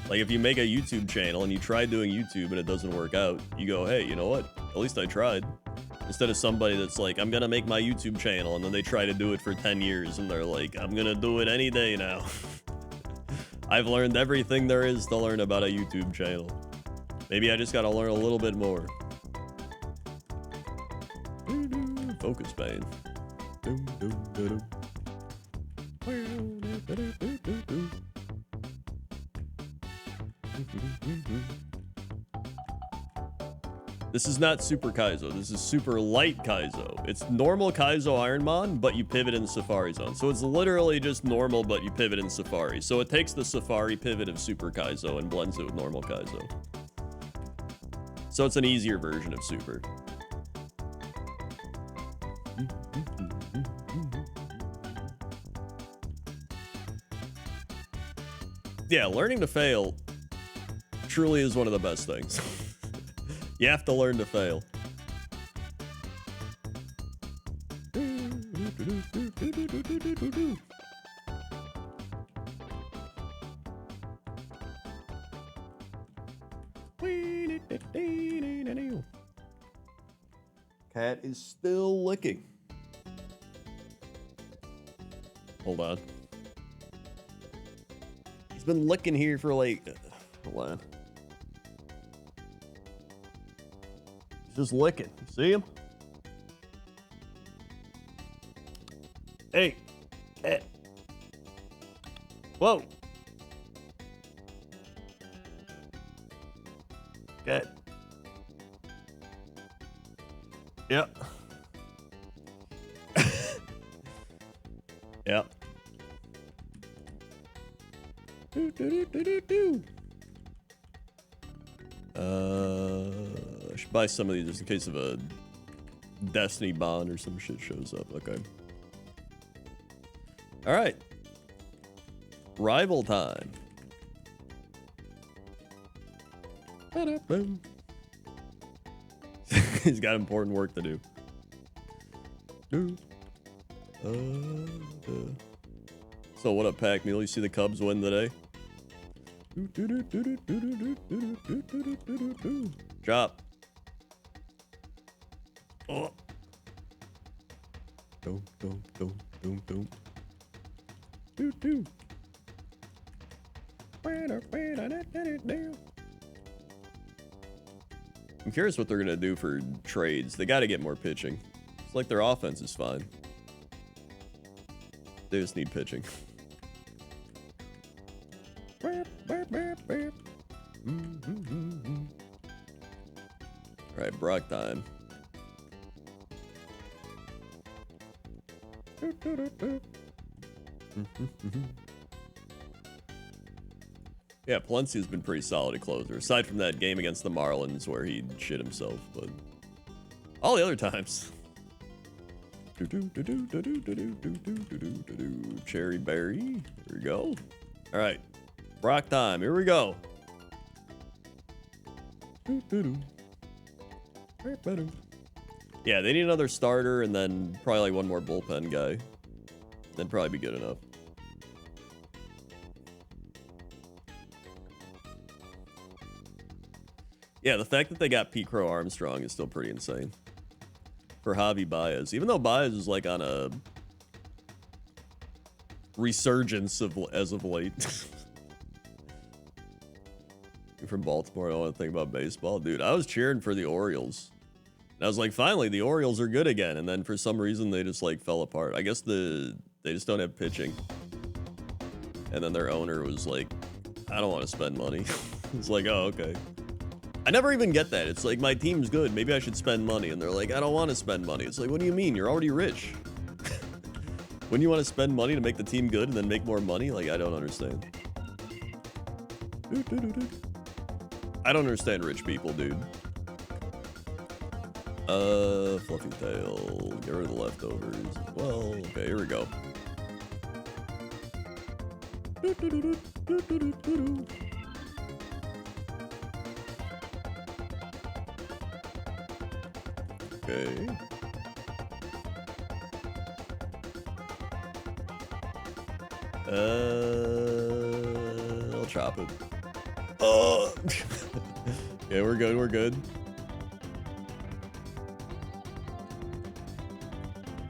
Like if you make a YouTube channel and you try doing YouTube and it doesn't work out, you go, hey, you know what? At least I tried. Instead of somebody that's like, I'm gonna make my YouTube channel, and then they try to do it for 10 years and they're like, I'm gonna do it any day now. I've learned everything there is to learn about a YouTube channel. Maybe I just gotta learn a little bit more. Focus pain. This is not Super Kaizo, this is Super Light Kaizo. It's normal Kaizo Ironmon, but you pivot in the Safari Zone. So it's literally just normal, but you pivot in Safari. So it takes the Safari pivot of Super Kaizo and blends it with normal Kaizo. So it's an easier version of Super. Yeah, learning to fail truly is one of the best things. You have to learn to fail. Cat is still licking. Hold on. He's been licking here for like Hold on. He's just licking. You see him? Hey. Hey. Whoa. Good. Yep. Yep. I should buy some of these just in case of a Destiny bond or some shit shows up. Okay. All right. Rival time. Boom. He's got important work to do. So what up, Pack Mule? You see the Cubs win today? Chop. Oh. I'm curious what they're gonna do for trades. They got to get more pitching. It's like their offense is fine. They just need pitching. All right, Brock time. Yeah, Palencia's been pretty solid at closer, aside from that game against the Marlins where he shit himself, but all the other times. Cherry Berry. Here we go. All right. Brock time. Here we go. Yeah, they need another starter and then probably like one more bullpen guy. That'd probably be good enough. Yeah, the fact that they got Pete Crow Armstrong is still pretty insane. For Javi Baez. Even though Baez is like on a resurgence as of late. From Baltimore, I don't want to think about baseball. Dude, I was cheering for the Orioles. And I was like, finally, the Orioles are good again. And then for some reason, they just like fell apart. I guess they just don't have pitching. And then their owner was like, I don't want to spend money. It's like, oh, okay. I never even get that. It's like, my team's good. Maybe I should spend money. And they're like, I don't want to spend money. It's like, what do you mean? You're already rich. Wouldn't you want to spend money to make the team good and then make more money? Like, I don't understand. I don't understand rich people, dude. Fluffy tail. Get rid of the leftovers as well. Okay, here we go. Okay. I'll chop it. Oh! Yeah, we're good, we're good.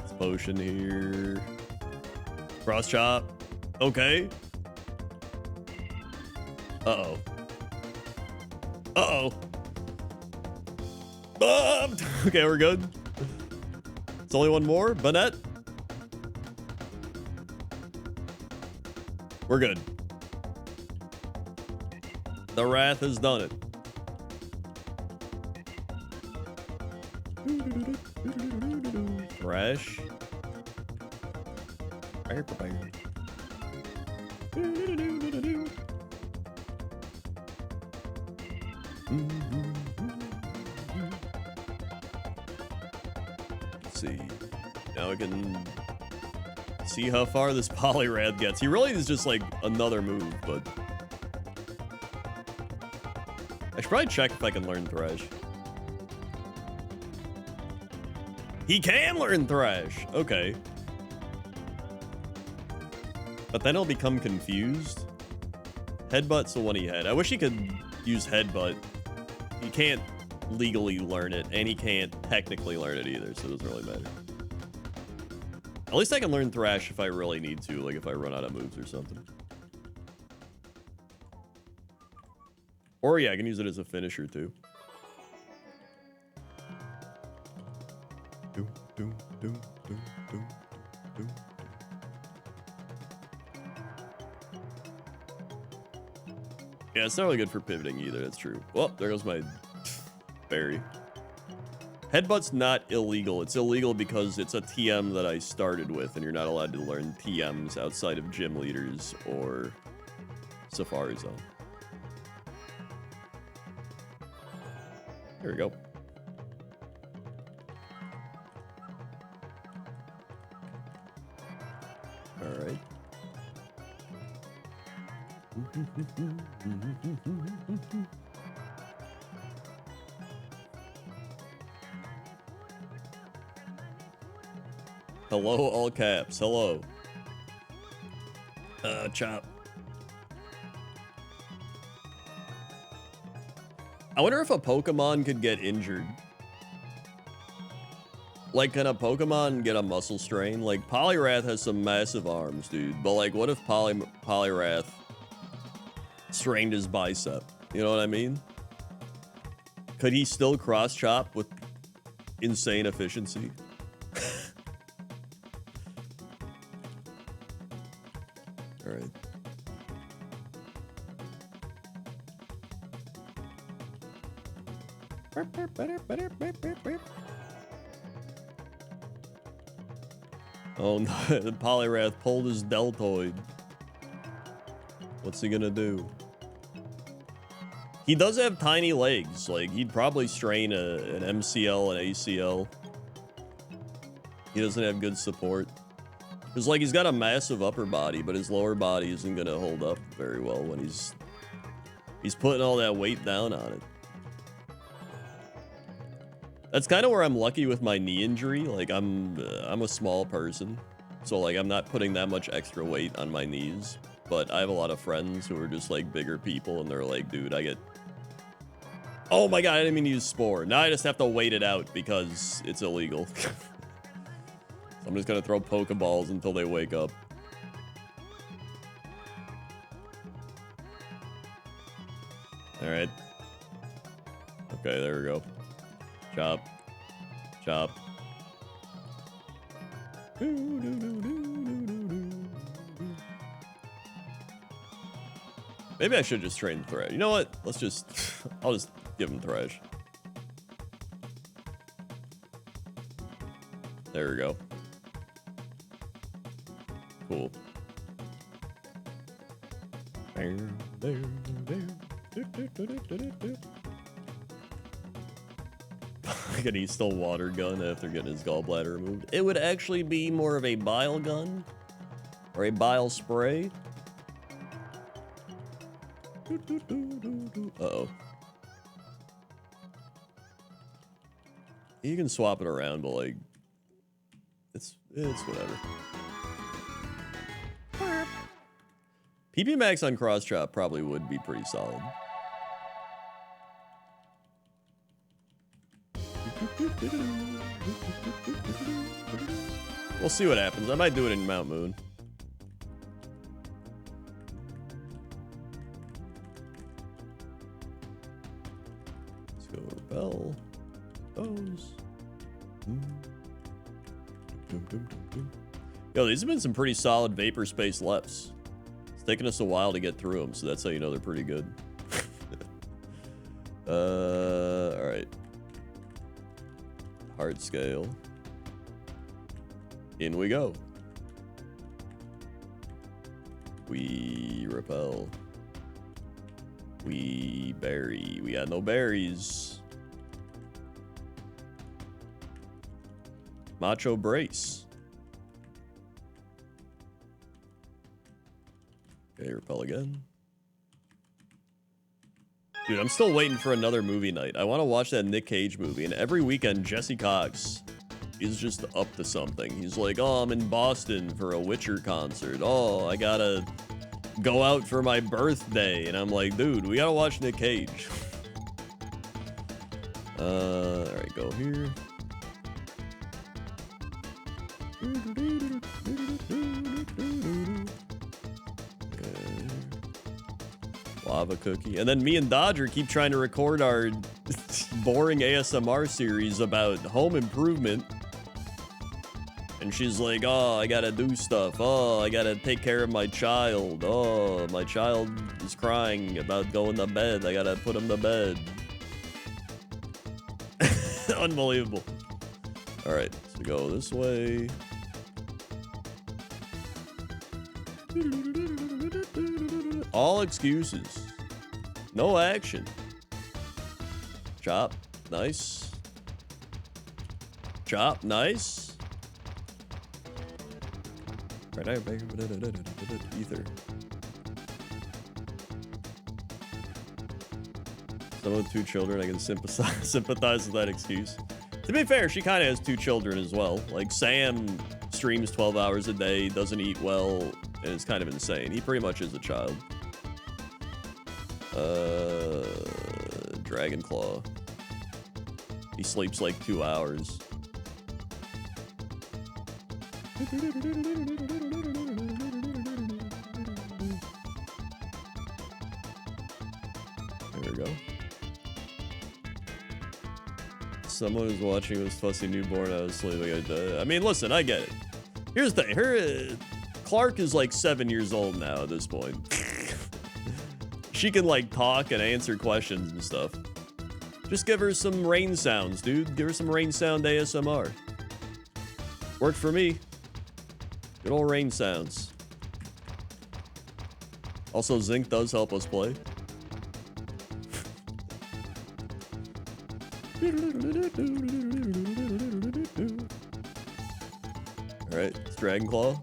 This potion here. Cross chop. Okay. Uh-oh. Uh-oh. Okay, we're good. It's only one more. Burnett. We're good. The Wrath has done it. Thresh. Let's see. Now we can see how far this Poliwrath gets. He really is just like another move, but I should probably check if I can learn Thresh. He can learn Thresh. Okay. But then he'll become confused. Headbutt's the one he had. I wish he could use Headbutt. He can't legally learn it, and he can't technically learn it either, so it doesn't really matter. At least I can learn Thrash if I really need to, like if I run out of moves or something. Or yeah, I can use it as a finisher too. Doom, doom, doom, doom, doom, doom. Yeah, it's not really good for pivoting either, that's true. Well, there goes my berry. Headbutt's not illegal. It's illegal because it's a TM that I started with, and you're not allowed to learn TMs outside of gym leaders or Safari Zone. Here we go. All right. Hello, all caps. Hello. Chop. I wonder if a Pokemon could get injured. Like, can a Pokemon get a muscle strain? Like, Poliwrath has some massive arms, dude. But, like, what if Poliwrath strained his bicep? You know what I mean? Could he still cross-chop with insane efficiency? All right. Oh no, the Poliwrath pulled his deltoid. What's he gonna do? He does have tiny legs. Like, he'd probably strain an MCL and ACL. He doesn't have good support. Because, like, he's got a massive upper body, but his lower body isn't gonna hold up very well when he's putting all that weight down on it. That's kind of where I'm lucky with my knee injury. Like, I'm a small person, so like I'm not putting that much extra weight on my knees. But I have a lot of friends who are just like bigger people, and they're like, dude, I get. Oh my god, I didn't mean to use Spore. Now I just have to wait it out because it's illegal. So I'm just gonna throw Pokeballs until they wake up. All right. Okay, there we go. Chop. Chop. Maybe I should just train Thresh. You know what? Let's just... I'll just give him Thresh. There we go. Cool. Can he still water gun after getting his gallbladder removed? It would actually be more of a bile gun or a bile spray. Uh-oh. You can swap it around, but like it's whatever. PP Max on cross chop probably would be pretty solid. We'll see what happens. I might do it in Mount Moon. Let's go Repel. Those. Yo, these have been some pretty solid Vapor Space lefts. It's taken us a while to get through them, so that's how you know they're pretty good. Alright. Hard scale. In we go. We repel. We berry. We got no berries. Macho brace. Okay, repel again. Dude, I'm still waiting for another movie night. I want to watch that Nick Cage movie, and every weekend, Jesse Cox is just up to something. He's like, oh, I'm in Boston for a Witcher concert. Oh, I gotta go out for my birthday. And I'm like, dude, we gotta watch Nick Cage. Alright, go here. Lava cookie. And then me and Dodger keep trying to record our boring ASMR series about home improvement. And she's like, oh, I gotta do stuff. Oh, I gotta take care of my child. Oh, my child is crying about going to bed. I gotta put him to bed. Unbelievable. All right, so go this way. All excuses. No action. Chop. Nice. Chop. Nice. Ether. Someone with 2 children, I can sympathize with that excuse. To be fair, she kind of has 2 children as well. Like, Sam streams 12 hours a day, doesn't eat well, and is kind of insane. He pretty much is a child. Dragon Claw. He sleeps like 2 hours. There we go. Someone is watching this fussy newborn. I was sleeping. I mean, listen, I get it. Here's the thing. Clark is like 7 years old now at this point. She can like talk and answer questions and stuff. Just give her some rain sounds, dude. Give her some rain sound ASMR. Worked for me. Good old rain sounds. Also, Zinc does help us play. Alright, it's Dragon Claw.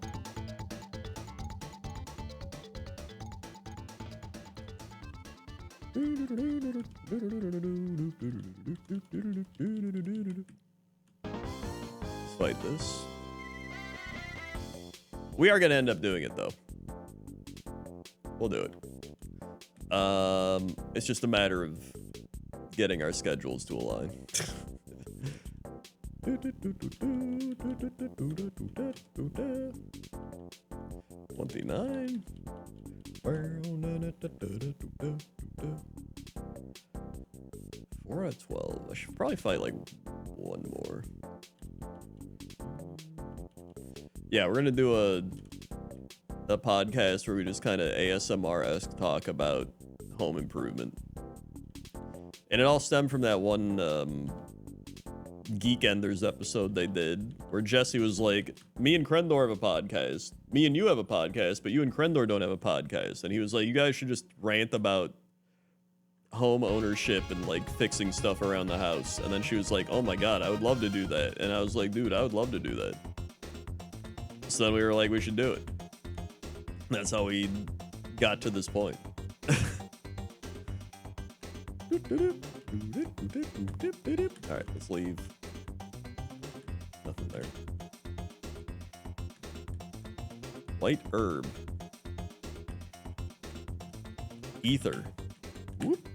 Let's fight this. We are gonna end up doing it though. We'll do it. It's just a matter of getting our schedules to align. 29. 4 out of 12. I should probably fight like one more. Yeah, we're gonna do a podcast where we just kind of ASMR-esque talk about home improvement. And it all stemmed from that one Geek Enders episode they did, where Jesse was like, me and Krendor have a podcast. Me and you have a podcast, but you and Krendor don't have a podcast. And he was like, you guys should just rant about home ownership and like fixing stuff around the house. And then she was like, oh my god, I would love to do that. And I was like, dude, I would love to do that. So then we were like, we should do it. That's how we got to this point. Alright, let's leave. Nothing there. White herb. Ether. Whoop.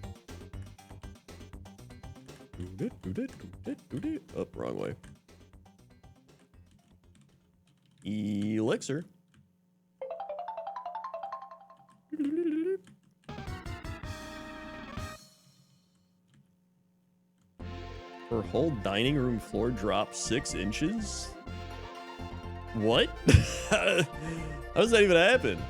Oh, wrong way. Elixir. Her whole dining room floor dropped 6 inches? What? How does that even happen?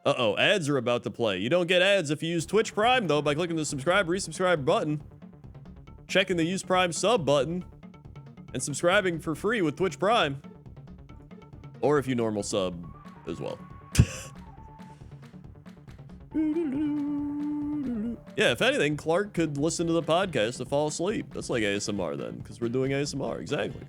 Uh-oh, ads are about to play. You don't get ads if you use Twitch Prime, though, by clicking the subscribe, resubscribe button, checking the use Prime sub button, and subscribing for free with Twitch Prime. Or if you normal sub as well. Yeah, if anything, Clark could listen to the podcast to fall asleep. That's like ASMR then, because we're doing ASMR, exactly.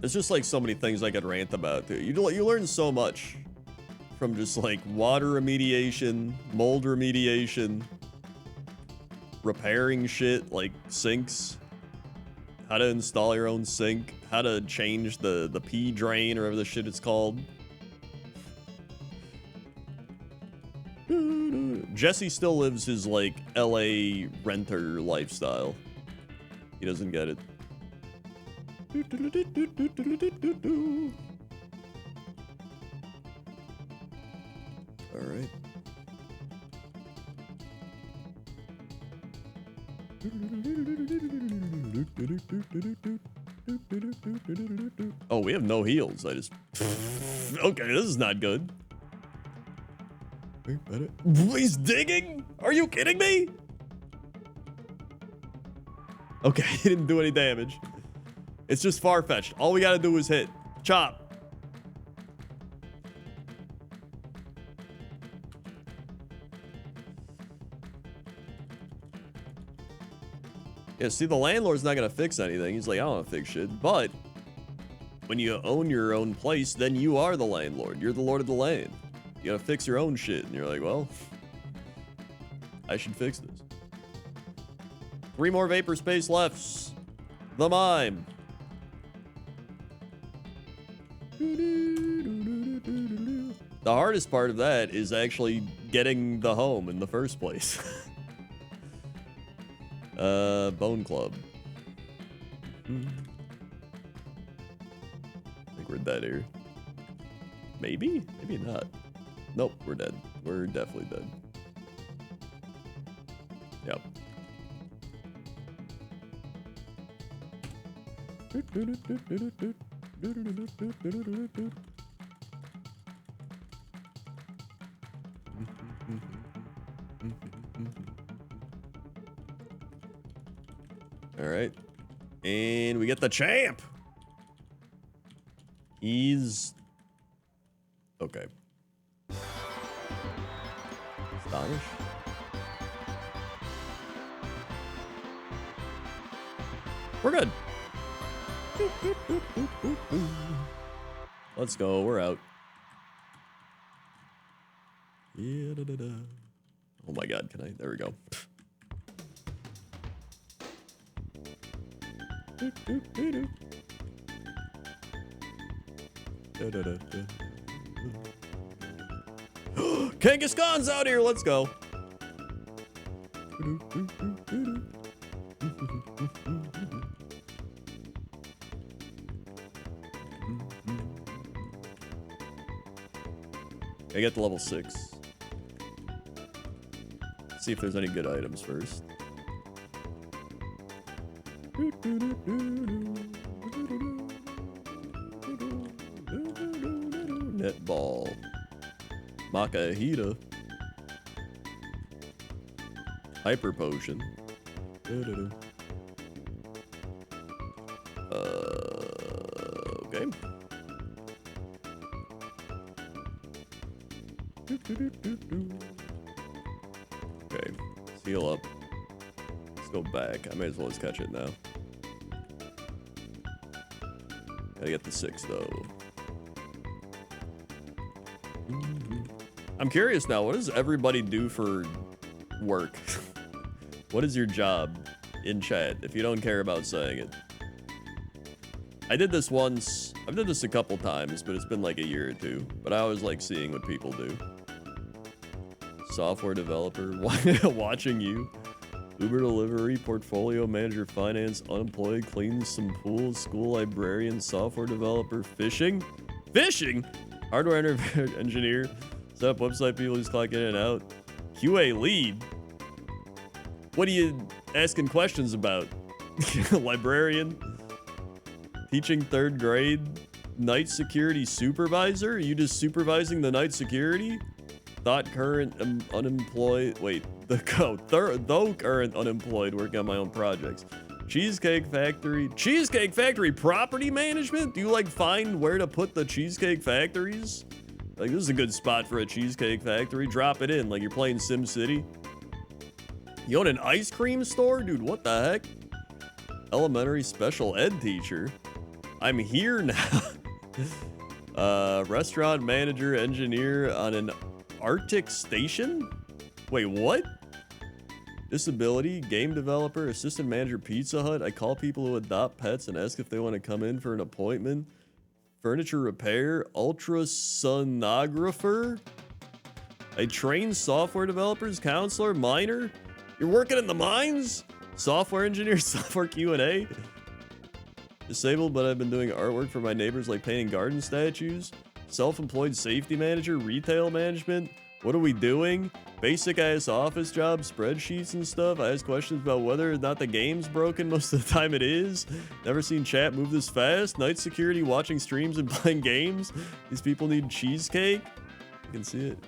There's just like so many things I could rant about, too. You learn so much from just like water remediation, mold remediation, repairing shit like sinks, how to install your own sink, how to change the pee drain or whatever the shit it's called. Jesse still lives his like LA renter lifestyle. He doesn't get it. All right. Oh, we have no heals. I just... Okay, this is not good. He's digging? Are you kidding me? Okay, he didn't do any damage. It's just far-fetched. All we gotta do is hit. Chop. Yeah, see, the landlord's not gonna fix anything. He's like, I don't wanna fix shit. But when you own your own place, then you are the landlord. You're the lord of the land. You gotta fix your own shit. And you're like, well, I should fix this. 3 more vapor space left. The mime. The hardest part of that is actually getting the home in the first place. Bone Club. I think we're dead here. Maybe? Maybe not. Nope, we're dead. We're definitely dead. Yep. All right. And we get the champ. He's okay. Astonish. We're good. Let's go. We're out. Yeah, da, da, da. Oh my god, can I? There we go. Kangaskhan's out here. Let's go. I get to level 6. See if there's any good items first. Netball. Makahita. Hyper potion. Okay. Okay, seal up. Let's go back. I may as well just catch it now. Gotta get the 6 though. I'm curious now, what does everybody do for work? What is your job in chat if you don't care about saying it? I did this once. I've did this a couple times, but it's been like a year or 2. But I always like seeing what people do. Software developer, watching you. Uber delivery, portfolio manager, finance, unemployed, cleans some pools, school librarian, software developer, fishing? Fishing? Hardware engineer, set up website people just clock in and out. QA lead? What are you asking questions about? Librarian? Teaching 3rd grade? Night security supervisor? Are you just supervising the night security? Thought current unemployed. Wait, though current unemployed, working on my own projects. Cheesecake Factory. Cheesecake Factory property management? Do you like find where to put the Cheesecake Factories? Like, this is a good spot for a Cheesecake Factory. Drop it in like you're playing Sim City. You own an ice cream store? Dude, what the heck? Elementary special ed teacher. I'm here now. Restaurant manager, engineer on an Arctic station? Wait, what? Disability, game developer, assistant manager, Pizza Hut. I call people who adopt pets and ask if they want to come in for an appointment. Furniture repair, ultrasonographer. I train software developers, counselor, miner. You're working in the mines? Software engineer, software Q&A. Disabled, but I've been doing artwork for my neighbors like painting garden statues. Self-employed safety manager, retail management. What are we doing? Basic ass office job, spreadsheets and stuff. I ask questions about whether or not the game's broken. Most of the time it is. Never seen chat move this fast. Night security, watching streams and playing games. These people need cheesecake. You can see it.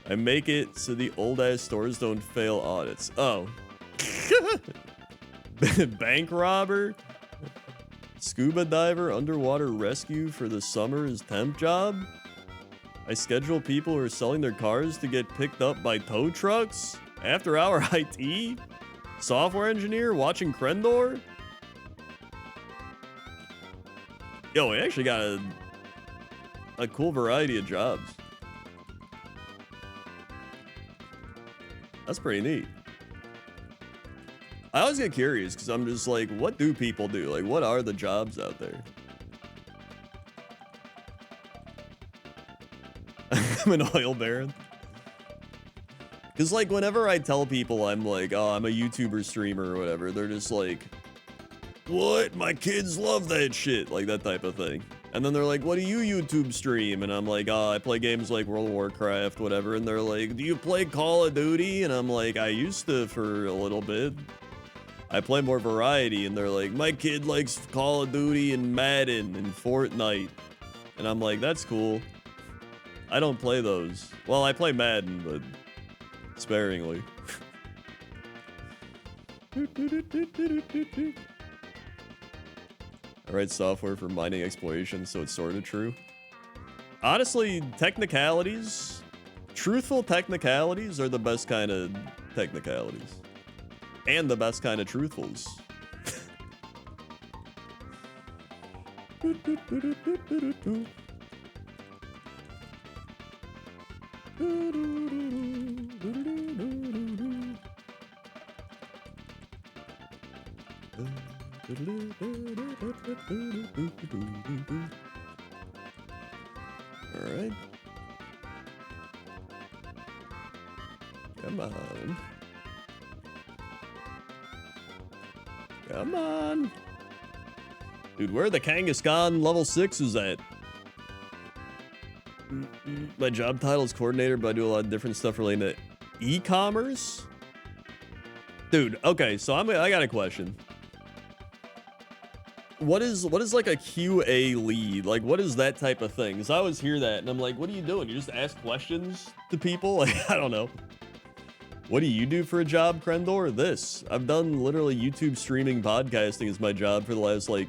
I make it so the old ass stores don't fail audits. Oh. Bank robber. Scuba diver, underwater rescue for the summer is temp job. I schedule people who are selling their cars to get picked up by tow trucks. After hour IT. Software engineer, watching Krendor. Yo, we actually got a cool variety of jobs. That's pretty neat. I always get curious because I'm just like, what do people do? Like, what are the jobs out there? I'm an oil baron. Because, like, whenever I tell people I'm like, oh, I'm a YouTuber streamer or whatever, they're just like, what? My kids love that shit. Like, that type of thing. And then they're like, what do you YouTube stream? And I'm like, oh, I play games like World of Warcraft, whatever. And they're like, do you play Call of Duty? And I'm like, I used to for a little bit. I play more variety. And they're like, my kid likes Call of Duty and Madden and Fortnite. And I'm like, that's cool. I don't play those. Well, I play Madden, but sparingly. I write software for mining exploration, so it's sort of true. Honestly, technicalities, truthful technicalities are the best kind of technicalities. And the best kind of truthfuls. All right. Come on. Come on. Dude, where the Kangaskhan level 6 is at? My job title is coordinator, but I do a lot of different stuff related to e-commerce. Dude, okay, so I got a question. What is like a QA lead? Like, what is that type of thing? Because I always hear that, and I'm like, what are you doing? You just ask questions to people? Like, I don't know. What do you do for a job, Krendor? This. I've done literally YouTube streaming, podcasting as my job for the last, like,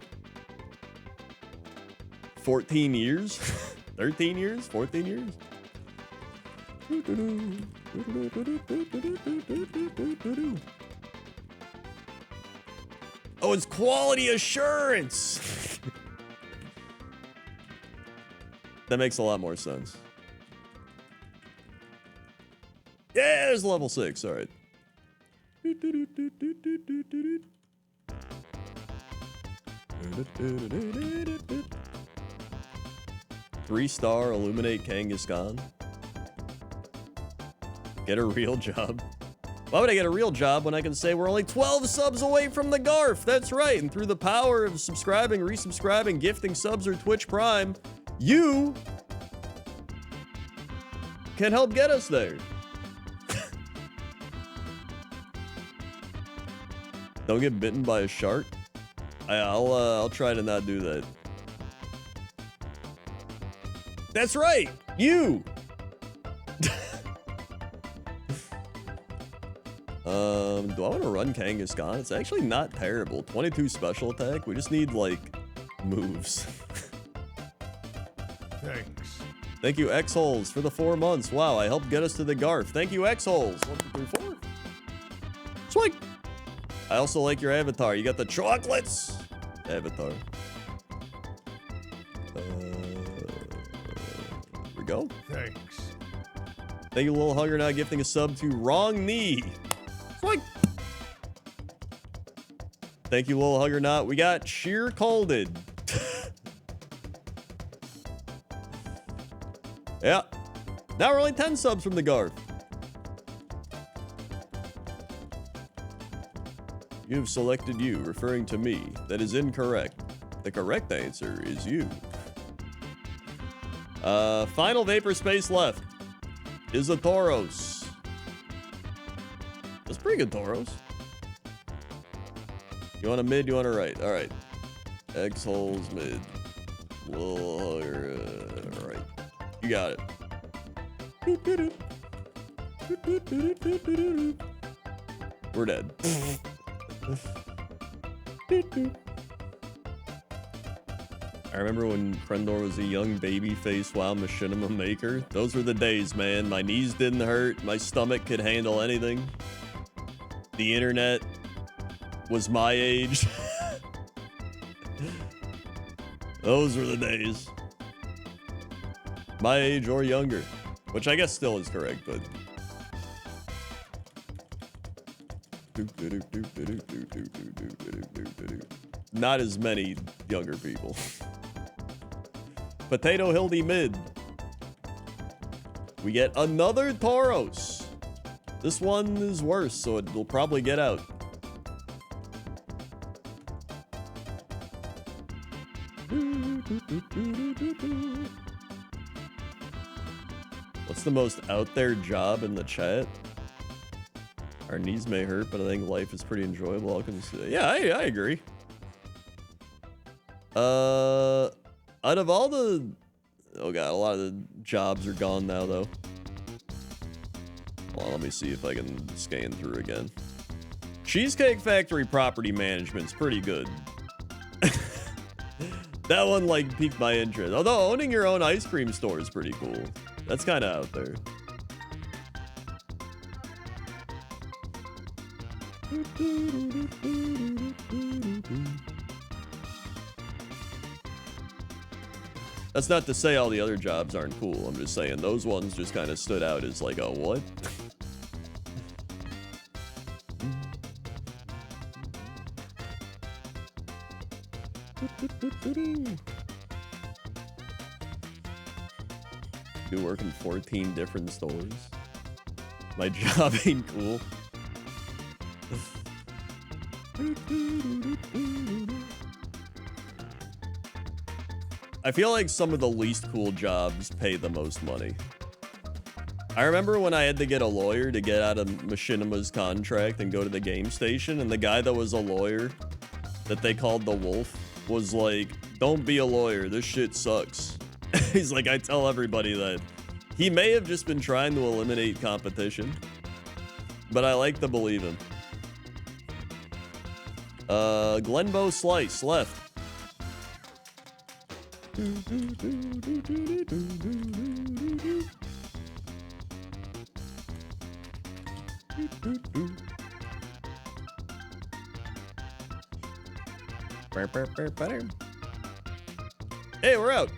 14 years? 13 years? 14 years? Oh, it's quality assurance. That makes a lot more sense. Yeah, there's level 6. All right. 3-star illuminate Kangaskhan. Get a real job. Why would I get a real job when I can say we're only 12 subs away from the Garf? That's right. And through the power of subscribing, resubscribing, gifting subs, or Twitch Prime, you can help get us there. Don't get bitten by a shark. I'll try to not do that. That's right. You. Do I want to run Kangaskhan? It's actually not terrible. 22 special attack. We just need, like, moves. Thanks. Thank you, X-Holes, for the 4 months. Wow, I helped get us to the Garf. Thank you, X-Holes. 1, 2, 3, 4. Swing. I also like your avatar. You got the chocolates. Avatar. Here we go. Thanks. Thank you, Little Hugger, not gifting a sub to Wrong Knee. Swing. Thank you, Little Hugger, not. We got Sheer Colded. Yeah. Now we're only 10 subs from the Garf. You have selected you, referring to me. That is incorrect. The correct answer is you. Final vapor space left is a Tauros. That's pretty good, Tauros. You want a mid, you want a right. All right. X holes mid. Right. You got it. We're dead. I remember when Krendor was a young baby face WoW machinima maker. Those were the days, man. My knees didn't hurt. My stomach could handle anything. The internet was my age. Those were the days. My age or younger. Which I guess still is correct, but... Not as many younger people. Potato Hildy mid. We get another Tauros. This one is worse, so it will probably get out. What's the most out there job in the chat? Our knees may hurt, but I think life is pretty enjoyable. I'll consider. Yeah, I agree. Out of all the... Oh god, a lot of the jobs are gone now, though. Well, let me see if I can scan through again. Cheesecake Factory property management's pretty good. That one, like, piqued my interest. Although owning your own ice cream store is pretty cool. That's kind of out there. That's not to say all the other jobs aren't cool. I'm just saying those ones just kind of stood out as like, oh, what? You work in 14 different stores. My job ain't cool. I feel like some of the least cool jobs pay the most money. I remember when I had to get a lawyer to get out of Machinima's contract and go to the game station, and the guy that was a lawyer that they called the Wolf was like, don't be a lawyer, this shit sucks. He's like, I tell everybody that. He may have just been trying to eliminate competition, but I like to believe him. Glenbow Slice left. Hey, we're out.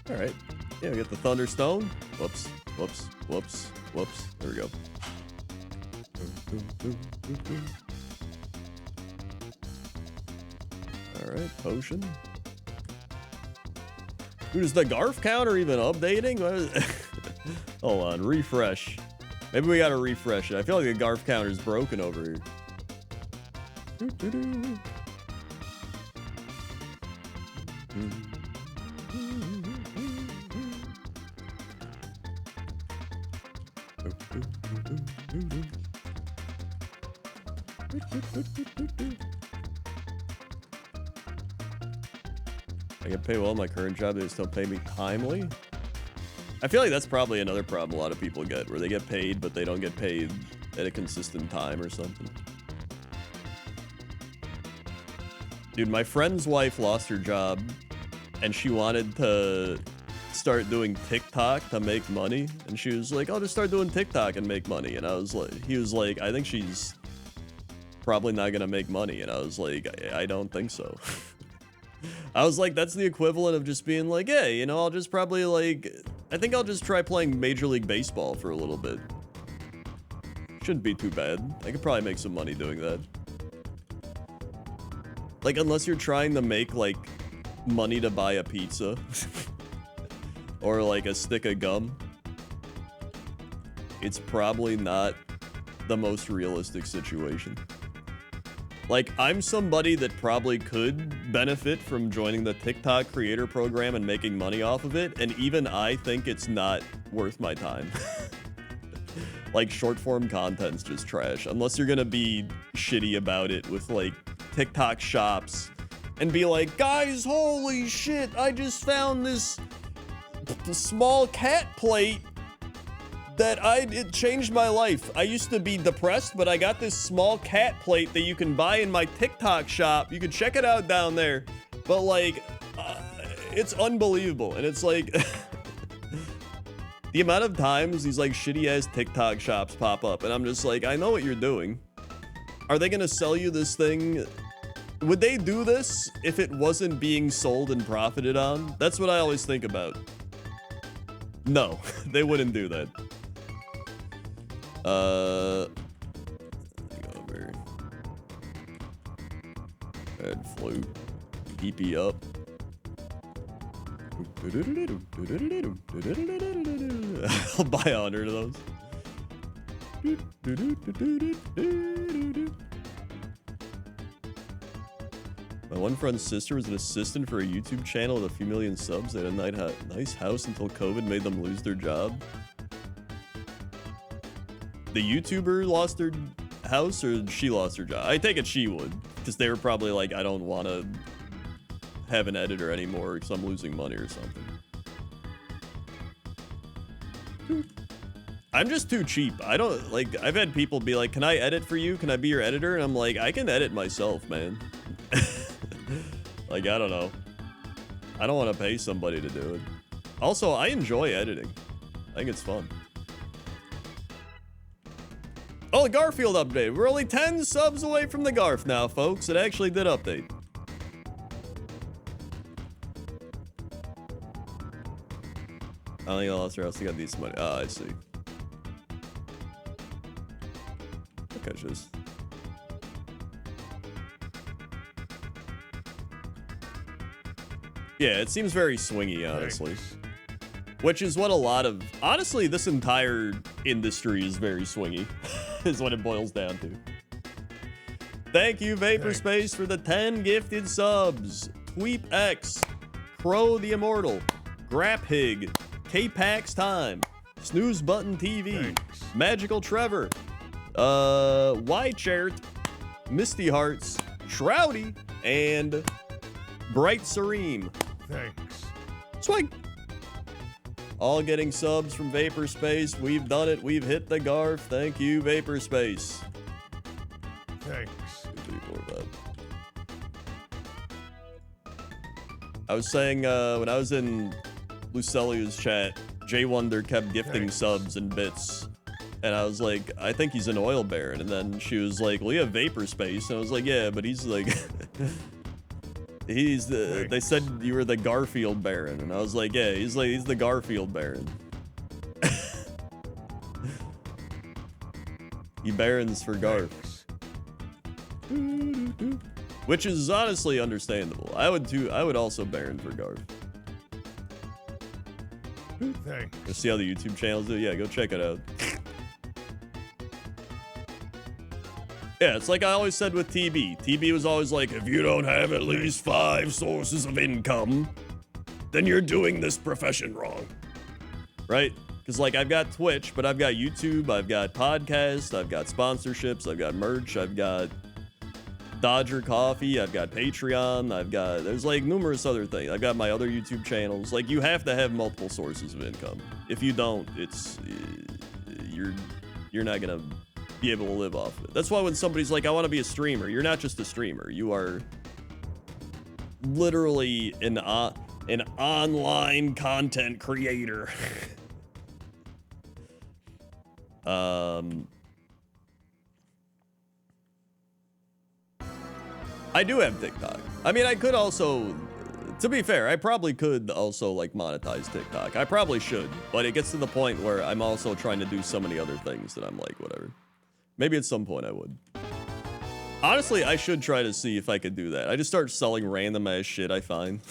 All right. Yeah, we got the Thunderstone. Whoops, whoops, whoops, whoops. There we go. All right, potion. Dude, is the Garf counter even updating? Hold on, refresh. Maybe we gotta refresh it. I feel like the Garf counter's broken over here. I get paid well in my current job, they just don't pay me timely. I feel like that's probably another problem a lot of people get, where they get paid, but they don't get paid at a consistent time or something. Dude, my friend's wife lost her job, and she wanted to start doing TikTok to make money, and she was like, I'll just start doing TikTok and make money. And I was like, he was like, I think she's probably not gonna make money. And I was like, I don't think so. I was like, that's the equivalent of just being like, hey, you know, I'll just probably like, I think I'll just try playing Major League Baseball for a little bit. Shouldn't be too bad. I could probably make some money doing that. Like, unless you're trying to make like money to buy a pizza. or like a stick of gum, it's probably not the most realistic situation. Like, I'm somebody that probably could benefit from joining the TikTok creator program and making money off of it, and even I think it's not worth my time. Like, short form content's just trash, unless you're gonna be shitty about it with like TikTok shops and be like, guys, holy shit, I just found this small cat plate that it changed my life. I used to be depressed, but I got this small cat plate that you can buy in my TikTok shop. You can check it out down there. But like, it's unbelievable. And it's like, the amount of times these like shitty ass TikTok shops pop up, and I'm just like, I know what you're doing. Are they gonna sell you this thing? Would they do this if it wasn't being sold and profited on? That's what I always think about. No, they wouldn't do that. Over. Red flute. PP up. I'll buy 100 of those. My one friend's sister was an assistant for a YouTube channel with a few million subs. They had a nice house until COVID made them lose their job. The YouTuber lost their house, or she lost her job? I take it she would, because they were probably like, I don't want to have an editor anymore because I'm losing money or something. I'm just too cheap. I don't, like, I've had people be like, can I edit for you? Can I be your editor? And I'm like, I can edit myself, man. Like, I don't know. I don't want to pay somebody to do it. Also, I enjoy editing. I think it's fun. Oh, the Garfield update. We're only 10 subs away from the Garf now, folks. It actually did update. I don't think I lost her house. I got decent money. Ah, I see. Okay, just. Yeah, it seems very swingy, honestly. Which is what a lot of... Honestly, this entire industry is very swingy. Is what it boils down to. Thank you, Vaporspace, for the 10 gifted subs. Tweep X, Crow the Immortal, Graphig, K-Pax Time, Snooze Button TV, Magical Trevor, Y-Chart, Misty Hearts, Shroudy, and Bright Serene. Thanks. Swing. All getting subs from Vaporspace. We've done it. We've hit the Garf. Thank you, Vaporspace. Thanks. I was saying when I was in Lucelia's chat, Jay Wonder kept gifting subs and bits. And I was like, I think he's an oil baron. And then she was like, well, you have Vaporspace. And I was like, yeah, but he's like... He's the, they said you were the Garfield Baron, and I was like, yeah, he's the Garfield Baron. He barons for Garf. Which is honestly understandable. I would also baron for Garf. Thanks. Let's see how the YouTube channels do. Yeah, go check it out. Yeah, it's like I always said with TB. TB was always like, if you don't have at least 5 sources of income, then you're doing this profession wrong. Right? Because, like, I've got Twitch, but I've got YouTube, I've got podcasts, I've got sponsorships, I've got merch, I've got Dodger Coffee, I've got Patreon, there's, like, numerous other things. I've got my other YouTube channels. Like, you have to have multiple sources of income. If you don't, you're not gonna be able to live off it. That's why when somebody's like, I want to be a streamer, you're not just a streamer. You are literally an online content creator. I do have TikTok. I mean, I could also, to be fair, I probably could also like monetize TikTok. I probably should, but it gets to the point where I'm also trying to do so many other things that I'm like, whatever. Maybe at some point I would. Honestly, I should try to see if I could do that. I just start selling random ass shit I find.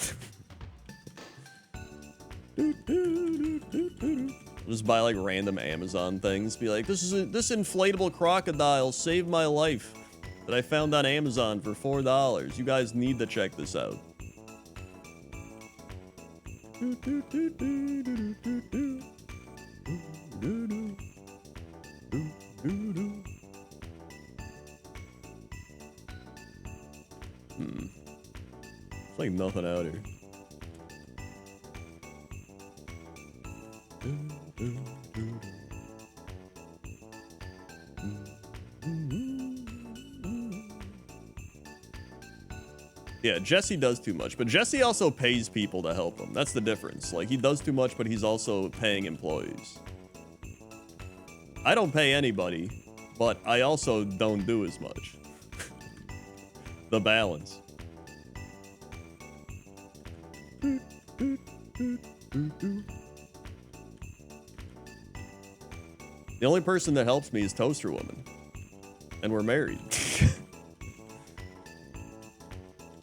Just buy like random Amazon things. Be like, this inflatable crocodile saved my life that I found on Amazon for $4. You guys need to check this out. It's like nothing out here. Yeah, Jesse does too much, but Jesse also pays people to help him. That's the difference. Like, he does too much, but he's also paying employees. I don't pay anybody, but I also don't do as much. The balance. The only person that helps me is Toaster Woman. And we're married.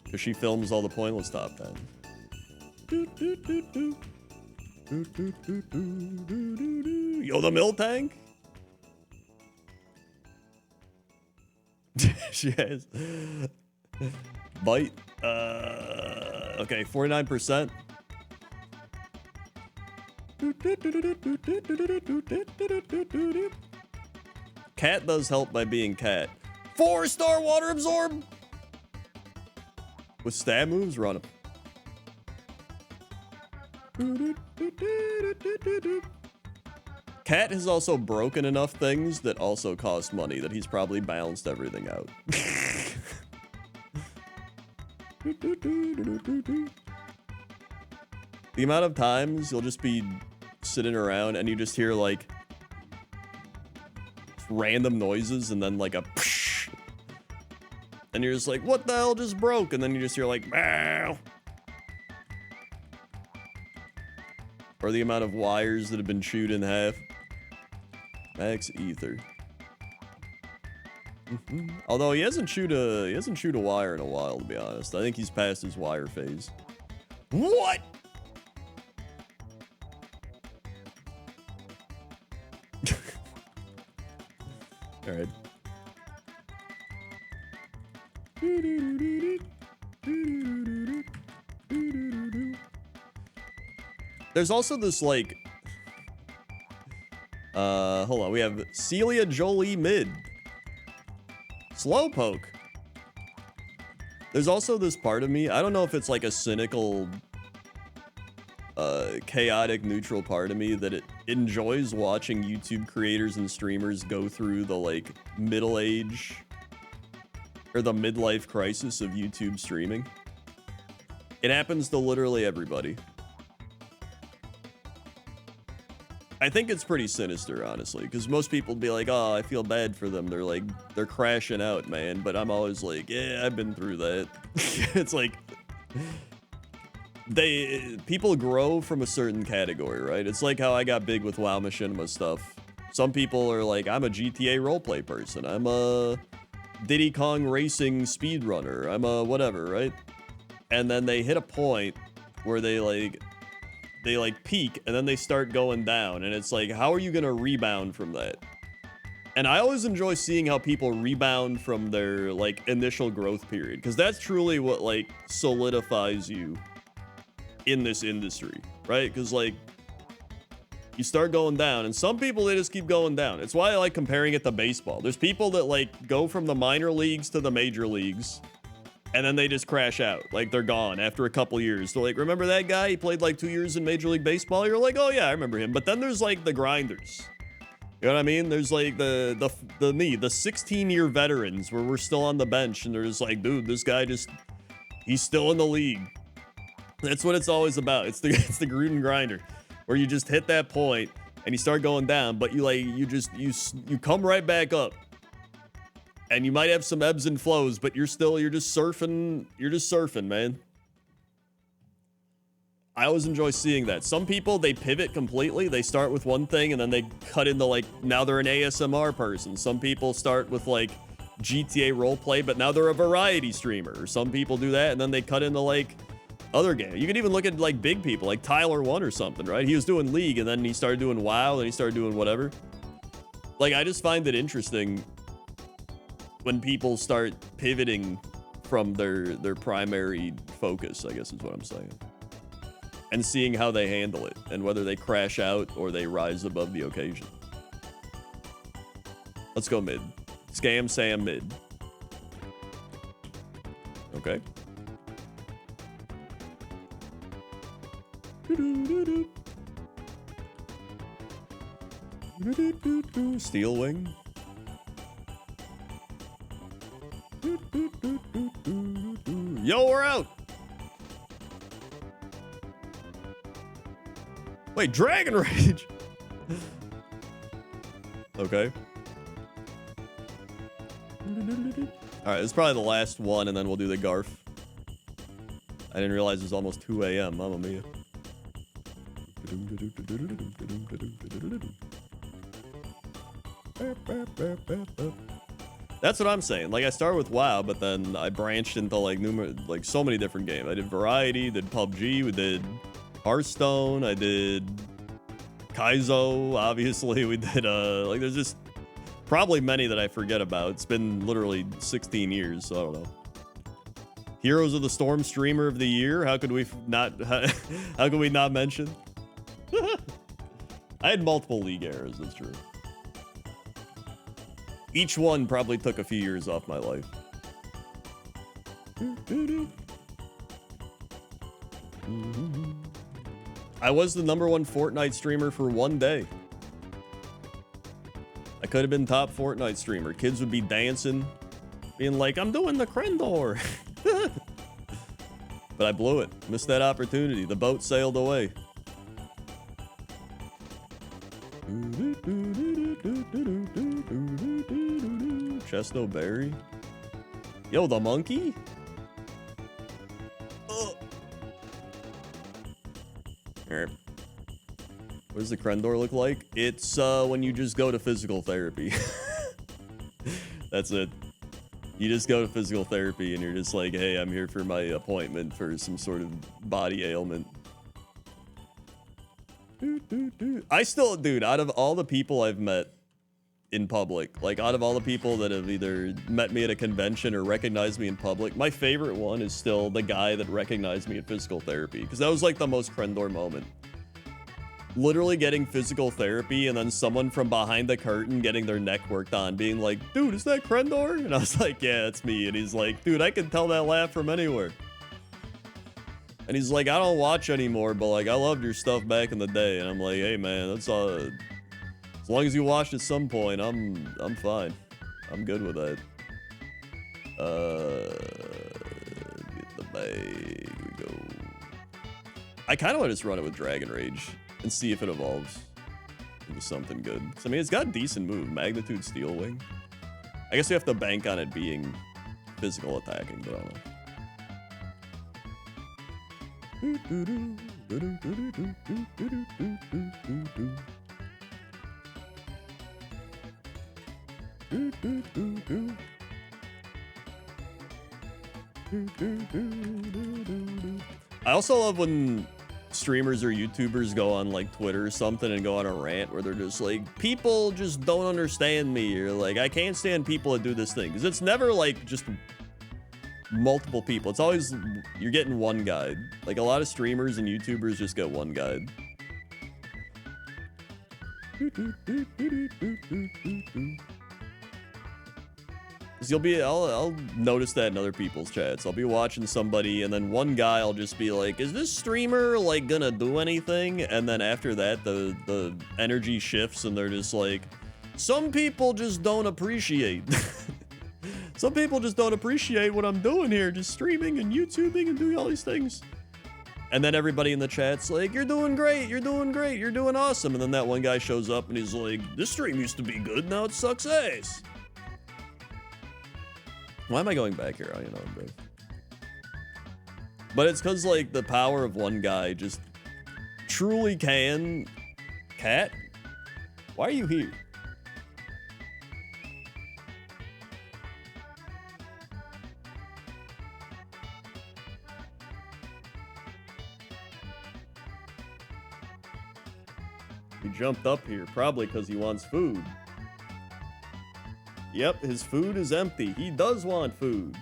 Because she films all the pointless top 10s. Yo, the milk tank? She has. Bite. Okay, 49%. Cat does help by being cat. 4-star water absorb. With stab moves, run him. Cat has also broken enough things that also cost money that he's probably balanced everything out. The amount of times you'll just be sitting around and you just hear like random noises and then like a psh, and you're just like, what the hell just broke? And then you just hear like, meow. Or the amount of wires that have been chewed in half. Max Ether. Although he hasn't chewed a wire in a while, to be honest. I think he's past his wire phase. What? All right. There's also this like hold on, we have Celia Jolie mid. Slowpoke. There's also this part of me, I don't know if it's like a cynical chaotic neutral part of me that it enjoys watching YouTube creators and streamers go through the like middle age or the midlife crisis of YouTube streaming. It happens to literally everybody. I think it's pretty sinister, honestly, because most people be like, oh, I feel bad for them. They're crashing out, man. But I'm always like, yeah, I've been through that. It's like, people grow from a certain category, right? It's like how I got big with WoW Machinima stuff. Some people are like, I'm a GTA roleplay person. I'm a Diddy Kong racing speedrunner. I'm a whatever, right? And then they hit a point where they peak and then they start going down, and it's like, how are you gonna rebound from that? And I always enjoy seeing how people rebound from their like initial growth period, because that's truly what like solidifies you in this industry, right? Because like you start going down, and some people, they just keep going down. It's why I like comparing it to baseball. There's people that like go from the minor leagues to the major leagues, and then they just crash out. Like, they're gone after a couple years. They're like, remember that guy? He played like 2 years in Major League Baseball. You're like, oh yeah, I remember him. But then there's like the grinders. You know what I mean? There's like the 16-year veterans where we're still on the bench, and they're just like, dude, this guy he's still in the league. That's what it's always about. It's the Gruden grinder, where you just hit that point and you start going down, but you come right back up. And you might have some ebbs and flows, but you're just surfing, man. I always enjoy seeing that. Some people, they pivot completely. They start with one thing and then they cut into like, now they're an ASMR person. Some people start with like GTA roleplay, but now they're a variety streamer. Or some people do that and then they cut into like other games. You could even look at like big people, like Tyler One or something, right? He was doing League, and then he started doing WoW, and he started doing whatever. Like, I just find it interesting when people start pivoting from their primary focus, I guess is what I'm saying. And seeing how they handle it, and whether they crash out or they rise above the occasion. Let's go mid. Scam Sam mid. Okay. Steel Wing. Yo, we're out. Wait, Dragon Rage. Okay. All right, this is probably the last one, and then we'll do the Garf. I didn't realize it was almost 2 a.m. Mamma mia. That's what I'm saying. Like, I started with WoW, but then I branched into like so many different games. I did Variety, did PUBG, we did Hearthstone, I did Kaizo, obviously. We did like, there's just probably many that I forget about. It's been literally 16 years, so I don't know. Heroes of the Storm streamer of the year. How could we not? How could we not mention? I had multiple League eras. That's true. Each one probably took a few years off my life. I was the #1 Fortnite streamer for one day. I could have been top Fortnite streamer. Kids would be dancing, being like, I'm doing the Krendor. But I blew it. Missed that opportunity. The boat sailed away. Chesto Berry. Yo, the monkey? What does the Krendor look like? It's when you just go to physical therapy. That's it. You just go to physical therapy and you're just like, hey, I'm here for my appointment for some sort of body ailment. I still, dude, out of all the people I've met in public, like out of all the people that have either met me at a convention or recognized me in public, my favorite one is still the guy that recognized me at physical therapy, because that was like the most Krendor moment. Literally getting physical therapy and then someone from behind the curtain getting their neck worked on being like, dude, is that Krendor? And I was like, yeah, it's me. And he's like, dude, I can tell that laugh from anywhere. And he's like, I don't watch anymore, but like, I loved your stuff back in the day. And I'm like, hey man, that's as long as you watched at some point, I'm fine. I'm good with that. Get the bag, we go. I kind of want to just run it with Dragon Rage and see if it evolves into something good. So, I mean, it's got a decent move. Magnitude Steel Wing. I guess we have to bank on it being physical attacking, but I don't know. I also love when streamers or YouTubers go on like Twitter or something and go on a rant where they're just like, people just don't understand me, or like, I can't stand people that do this thing, because it's never like just multiple people. It's always you're getting one guide. Like, a lot of streamers and YouTubers just get one guide. I'll notice that in other people's chats. I'll be watching somebody and then one guy will just be like, is this streamer like gonna do anything? And then after that, the energy shifts and they're just like, some people just don't appreciate. Some people just don't appreciate what I'm doing here, just streaming and YouTubing and doing all these things. And then everybody in the chat's like, you're doing great, you're doing great, you're doing awesome. And then that one guy shows up and he's like, this stream used to be good, now it sucks ass. Why am I going back here? I don't know, bro. But it's because, like, the power of one guy just truly can... Cat? Why are you here? jumped up here, probably because he wants food. Yep, his food is empty. He does want food.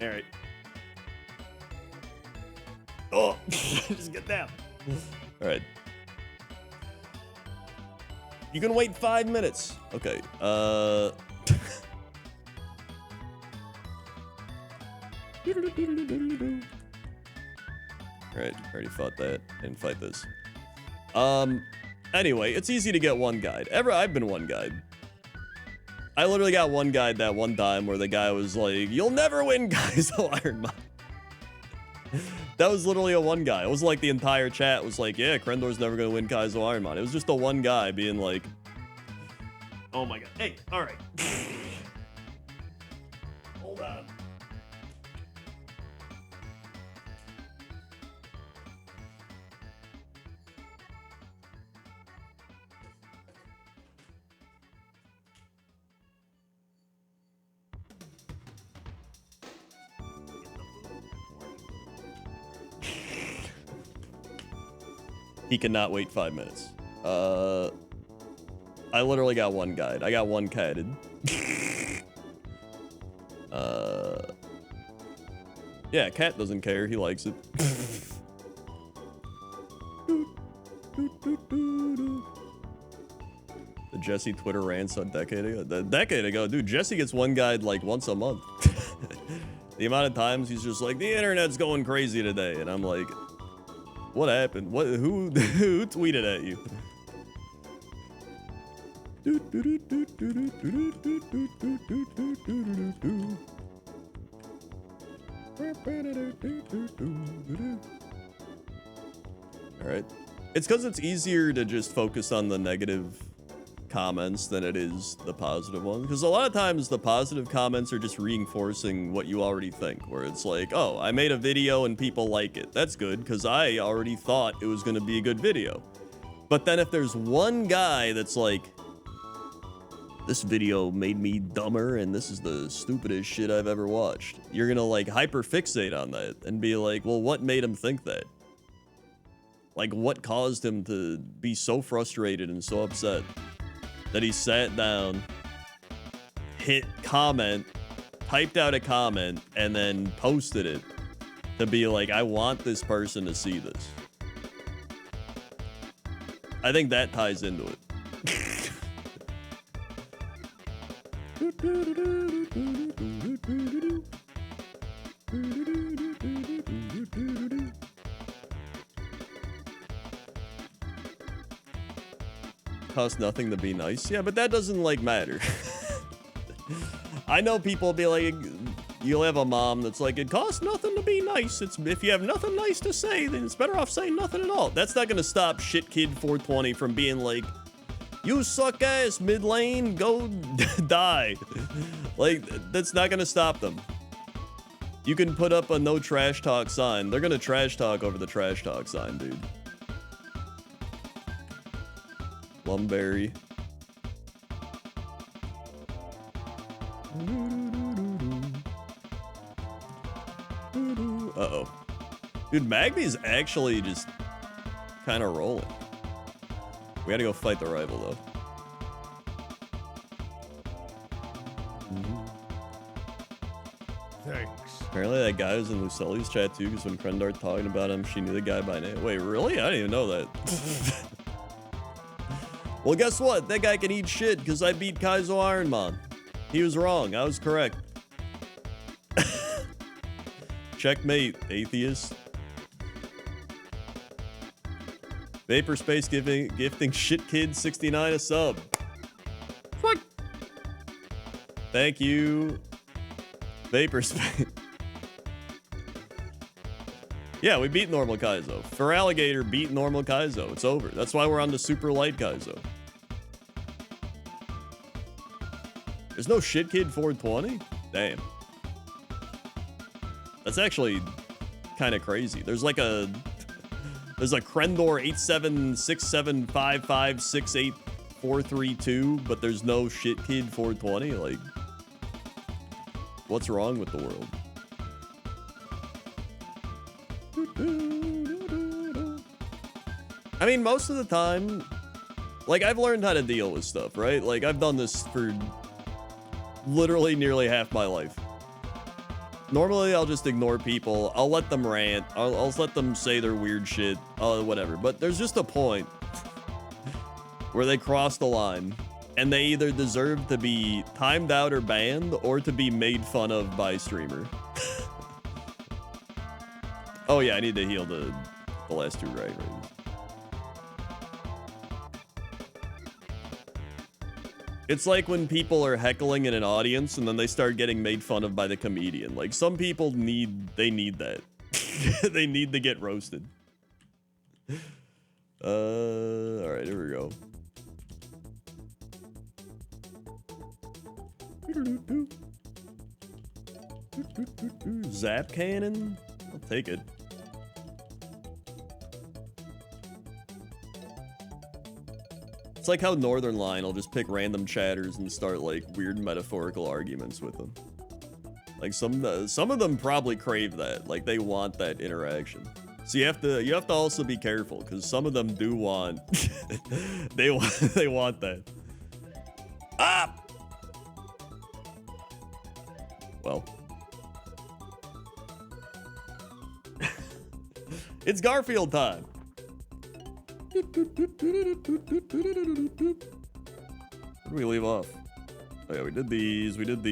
All right. Oh, just get down. All right. You can wait 5 minutes. Okay. Alright, already fought that. Didn't fight this. Anyway, it's easy to get one guide. I've been one guide. I literally got one guide that one time where the guy was like, "You'll never win, Kaizo Ironmon." That was literally a one guy. It was like the entire chat was like, "Yeah, Krendor's never gonna win Kaizo Ironmon." It was just a one guy being like, "Oh my god. Hey, alright." Hold on. He cannot wait 5 minutes. I literally got one guide. I got one kited. Yeah, Cat doesn't care. He likes it. The Jesse Twitter rants a decade ago. Dude, Jesse gets one guide like once a month. The amount of times he's just like, "The internet's going crazy today," and I'm like, "What happened? Who tweeted at you?" All right. It's because it's easier to just focus on the negative comments than it is the positive ones. Because a lot of times the positive comments are just reinforcing what you already think, where it's like, "Oh, I made a video and people like it. That's good because I already thought it was going to be a good video." But then if there's one guy that's like, "This video made me dumber and this is the stupidest shit I've ever watched," you're going to like hyperfixate on that and be like, "Well, what made him think that? Like, what caused him to be so frustrated and so upset that he sat down, hit comment, typed out a comment, and then posted it to be like, I want this person to see this?" I think that ties into it. Costs nothing to be nice. Yeah, but that doesn't like matter. I know people be like, you'll have a mom that's like, "It costs nothing to be nice. It's if you have nothing nice to say, then it's better off saying nothing at all." That's not gonna stop shit kid 420 from being like, "You suck ass mid lane, go die." Like, that's not gonna stop them. You can put up a no trash talk sign. They're gonna trash talk over the trash talk sign, dude. Lumberry. Uh-oh. Dude, Magby's actually just kind of rolling. We gotta go fight the rival, though. Thanks. Apparently that guy was in Luceli's chat, too, because when Krendor talking about him, she knew the guy by name. Wait, really? I didn't even know that. Well, guess what? That guy can eat shit because I beat Kaizo Ironmon. He was wrong. I was correct. Checkmate, atheist. Vaporspace gifting shit kid 69 a sub. What? Thank you, Vaporspace. Yeah, we beat normal Kaizo. For Alligator, beat normal Kaizo. It's over. That's why we're on the super light Kaizo. There's no shit kid 420? Damn. That's actually kind of crazy. There's like a Krendor 87675568 432, but there's no shit kid 420. Like, What's wrong with the world? I mean, most of the time, like, I've learned how to deal with stuff, right? Like, I've done this for literally nearly half my life. Normally, I'll just ignore people. I'll let them rant. I'll let them say their weird shit, whatever. But there's just a point where they cross the line, and they either deserve to be timed out or banned, or to be made fun of by a streamer. Oh yeah, I need to heal the last two right. It's like when people are heckling in an audience and then they start getting made fun of by the comedian. Like, some people need that. They need to get roasted. All right, here we go. Zap cannon? I'll take it. It's like how Northern Line will just pick random chatters and start like weird metaphorical arguments with them. Like some of them probably crave that. Like they want that interaction. So you have to also be careful because some of them do want they want that. Ah! Well. It's Garfield time. Where did we leave off? Oh yeah, we did these, we did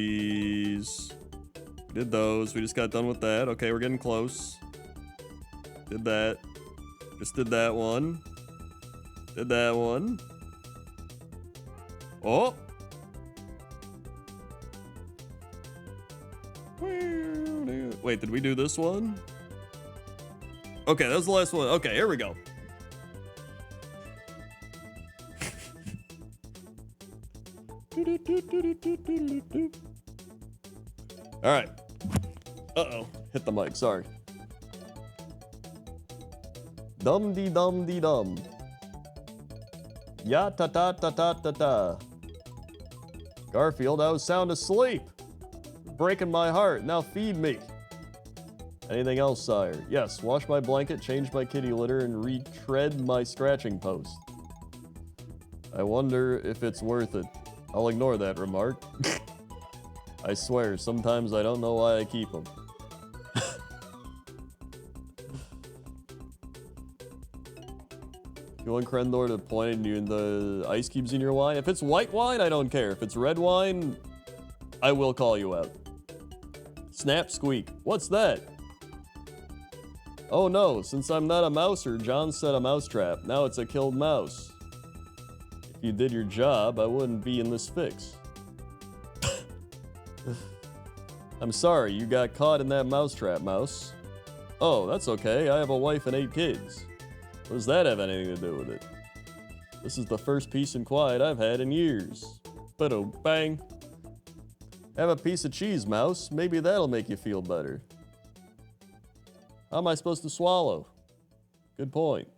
those, we just got done with that. Okay, we're getting close. Did that. Just did that one. Did that one. Oh! Wait, did we do this one? Okay, that was the last one. Okay, here we go. All right. Uh-oh. Hit the mic. Sorry. Dum-dee-dum-dee-dum. Ya-ta-ta-ta-ta-ta-ta. Garfield, I was sound asleep. Breaking my heart. Now feed me. Anything else, sire? Yes, wash my blanket, change my kitty litter, and retread my scratching post. I wonder if it's worth it. I'll ignore that remark. I swear, sometimes I don't know why I keep them. You want Krendor to point you in the ice cubes in your wine? If it's white wine, I don't care. If it's red wine, I will call you out. Snap squeak. What's that? Oh no, since I'm not a mouser, John set a mousetrap. Now it's a killed mouse. If you did your job, I wouldn't be in this fix. I'm sorry, you got caught in that mousetrap, mouse. Oh, that's okay. I have a wife and 8 kids. What does that have anything to do with it? This is the first peace and quiet I've had in years. But-oh, bang. Have a piece of cheese, mouse. Maybe that'll make you feel better. How am I supposed to swallow? Good point.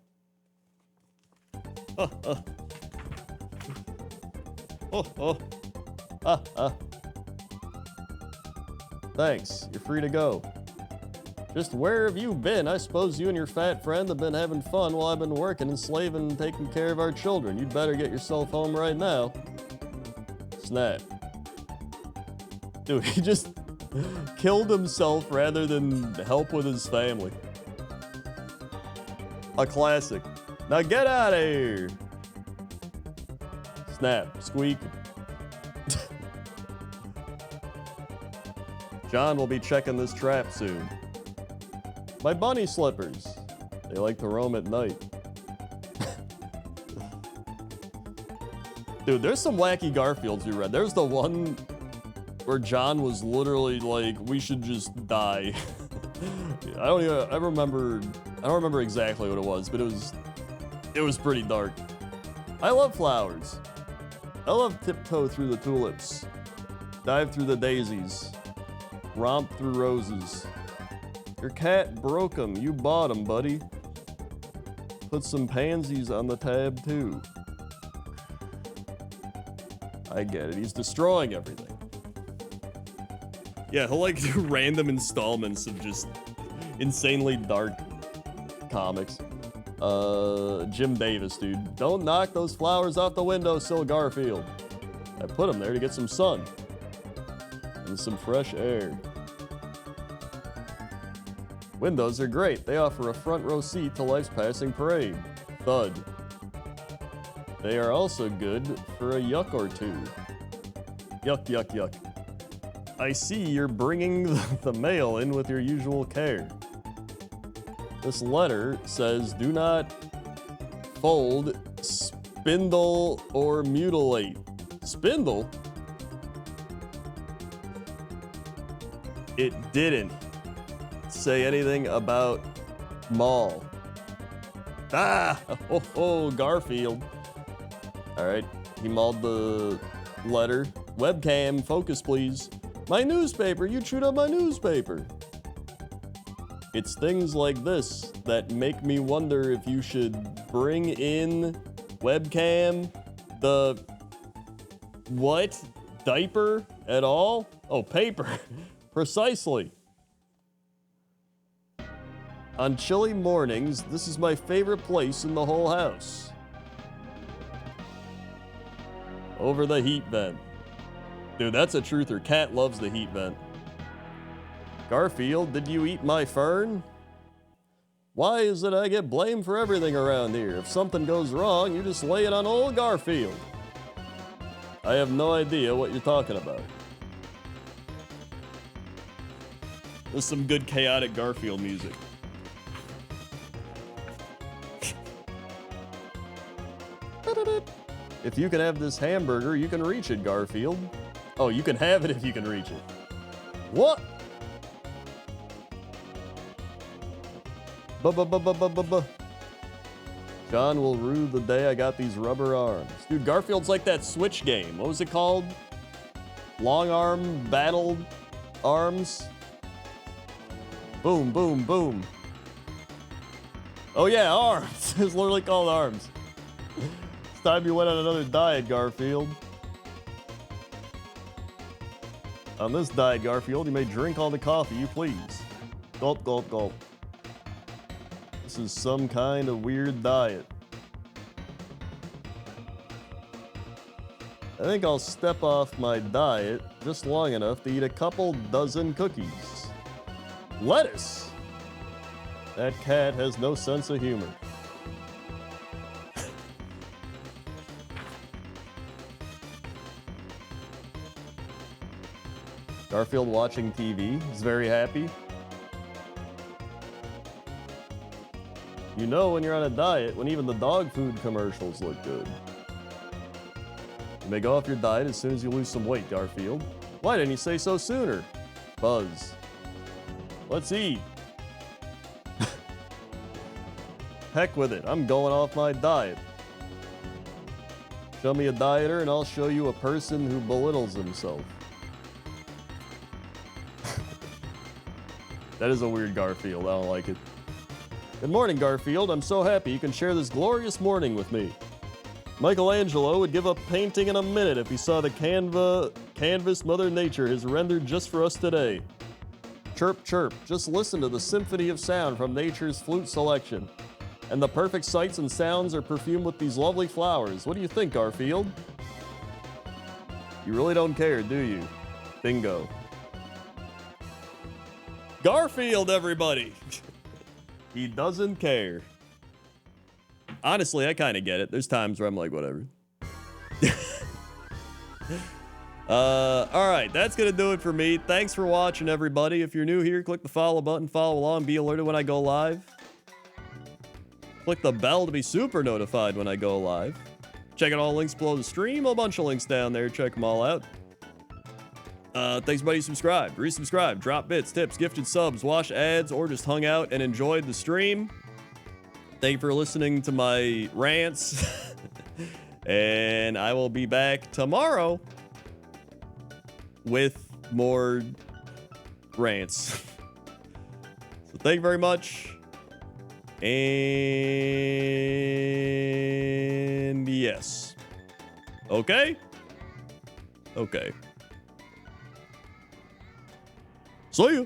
Thanks, you're free to go. Just where have you been? I suppose you and your fat friend have been having fun while I've been working and slaving and taking care of our children. You'd better get yourself home right now. Snap. Dude, he just killed himself rather than help with his family. A classic. Now get out of here. Snap. Squeak. John will be checking this trap soon. My bunny slippers. They like to roam at night. Dude, there's some wacky Garfields we read. There's the one where John was literally like, we should just die. I don't remember exactly what it was, but it was pretty dark. I love flowers. I love tiptoe through the tulips, dive through the daisies, romp through roses. Your cat broke them. You bought them, buddy. Put some pansies on the tab, too. I get it. He's destroying everything. Yeah, he'll like do random installments of just insanely dark comics. Jim Davis, dude. Don't knock those flowers off the windowsill, Garfield. I put them there to get some sun and some fresh air. Windows are great. They offer a front row seat to life's passing parade. Thud. They are also good for a yuck or two. Yuck, yuck, yuck. I see you're bringing the mail in with your usual care. This letter says, do not fold, spindle, or mutilate. Spindle? It didn't say anything about mall. Ah! Oh, Garfield. Alright, he mauled the letter. Webcam, focus please. My newspaper, you chewed up my newspaper. It's things like this that make me wonder if you should bring in webcam, the what? Diaper at all? Oh, paper. Precisely. On chilly mornings, this is my favorite place in the whole house. Over the heat vent. Dude, that's a truther. Cat loves the heat vent. Garfield, did you eat my fern? Why is it I get blamed for everything around here? If something goes wrong, you just lay it on old Garfield. I have no idea what you're talking about. There's some good chaotic Garfield music. If you can have this hamburger, you can reach it, Garfield. Oh, you can have it if you can reach it. What? John will rue the day I got these rubber arms. Dude, Garfield's like that Switch game. What was it called? Long arm battle arms? Boom, boom, boom. Oh yeah, arms. It's literally called arms. It's time you went on another diet, Garfield. On this diet, Garfield, you may drink all the coffee you please. Gulp, gulp, gulp. This is some kind of weird diet. I think I'll step off my diet just long enough to eat a couple dozen cookies. Lettuce! That cat has no sense of humor. Garfield watching TV. He's very happy. You know when you're on a diet when even the dog food commercials look good. You may go off your diet as soon as you lose some weight, Garfield. Why didn't you say so sooner? Buzz. Let's eat. Heck with it. I'm going off my diet. Show me a dieter and I'll show you a person who belittles himself. That is a weird Garfield. I don't like it. Good morning, Garfield. I'm so happy you can share this glorious morning with me. Michelangelo would give up painting in a minute if he saw the canvas Mother Nature has rendered just for us today. Chirp, chirp. Just listen to the symphony of sound from nature's flute selection. And the perfect sights and sounds are perfumed with these lovely flowers. What do you think, Garfield? You really don't care, do you? Bingo. Garfield, everybody! He doesn't care. Honestly, I kind of get it. There's times where I'm like, whatever. All right, that's gonna do it for me. Thanks for watching, everybody. If you're new here, click the follow button, follow along, be alerted when I go live. Click the bell to be super notified when I go live. Check out all links below the stream. A bunch of links down there. Check them all out. Thanks, everybody. Subscribe, resubscribe, drop bits, tips, gifted subs, watch ads, or just hung out and enjoyed the stream. Thank you for listening to my rants. And I will be back tomorrow with more rants. So thank you very much. And yes. Okay? Okay. See ya.